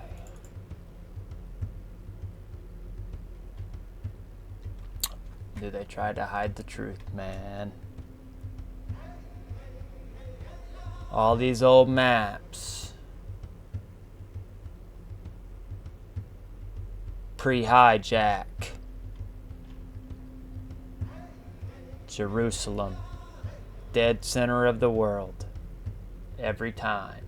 Do they try to hide the truth, man? All these old maps. Pre-hijack. Jerusalem. Dead center of the world. Every time.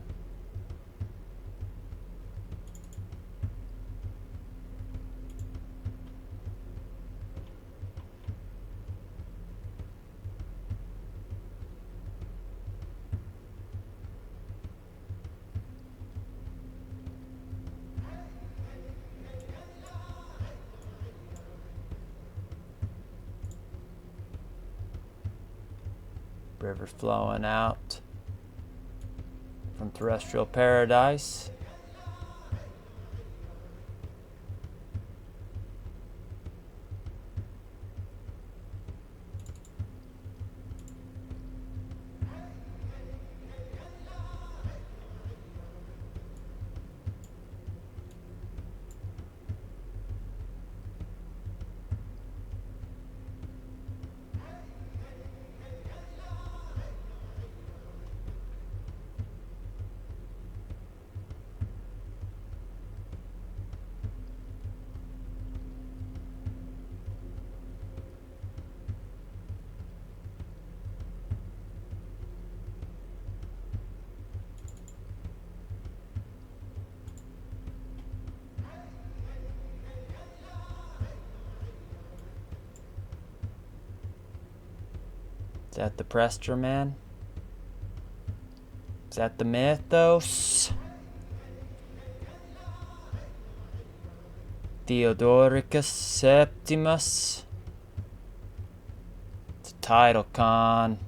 River flowing out from terrestrial paradise. Is that the Prester man? Is that the mythos? Theodoricus Septimus? It's a title, Con.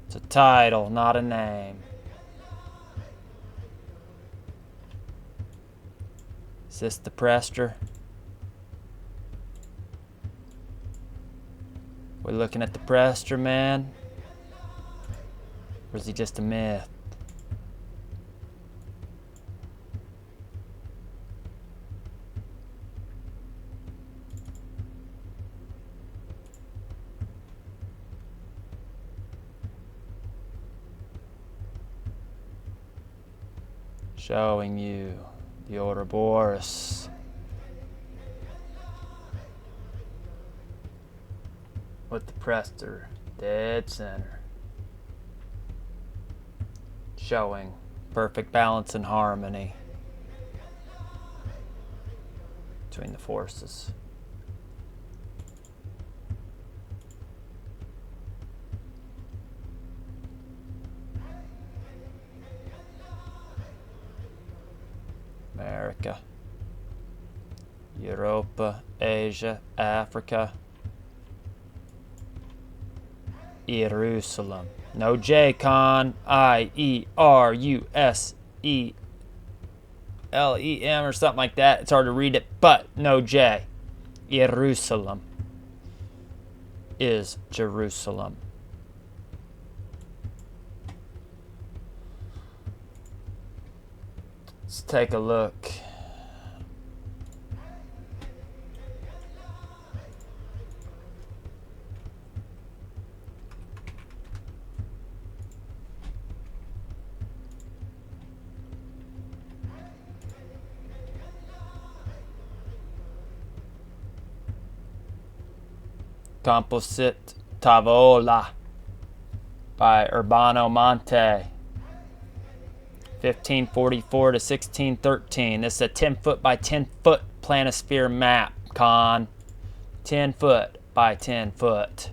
It's a title, not a name. Is this the Prester? We're looking at the Prester man? Or is he just a myth? Showing you the Ouroboros. With the Prester dead center. Showing perfect balance and harmony between the forces. America, Europa, Asia, Africa, Jerusalem. No J, Con. Ieruselem or something like that. It's hard to read it, but no J. Jerusalem is Jerusalem. Let's take a look. Composite Tavola by Urbano Monte. 1544 to 1613. This is a 10 foot by 10 foot planisphere map, Con. 10 foot by 10 foot.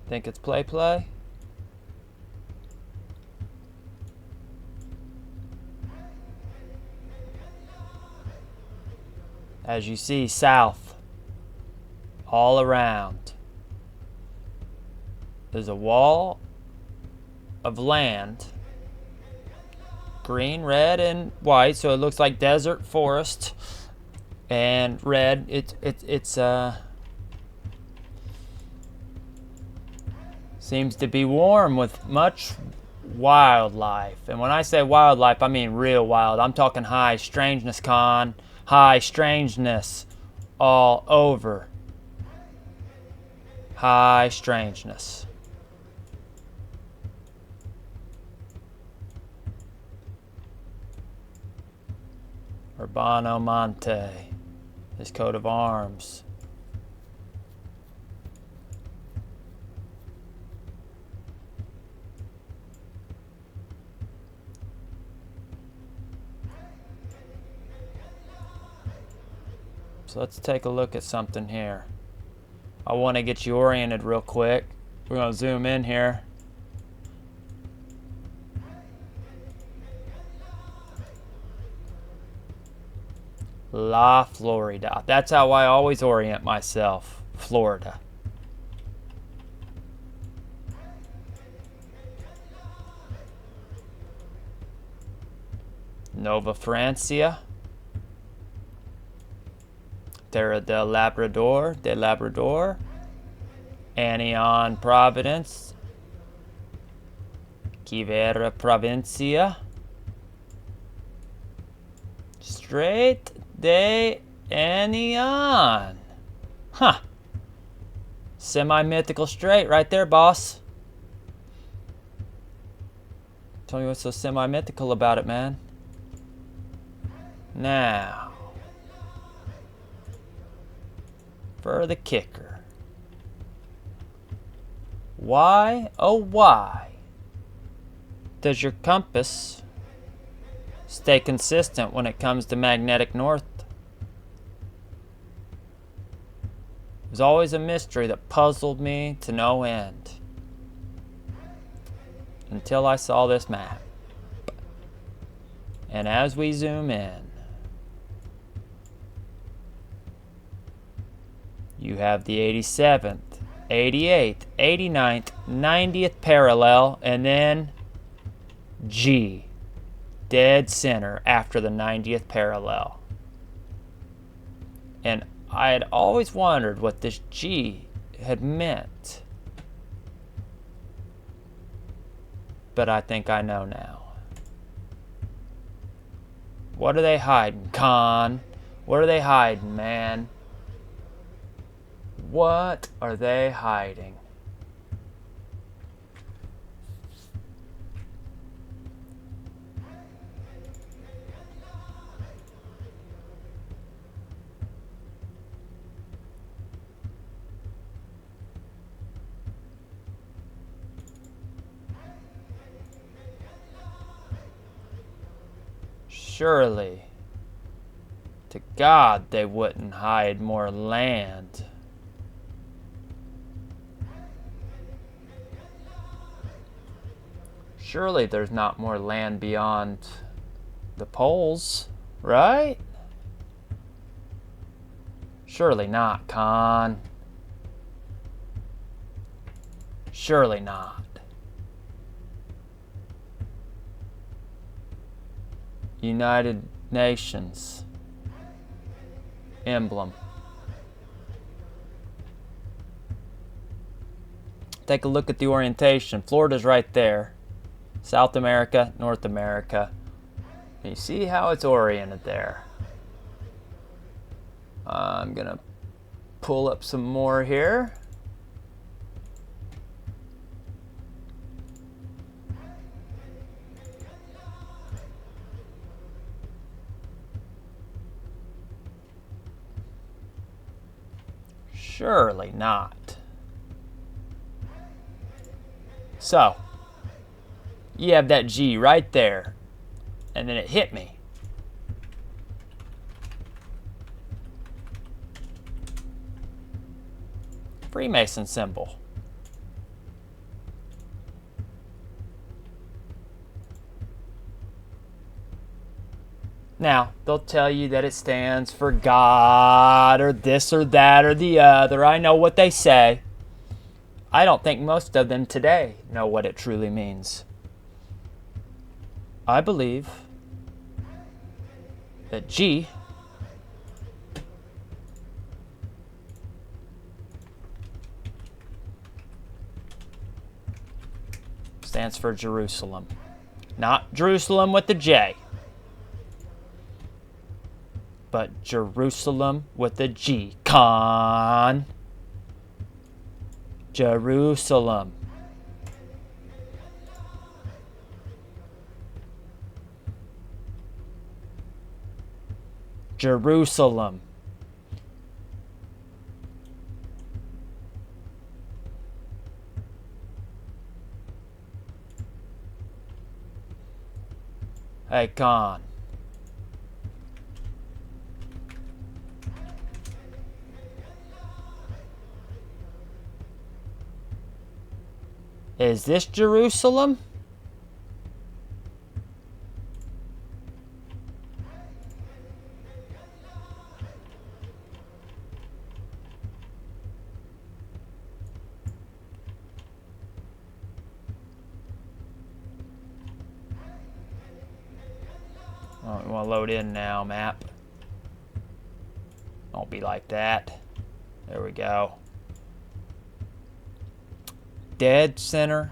Think it's play? As you see, south, all around, there's a wall of land, green, red, and white, so it looks like desert forest, and red, it's seems to be warm with much wildlife. And when I say wildlife, I mean real wild. I'm talking high strangeness, Con. High strangeness all over. High strangeness. Urbano Monte, his coat of arms. So let's take a look at something here. I want to get you oriented real quick. We're going to zoom in here. La Florida. That's how I always orient myself. Florida. Nova Francia. Terra del Labrador, Anion Providence, Quivera Provincia, Strait de Anion. Huh. Semi-mythical strait right there, boss. Tell me what's so semi-mythical about it, man. Now, for the kicker. Why, oh why, does your compass stay consistent when it comes to magnetic north? It was always a mystery that puzzled me to no end. Until I saw this map. And as we zoom in, you have the 87th, 88th, 89th, 90th parallel, and then G, dead center after the 90th parallel. And I had always wondered what this G had meant. But I think I know now. What are they hiding, Con? What are they hiding, man? What are they hiding? Surely, to God, they wouldn't hide more land. Surely there's not more land beyond the poles, right? Surely not, Con. Surely not. United Nations emblem. Take a look at the orientation. Florida's right there. South America, North America. You see how it's oriented there. I'm gonna pull up some more here. Surely not. So, you have that G right there, and then it hit me. Freemason symbol. Now, they'll tell you that it stands for God or this or that or the other. I know what they say. I don't think most of them today know what it truly means. I believe that G stands for Jerusalem. Not Jerusalem with the J, but Jerusalem with a G. Con. Jerusalem. Jerusalem. Hey, Con. Is this Jerusalem? Oh, we want to load in now, map. Don't be like that. There we go. Dead center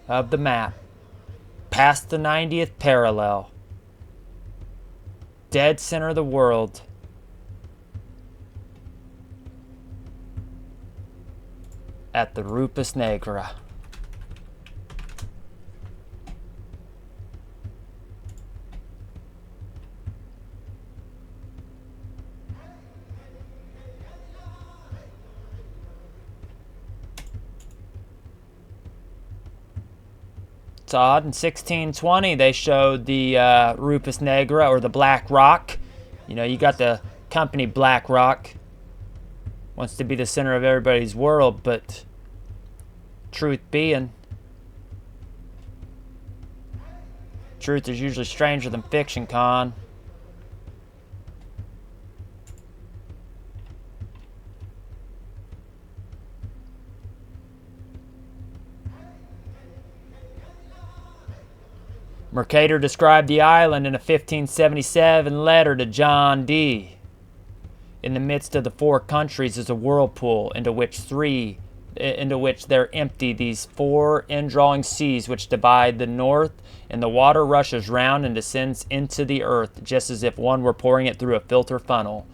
of the map, past the 90th parallel, dead center of the world, at the Rupus Negra. It's odd. In 1620, they showed the Rupus Negra, or the Black Rock. You know, you got the company Black Rock. Wants to be the center of everybody's world, but truth being, truth is usually stranger than fiction, Con. Mercator described the island in a 1577 letter to John D. In the midst of the four countries is a whirlpool into which there empty these four indrawing seas which divide the north, and the water rushes round and descends into the earth, just as if one were pouring it through a filter funnel.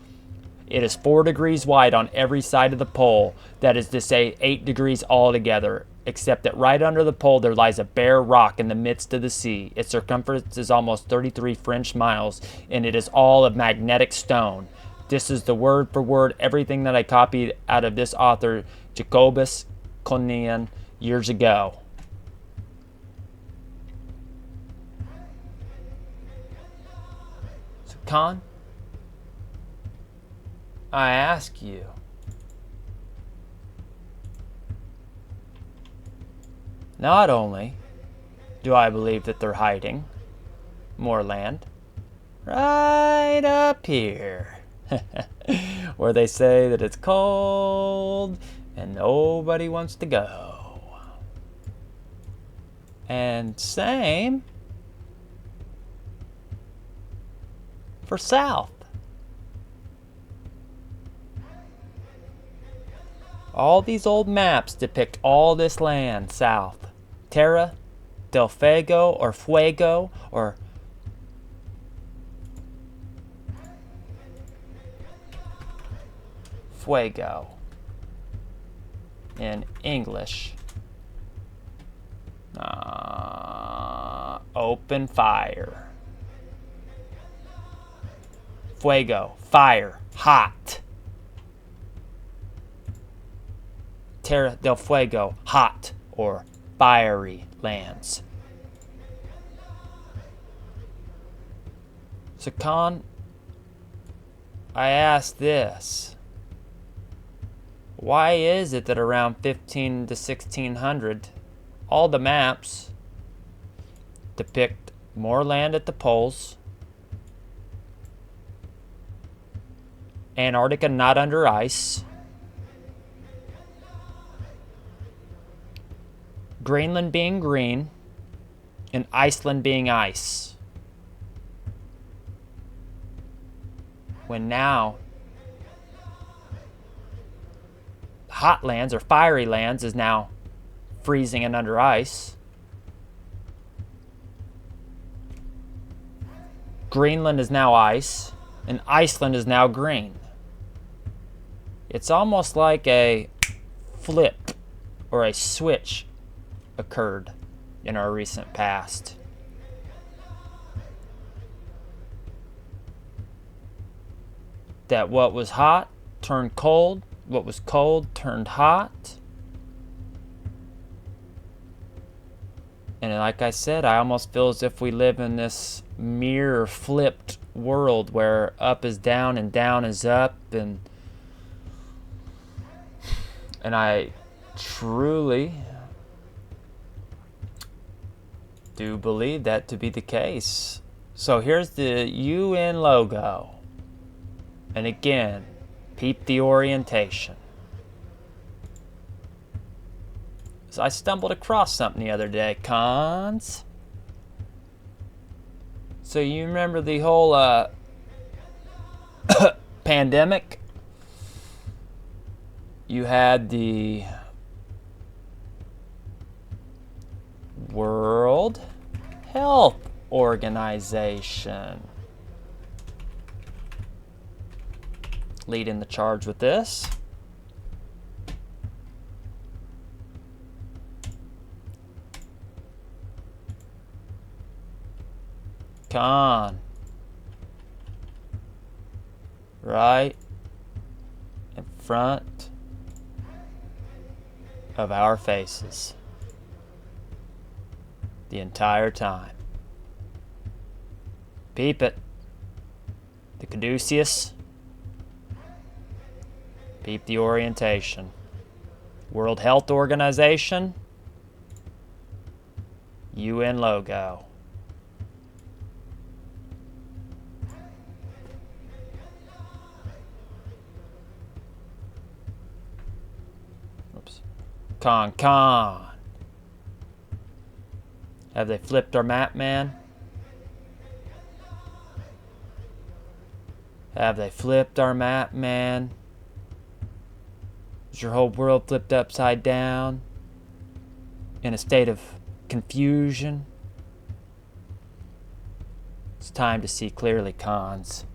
It is 4 degrees wide on every side of the pole, that is to say 8 degrees altogether, except that right under the pole there lies a bare rock in the midst of the sea. Its circumference is almost 33 French miles, and it is all of magnetic stone. This is the word for word everything that I copied out of this author, Jacobus Conian, years ago. So, Con, I ask you, not only do I believe that they're hiding more land right up here, where they say that it's cold and nobody wants to go. And same for south. All these old maps depict all this land south. Terra del Fuego or Fuego or Fuego in English. Open fire. Fuego, fire, hot. Terra del Fuego, hot or fiery lands. So Khan, I ask this. Why is it that around 15 to 1600, all the maps depict more land at the poles, Antarctica not under ice, Greenland being green, and Iceland being ice? When now hot lands or fiery lands is now freezing and under ice. Greenland is now ice, and Iceland is now green. It's almost like a flip or a switch occurred in our recent past. That what was hot turned cold, what was cold turned hot. And like I said, I almost feel as if we live in this mirror flipped world where up is down and down is up, and I truly do believe that to be the case. So here's the UN logo. And again, peep the orientation. So I stumbled across something the other day, Cons. So you remember the whole pandemic? You had the World Health Organization leading the charge with this. Con. Right in front of our faces the entire time. Peep it. The caduceus. Peep the orientation. World Health Organization. UN logo. Oops. Con. Have they flipped our map, man? Have they flipped our map, man? Is your whole world flipped upside down? In a state of confusion? It's time to see clearly, Cons.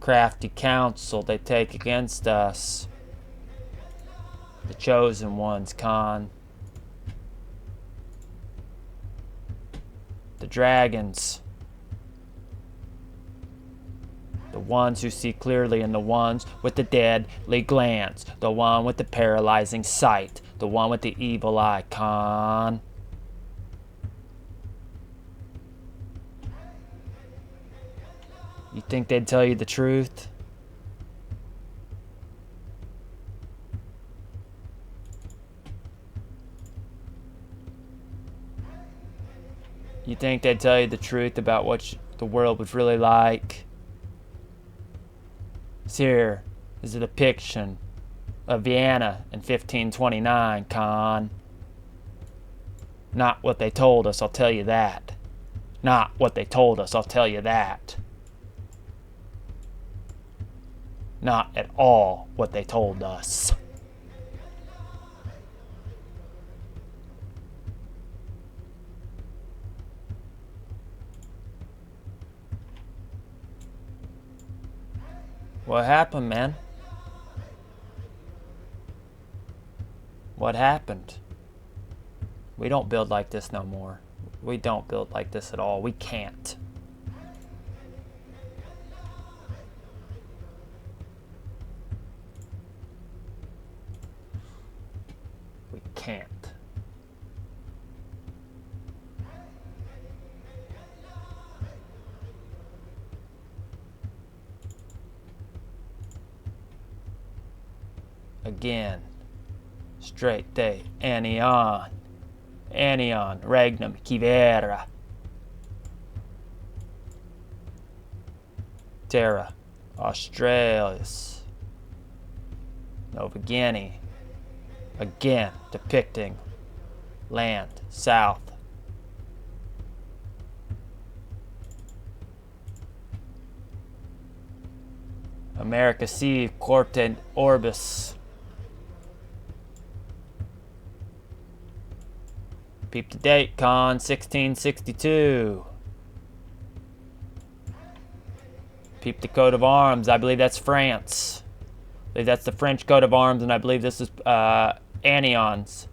Crafty counsel they take against us. The chosen ones, Con. The dragons. The ones who see clearly, and the ones with the deadly glance. The one with the paralyzing sight. The one with the evil eye, Con. You think they'd tell you the truth? You think they'd tell you the truth about what the world was really like? Here is a depiction of Vienna in 1529, Con. Not what they told us, I'll tell you that. Not what they told us, I'll tell you that. Not at all what they told us. What happened, man? What happened? We don't build like this no more. We don't build like this at all. We can't. can't. Again. Straight day. Anion. Anion. Regnum. Quivera. Terra. Australis. Nova Guinea. Again, depicting land, south. America C. Corte Orbis. Peep the date, Con 1662. Peep the coat of arms. I believe that's France. I believe that's the French coat of arms, and I believe this is Anion's.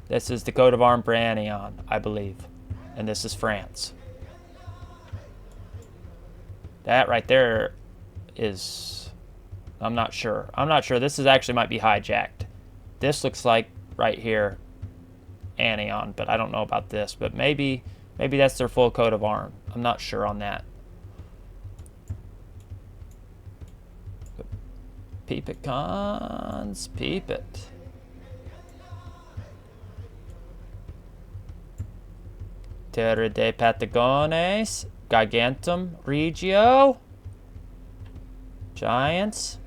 This is the coat of arms for Anion, I believe. And this is France. That right there is... I'm not sure. I'm not sure. This is actually might be hijacked. This looks like, right here, Anion, but I don't know about this. But maybe that's their full coat of arms. I'm not sure on that. Peep it, Cons. Peep it. Terra de Patagones. Gigantum Regio. Giants.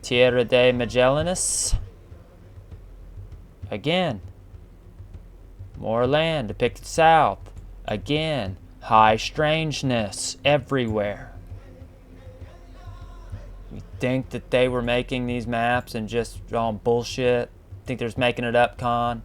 Tierra de Magellanes. Again. More land depicted south. Again. High strangeness everywhere. You think that they were making these maps and just drawing bullshit? Think they're just making it up, Con?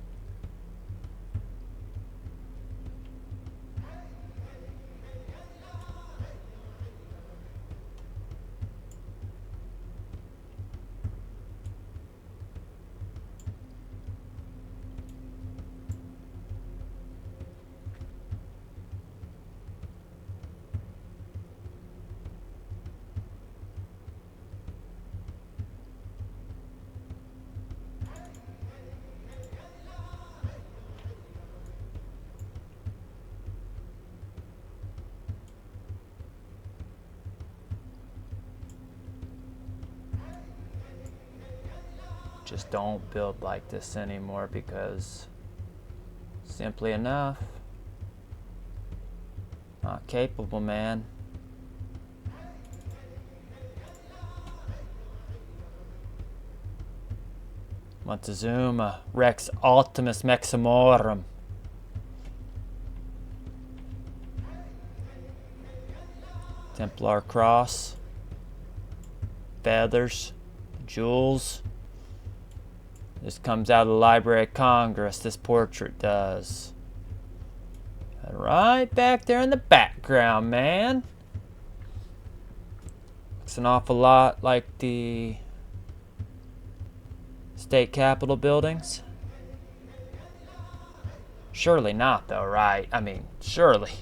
Just don't build like this anymore because simply enough, not capable, man. Montezuma, Rex Ultimus Maximorum. Templar Cross. Feathers. Jewels. This comes out of the Library of Congress, this portrait does. And right back there in the background, man. Looks an awful lot like the state capitol buildings. Surely not, though, right? I mean, surely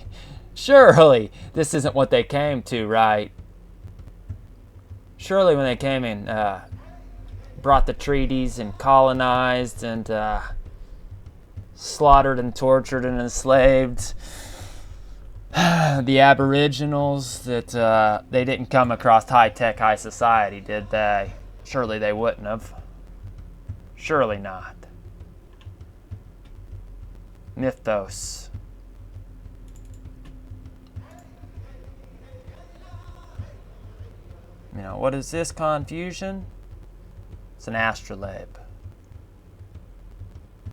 this isn't what they came to, right? Surely when they came in, brought the treaties and colonized and slaughtered and tortured and enslaved the aboriginals, that they didn't come across high-tech, high society, did they? Surely they wouldn't have. Surely not. Mythos. You know, what is this confusion? It's an astrolabe.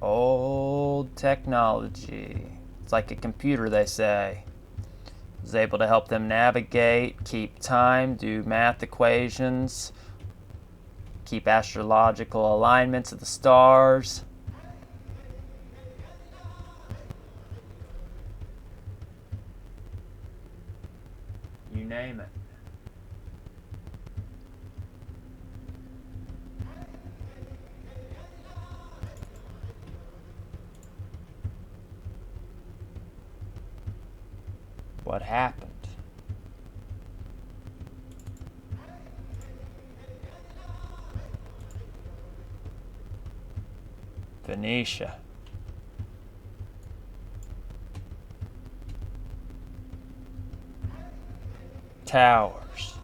Old technology. It's like a computer, they say. It's able to help them navigate, keep time, do math equations, keep astrological alignments of the stars. You name it. What happened? Phoenicia. Towers.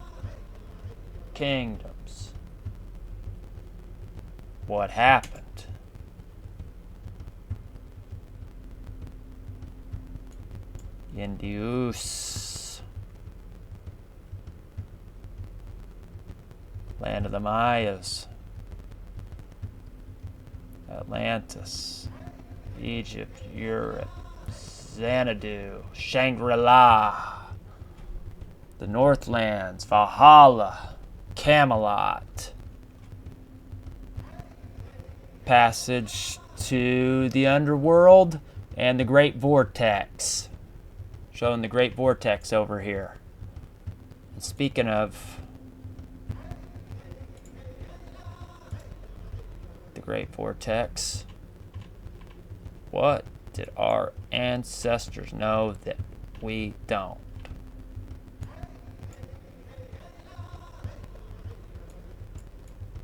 Kingdoms. What happened? Indius. Land of the Mayas. Atlantis. Egypt. Europe. Xanadu. Shangri-La. The Northlands. Valhalla. Camelot. Passage to the underworld and the Great Vortex. Showing the Great Vortex over here. And speaking of the Great Vortex, what did our ancestors know that we don't?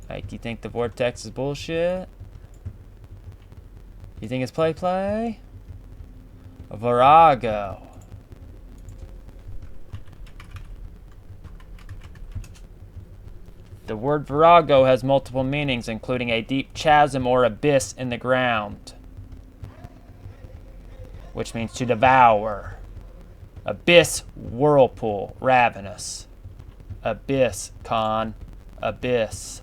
Like, you think the vortex is bullshit? You think it's play? Virago. The word virago has multiple meanings, including a deep chasm or abyss in the ground, which means to devour. Abyss, whirlpool, ravenous. Abyss, abyss.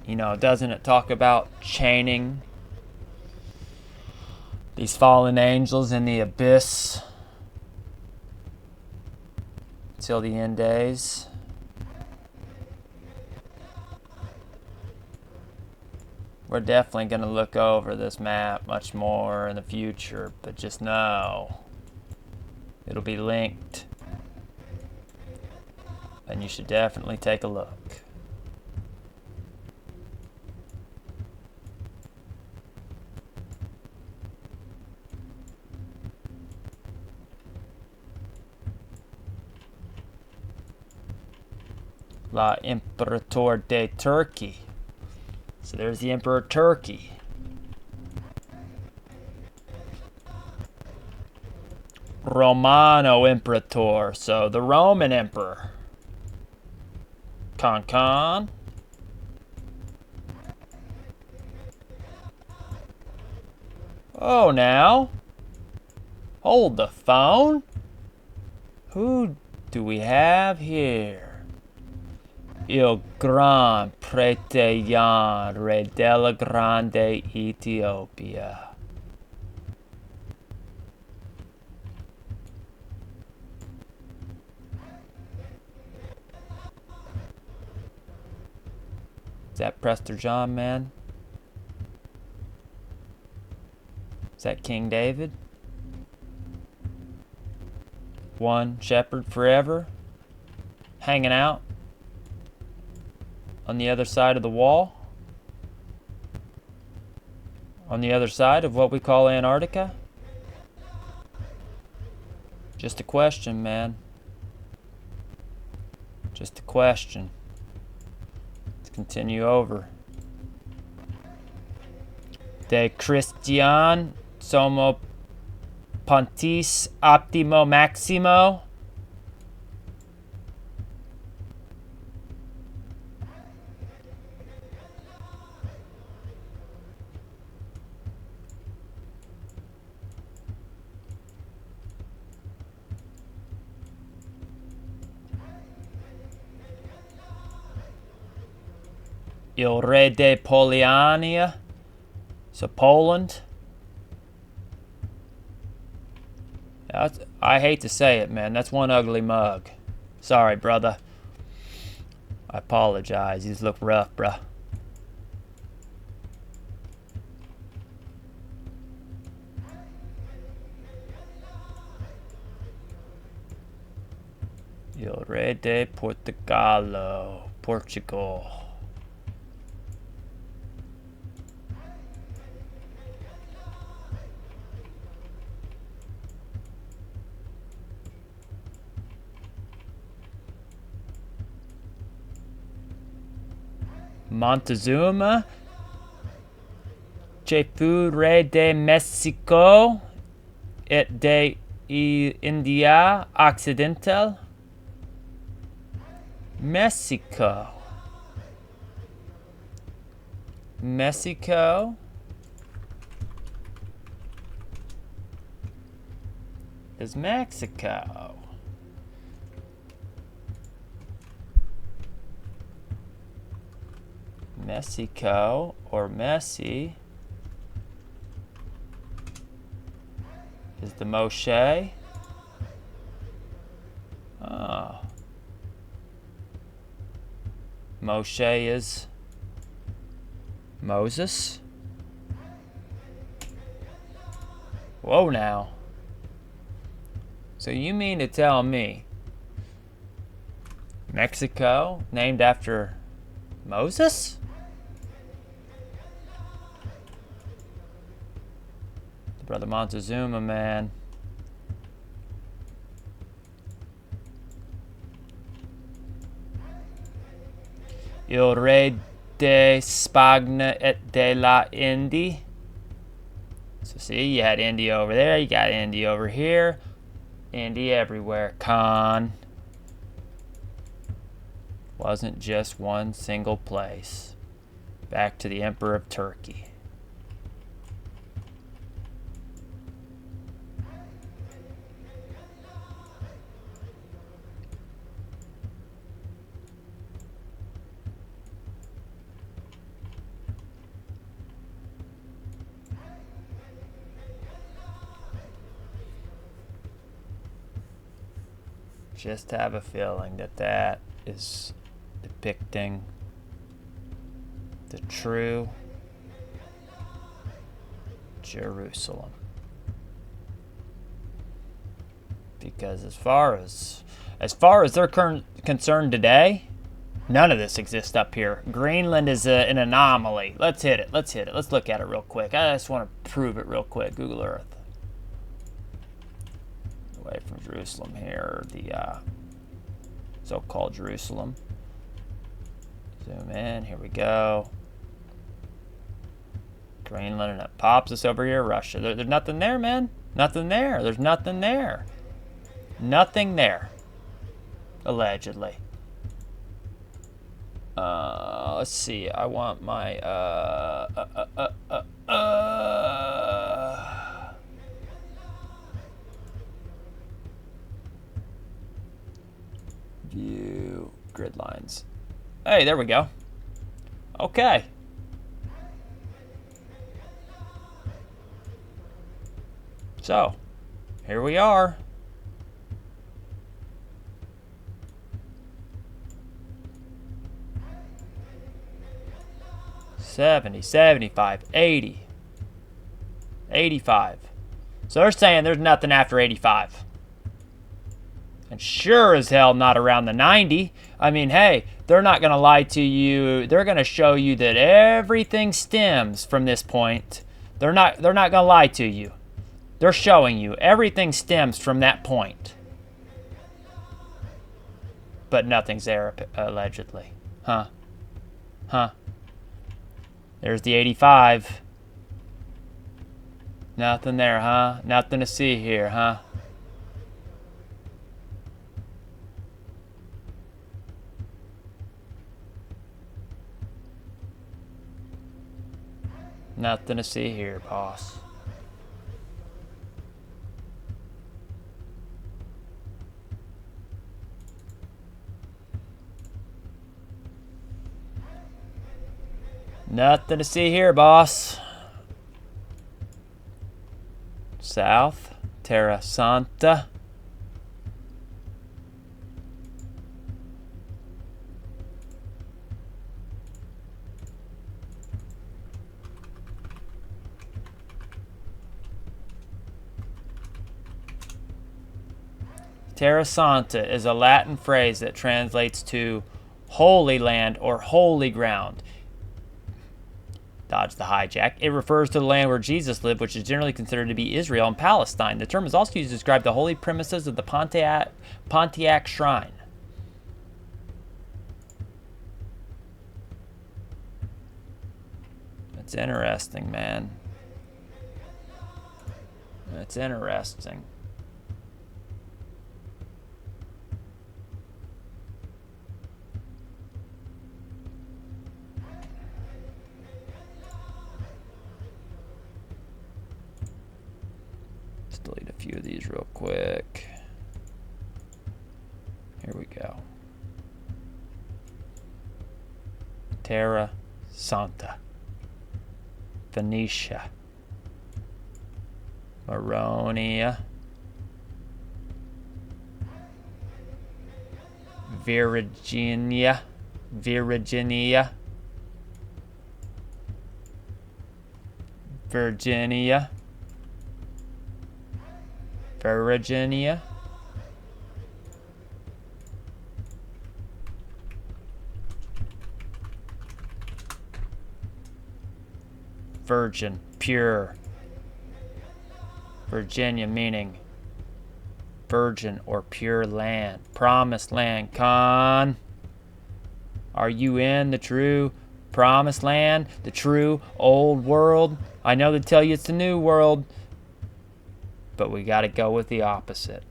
You know, doesn't it talk about chaining these fallen angels in the abyss till the end days? We're definitely going to look over this map much more in the future, but just know it'll be linked, and you should definitely take a look. La Imperator de Turkey. So there's the Emperor of Turkey. Romano Imperator. So the Roman Emperor. Con. Oh, now. Hold the phone. Who do we have here? Il Gran Prete John, Re della Grande Ethiopia. Is that Prester John, man? Is that King David? One shepherd forever? Hanging out? On the other side of the wall? On the other side of what we call Antarctica? Just a question, man. Just a question. Let's continue over. De Christian Somo Pontis Optimo Maximo. Il Re de Poliania. So Poland. I hate to say it, man. That's one ugly mug. Sorry, brother. I apologize. These look rough, bruh. Il Re de Portugallo. Portugal. Montezuma. che fu re de Mexico et de India Occidental. Mexico. Mexico is Mexico. Mexico or Messi is the Moshe. Oh. Moshe is Moses. Whoa now. So you mean to tell me Mexico named after Moses? Brother Montezuma, man. Il re de Spagna et de la Indi. So see, you had India over there, you got India over here. India everywhere. Khan. Wasn't just one single place. Back to the Emperor of Turkey. Just have a feeling that that is depicting the true Jerusalem. Because as far as they're concerned today, none of this exists up here. Greenland is an anomaly. Let's hit it. Let's look at it real quick. I just want to prove it real quick. Google Earth. Away from Jerusalem here, the so-called Jerusalem. Zoom in, here we go. Greenland, and it pops us over here, Russia. There's nothing there, man. Nothing there. There's nothing there. Nothing there. Allegedly. Let's see. I want my view grid lines. Hey, there we go. Okay. So, here we are. 70, 75, 80, 85. So they're saying there's nothing after 85. And sure as hell not around the 90. I mean, hey, they're not going to lie to you. They're going to show you that everything stems from this point. They're not going to lie to you. They're showing you everything stems from that point. But nothing's there, allegedly. Huh? Huh? There's the 85. Nothing there, huh? Nothing to see here, huh? Nothing to see here, boss. Nothing to see here, boss. South, Terra Santa. Terra Santa is a Latin phrase that translates to holy land or holy ground. Dodge the hijack. It refers to the land where Jesus lived, which is generally considered to be Israel and Palestine. The term is also used to describe the holy premises of the Pontiac Shrine. That's interesting, man. It's interesting. Let's delete a few of these real quick. Here we go. Terra Santa. Phoenicia. Maronia. Virginia. Virginia. Virginia. Virginia. Virgin, pure. Virginia meaning virgin or pure land. Promised land, Con. Are you in the true promised land? The true old world? I know they tell you it's the new world, but we got to go with the opposite.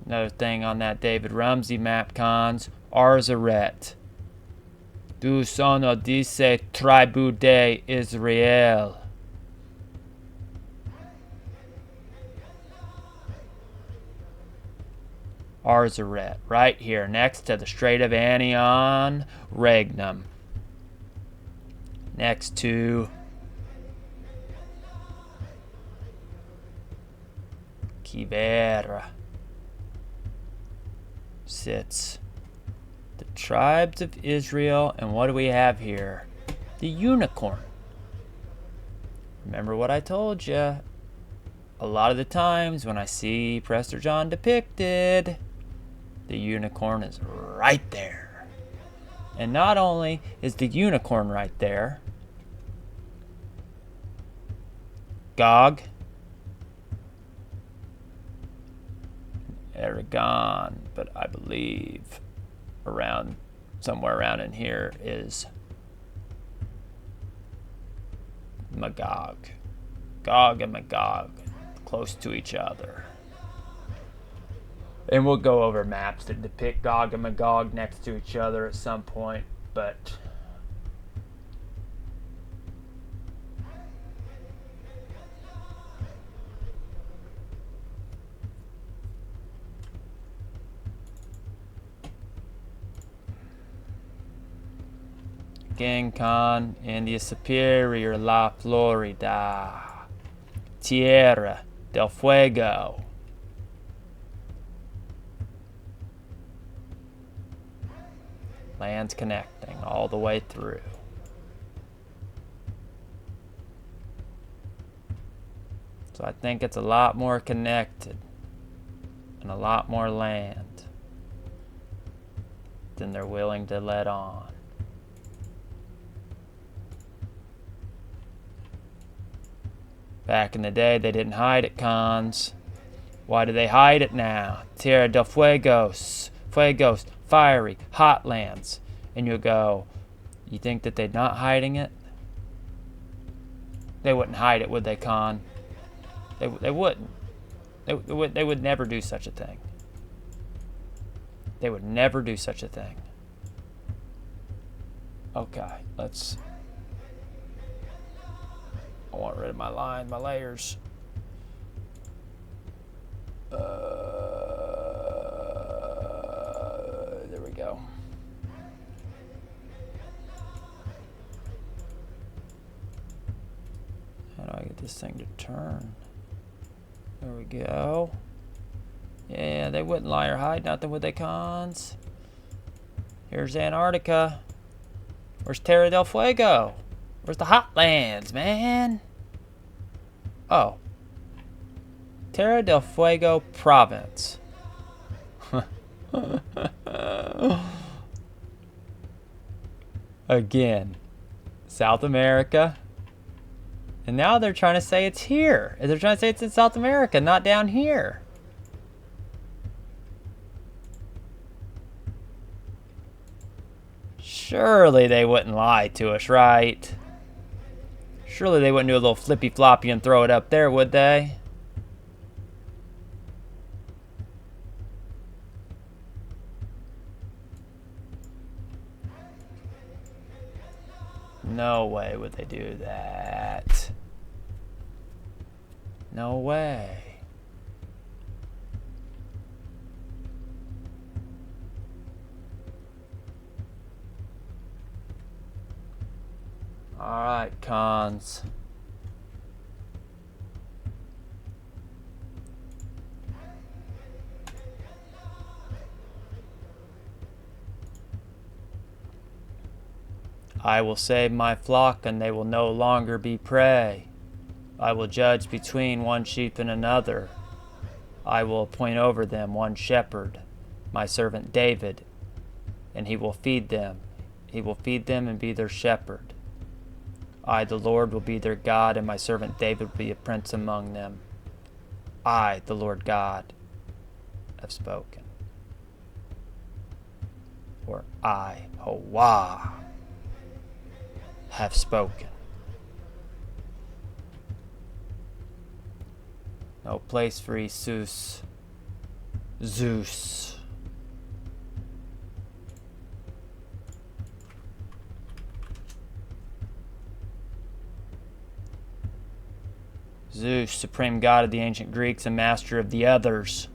Another thing on that David Rumsey map, Cons. Arzaret. Du sono dice tribu de Israel. Arzaret, right here, next to the Strait of Anion Regnum. Next to Kivera sits the tribes of Israel. And what do we have here? The unicorn. Remember what I told you. A lot of the times when I see Prester John depicted, the unicorn is right there. And not only is the unicorn right there, Gog, Aragon, but I believe around somewhere around in here is Magog. Gog and Magog, close to each other. And we'll go over maps that depict Gog and Magog next to each other at some point, but Con, India Superior, La Florida, Tierra del Fuego, lands connecting all the way through. So I think it's a lot more connected and a lot more land than they're willing to let on. Back in the day, they didn't hide it, Cons. Why do they hide it now? Tierra del Fuegos, fiery, hot lands. And you'll go, you think that they're not hiding it? They wouldn't hide it, would they, Con? They wouldn't. They would never do such a thing. They would never do such a thing. Okay, let's... I want rid of my line, my layers. There we go. How do I get this thing to turn? There we go. Yeah, they wouldn't lie or hide nothing, would they, Cons? Here's Antarctica. Where's Terra del Fuego? Where's the hot lands, man? Oh. Terra del Fuego province. Again. South America. And now they're trying to say it's here. They're trying to say it's in South America, not down here. Surely they wouldn't lie to us, right? Surely they wouldn't do a little flippy floppy and throw it up there, would they? No way would they do that. No way. Alright, cons. I will save my flock, and they will no longer be prey. I will judge between one sheep and another. I will appoint over them one shepherd, my servant David, and he will feed them. He will feed them and be their shepherd. I, the Lord, will be their God, and my servant David will be a prince among them. I, the Lord God, have spoken. Or I, Hawah, have spoken. No place for Zeus. Zeus. Zeus, supreme god of the ancient Greeks and master of the others.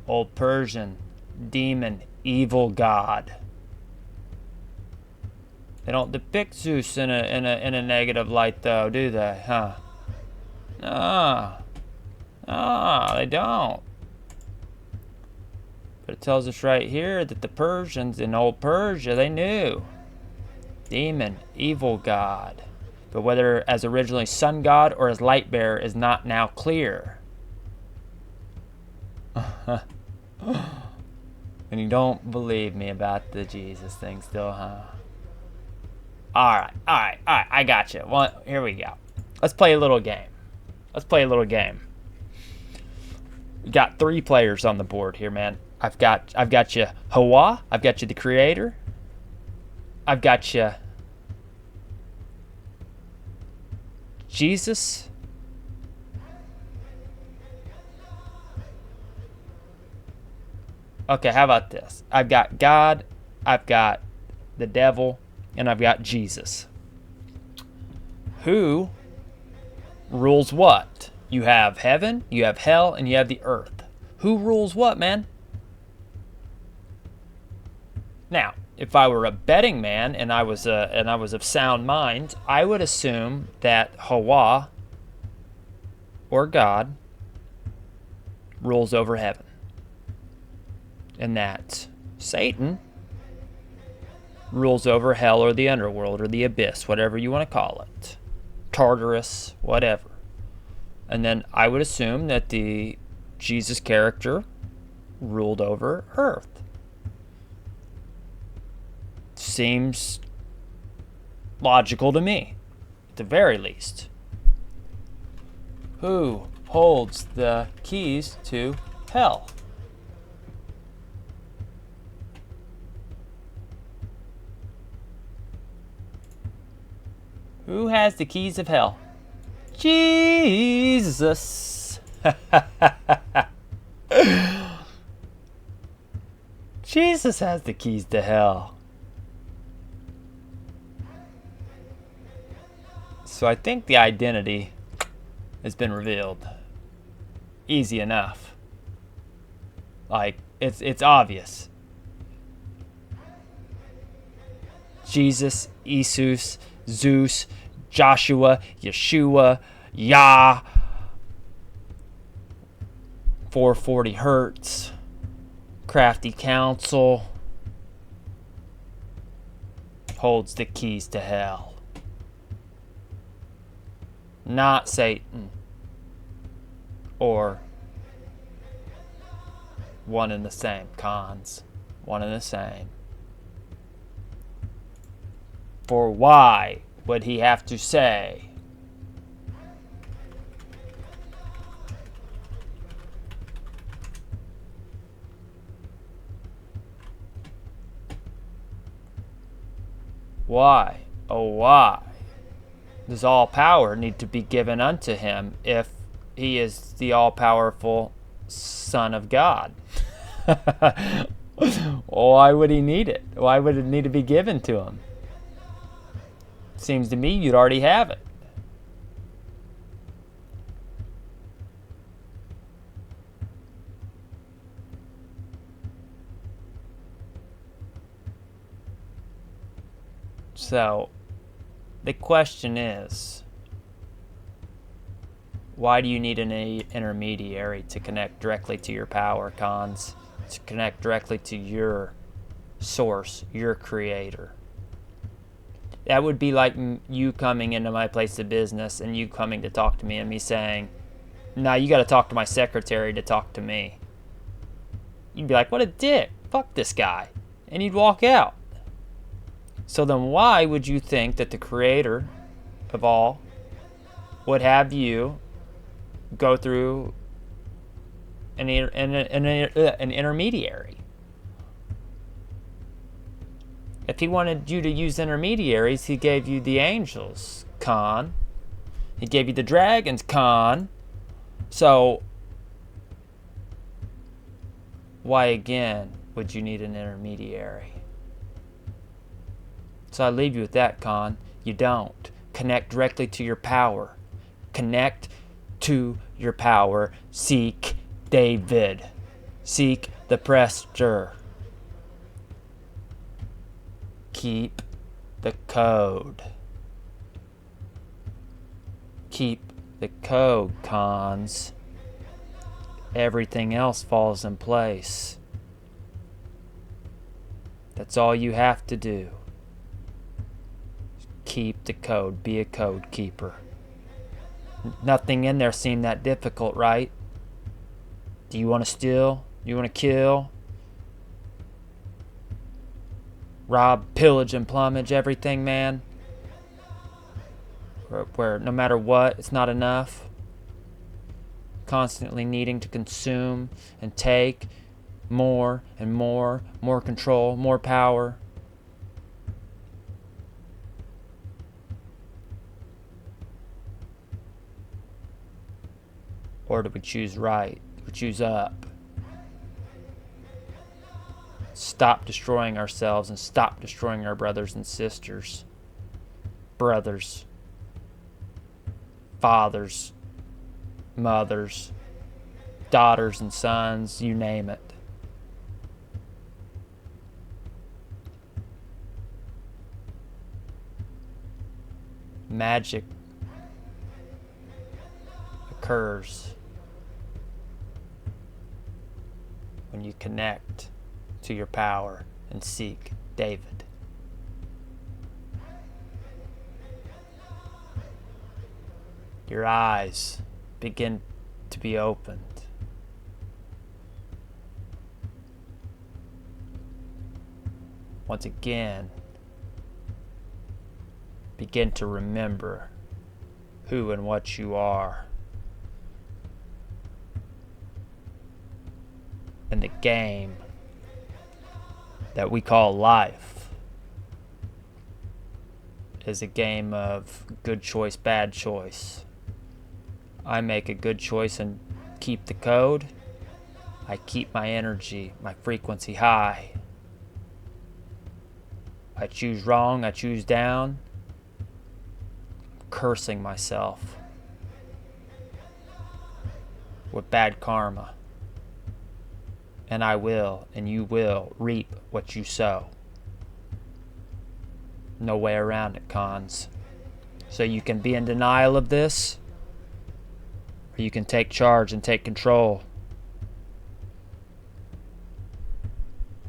Old Persian, demon, evil god. They don't depict Zeus in a negative light, though, do they? Huh? No, they don't. But it tells us right here that the Persians in old Persia, they knew. Demon, evil god. But whether as originally sun god or as light bearer is not now clear. And you don't believe me about the Jesus thing still, huh? Alright, I got you. Well, here we go. Let's play a little game. We got 3 players on the board here, man. I've got you, Hawah. I've got you, the creator. I've got you, Jesus. Okay, how about this? I've got God, I've got the devil, and I've got Jesus. Who rules what? You have heaven, you have hell, and you have the earth. Who rules what, man? Now, if I were a betting man and I was of sound mind, I would assume that Hawah or God rules over heaven, and that Satan rules over hell or the underworld or the abyss, whatever you want to call it, Tartarus, whatever. And then I would assume that the Jesus character ruled over earth. Seems logical to me, at the very least. Who holds the keys to hell? Who has the keys of hell? Jesus. Jesus has the keys to hell. So I think the identity has been revealed. Easy enough. Like, it's obvious. Jesus, Isus, Zeus, Joshua, Yeshua, Yah, 440 Hertz, Crafty Council, holds the keys to hell. Not Satan. Or one and the same. Cons. One and the same. For why would he have to say? Why, oh why, does all power need to be given unto him if he is the all-powerful Son of God? Why would he need it? Why would it need to be given to him? Seems to me you'd already have it. So, the question is, why do you need an intermediary to connect directly to your power, Cons? To connect directly to your source, your creator? That would be like you coming into my place of business and you coming to talk to me and me saying, nah, you got to talk to my secretary to talk to me. You'd be like, what a dick. Fuck this guy. And you'd walk out. So then why would you think that the creator of all would have you go through an intermediary? If he wanted you to use intermediaries, he gave you the angels, Con. He gave you the dragons, Con. So why again would you need an intermediary? So I leave you with that, Con. You don't. Connect directly to your power. Connect to your power. Seek David. Seek the Prester. Keep the code. Keep the code, Cons. Everything else falls in place. That's all you have to do. Keep the code. Be a code keeper. Nothing in there seemed that difficult, right? Do you want to steal? Do you want to kill? Rob, pillage, and plumage everything, man? Where no matter what, it's not enough? Constantly needing to consume and take more and more control, more power. Or do we choose right? Do we choose up? Stop destroying ourselves and stop destroying our brothers and sisters. Brothers. Fathers. Mothers. Daughters and sons. You name it. Magic occurs when you connect to your power and seek David. Your eyes begin to be opened. Once again, begin to remember who and what you are. And the game that we call life is a game of good choice, bad choice. I make a good choice and keep the code. I keep my energy, my frequency high. I choose wrong, I choose down. I'm cursing myself with bad karma. And I will, and you will, reap what you sow. No way around it, Cons. So you can be in denial of this, or you can take charge and take control.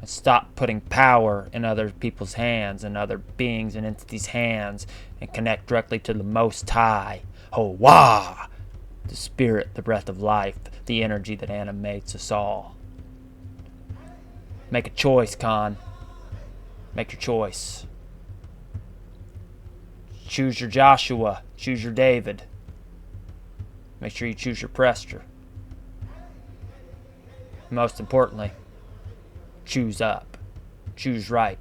And stop putting power in other people's hands and other beings and entities' hands and connect directly to the Most High. Ho-wah! The spirit, the breath of life, the energy that animates us all. Make a choice, Con. Make your choice. Choose your Joshua. Choose your David. Make sure you choose your Prester. Most importantly, choose up. Choose right.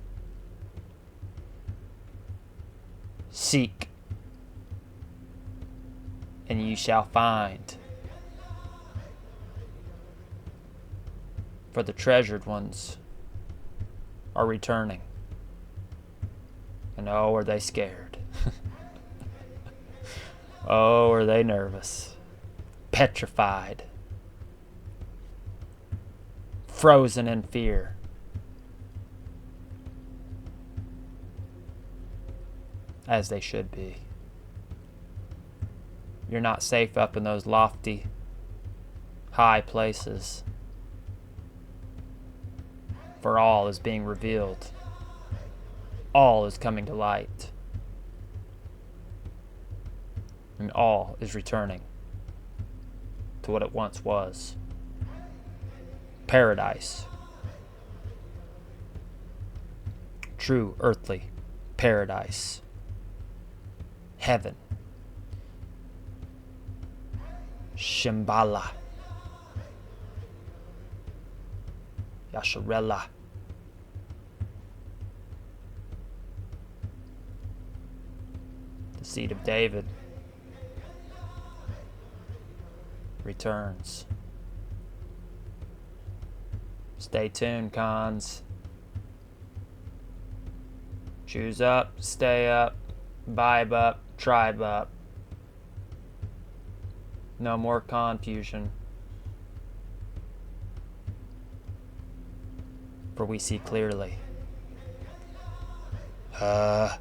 Seek, and ye shall find. For the treasured ones are returning. And oh, are they scared. Oh, are they nervous. Petrified. Frozen in fear. As they should be. You're not safe up in those lofty, high places. For all is being revealed. All is coming to light. And all is returning to what it once was. Paradise. True earthly paradise. Heaven. Shambhala. Yasharella. The seed of David returns. Stay tuned, cons. Choose up, stay up, vibe up, tribe up. No more confusion. For we see clearly. Wah!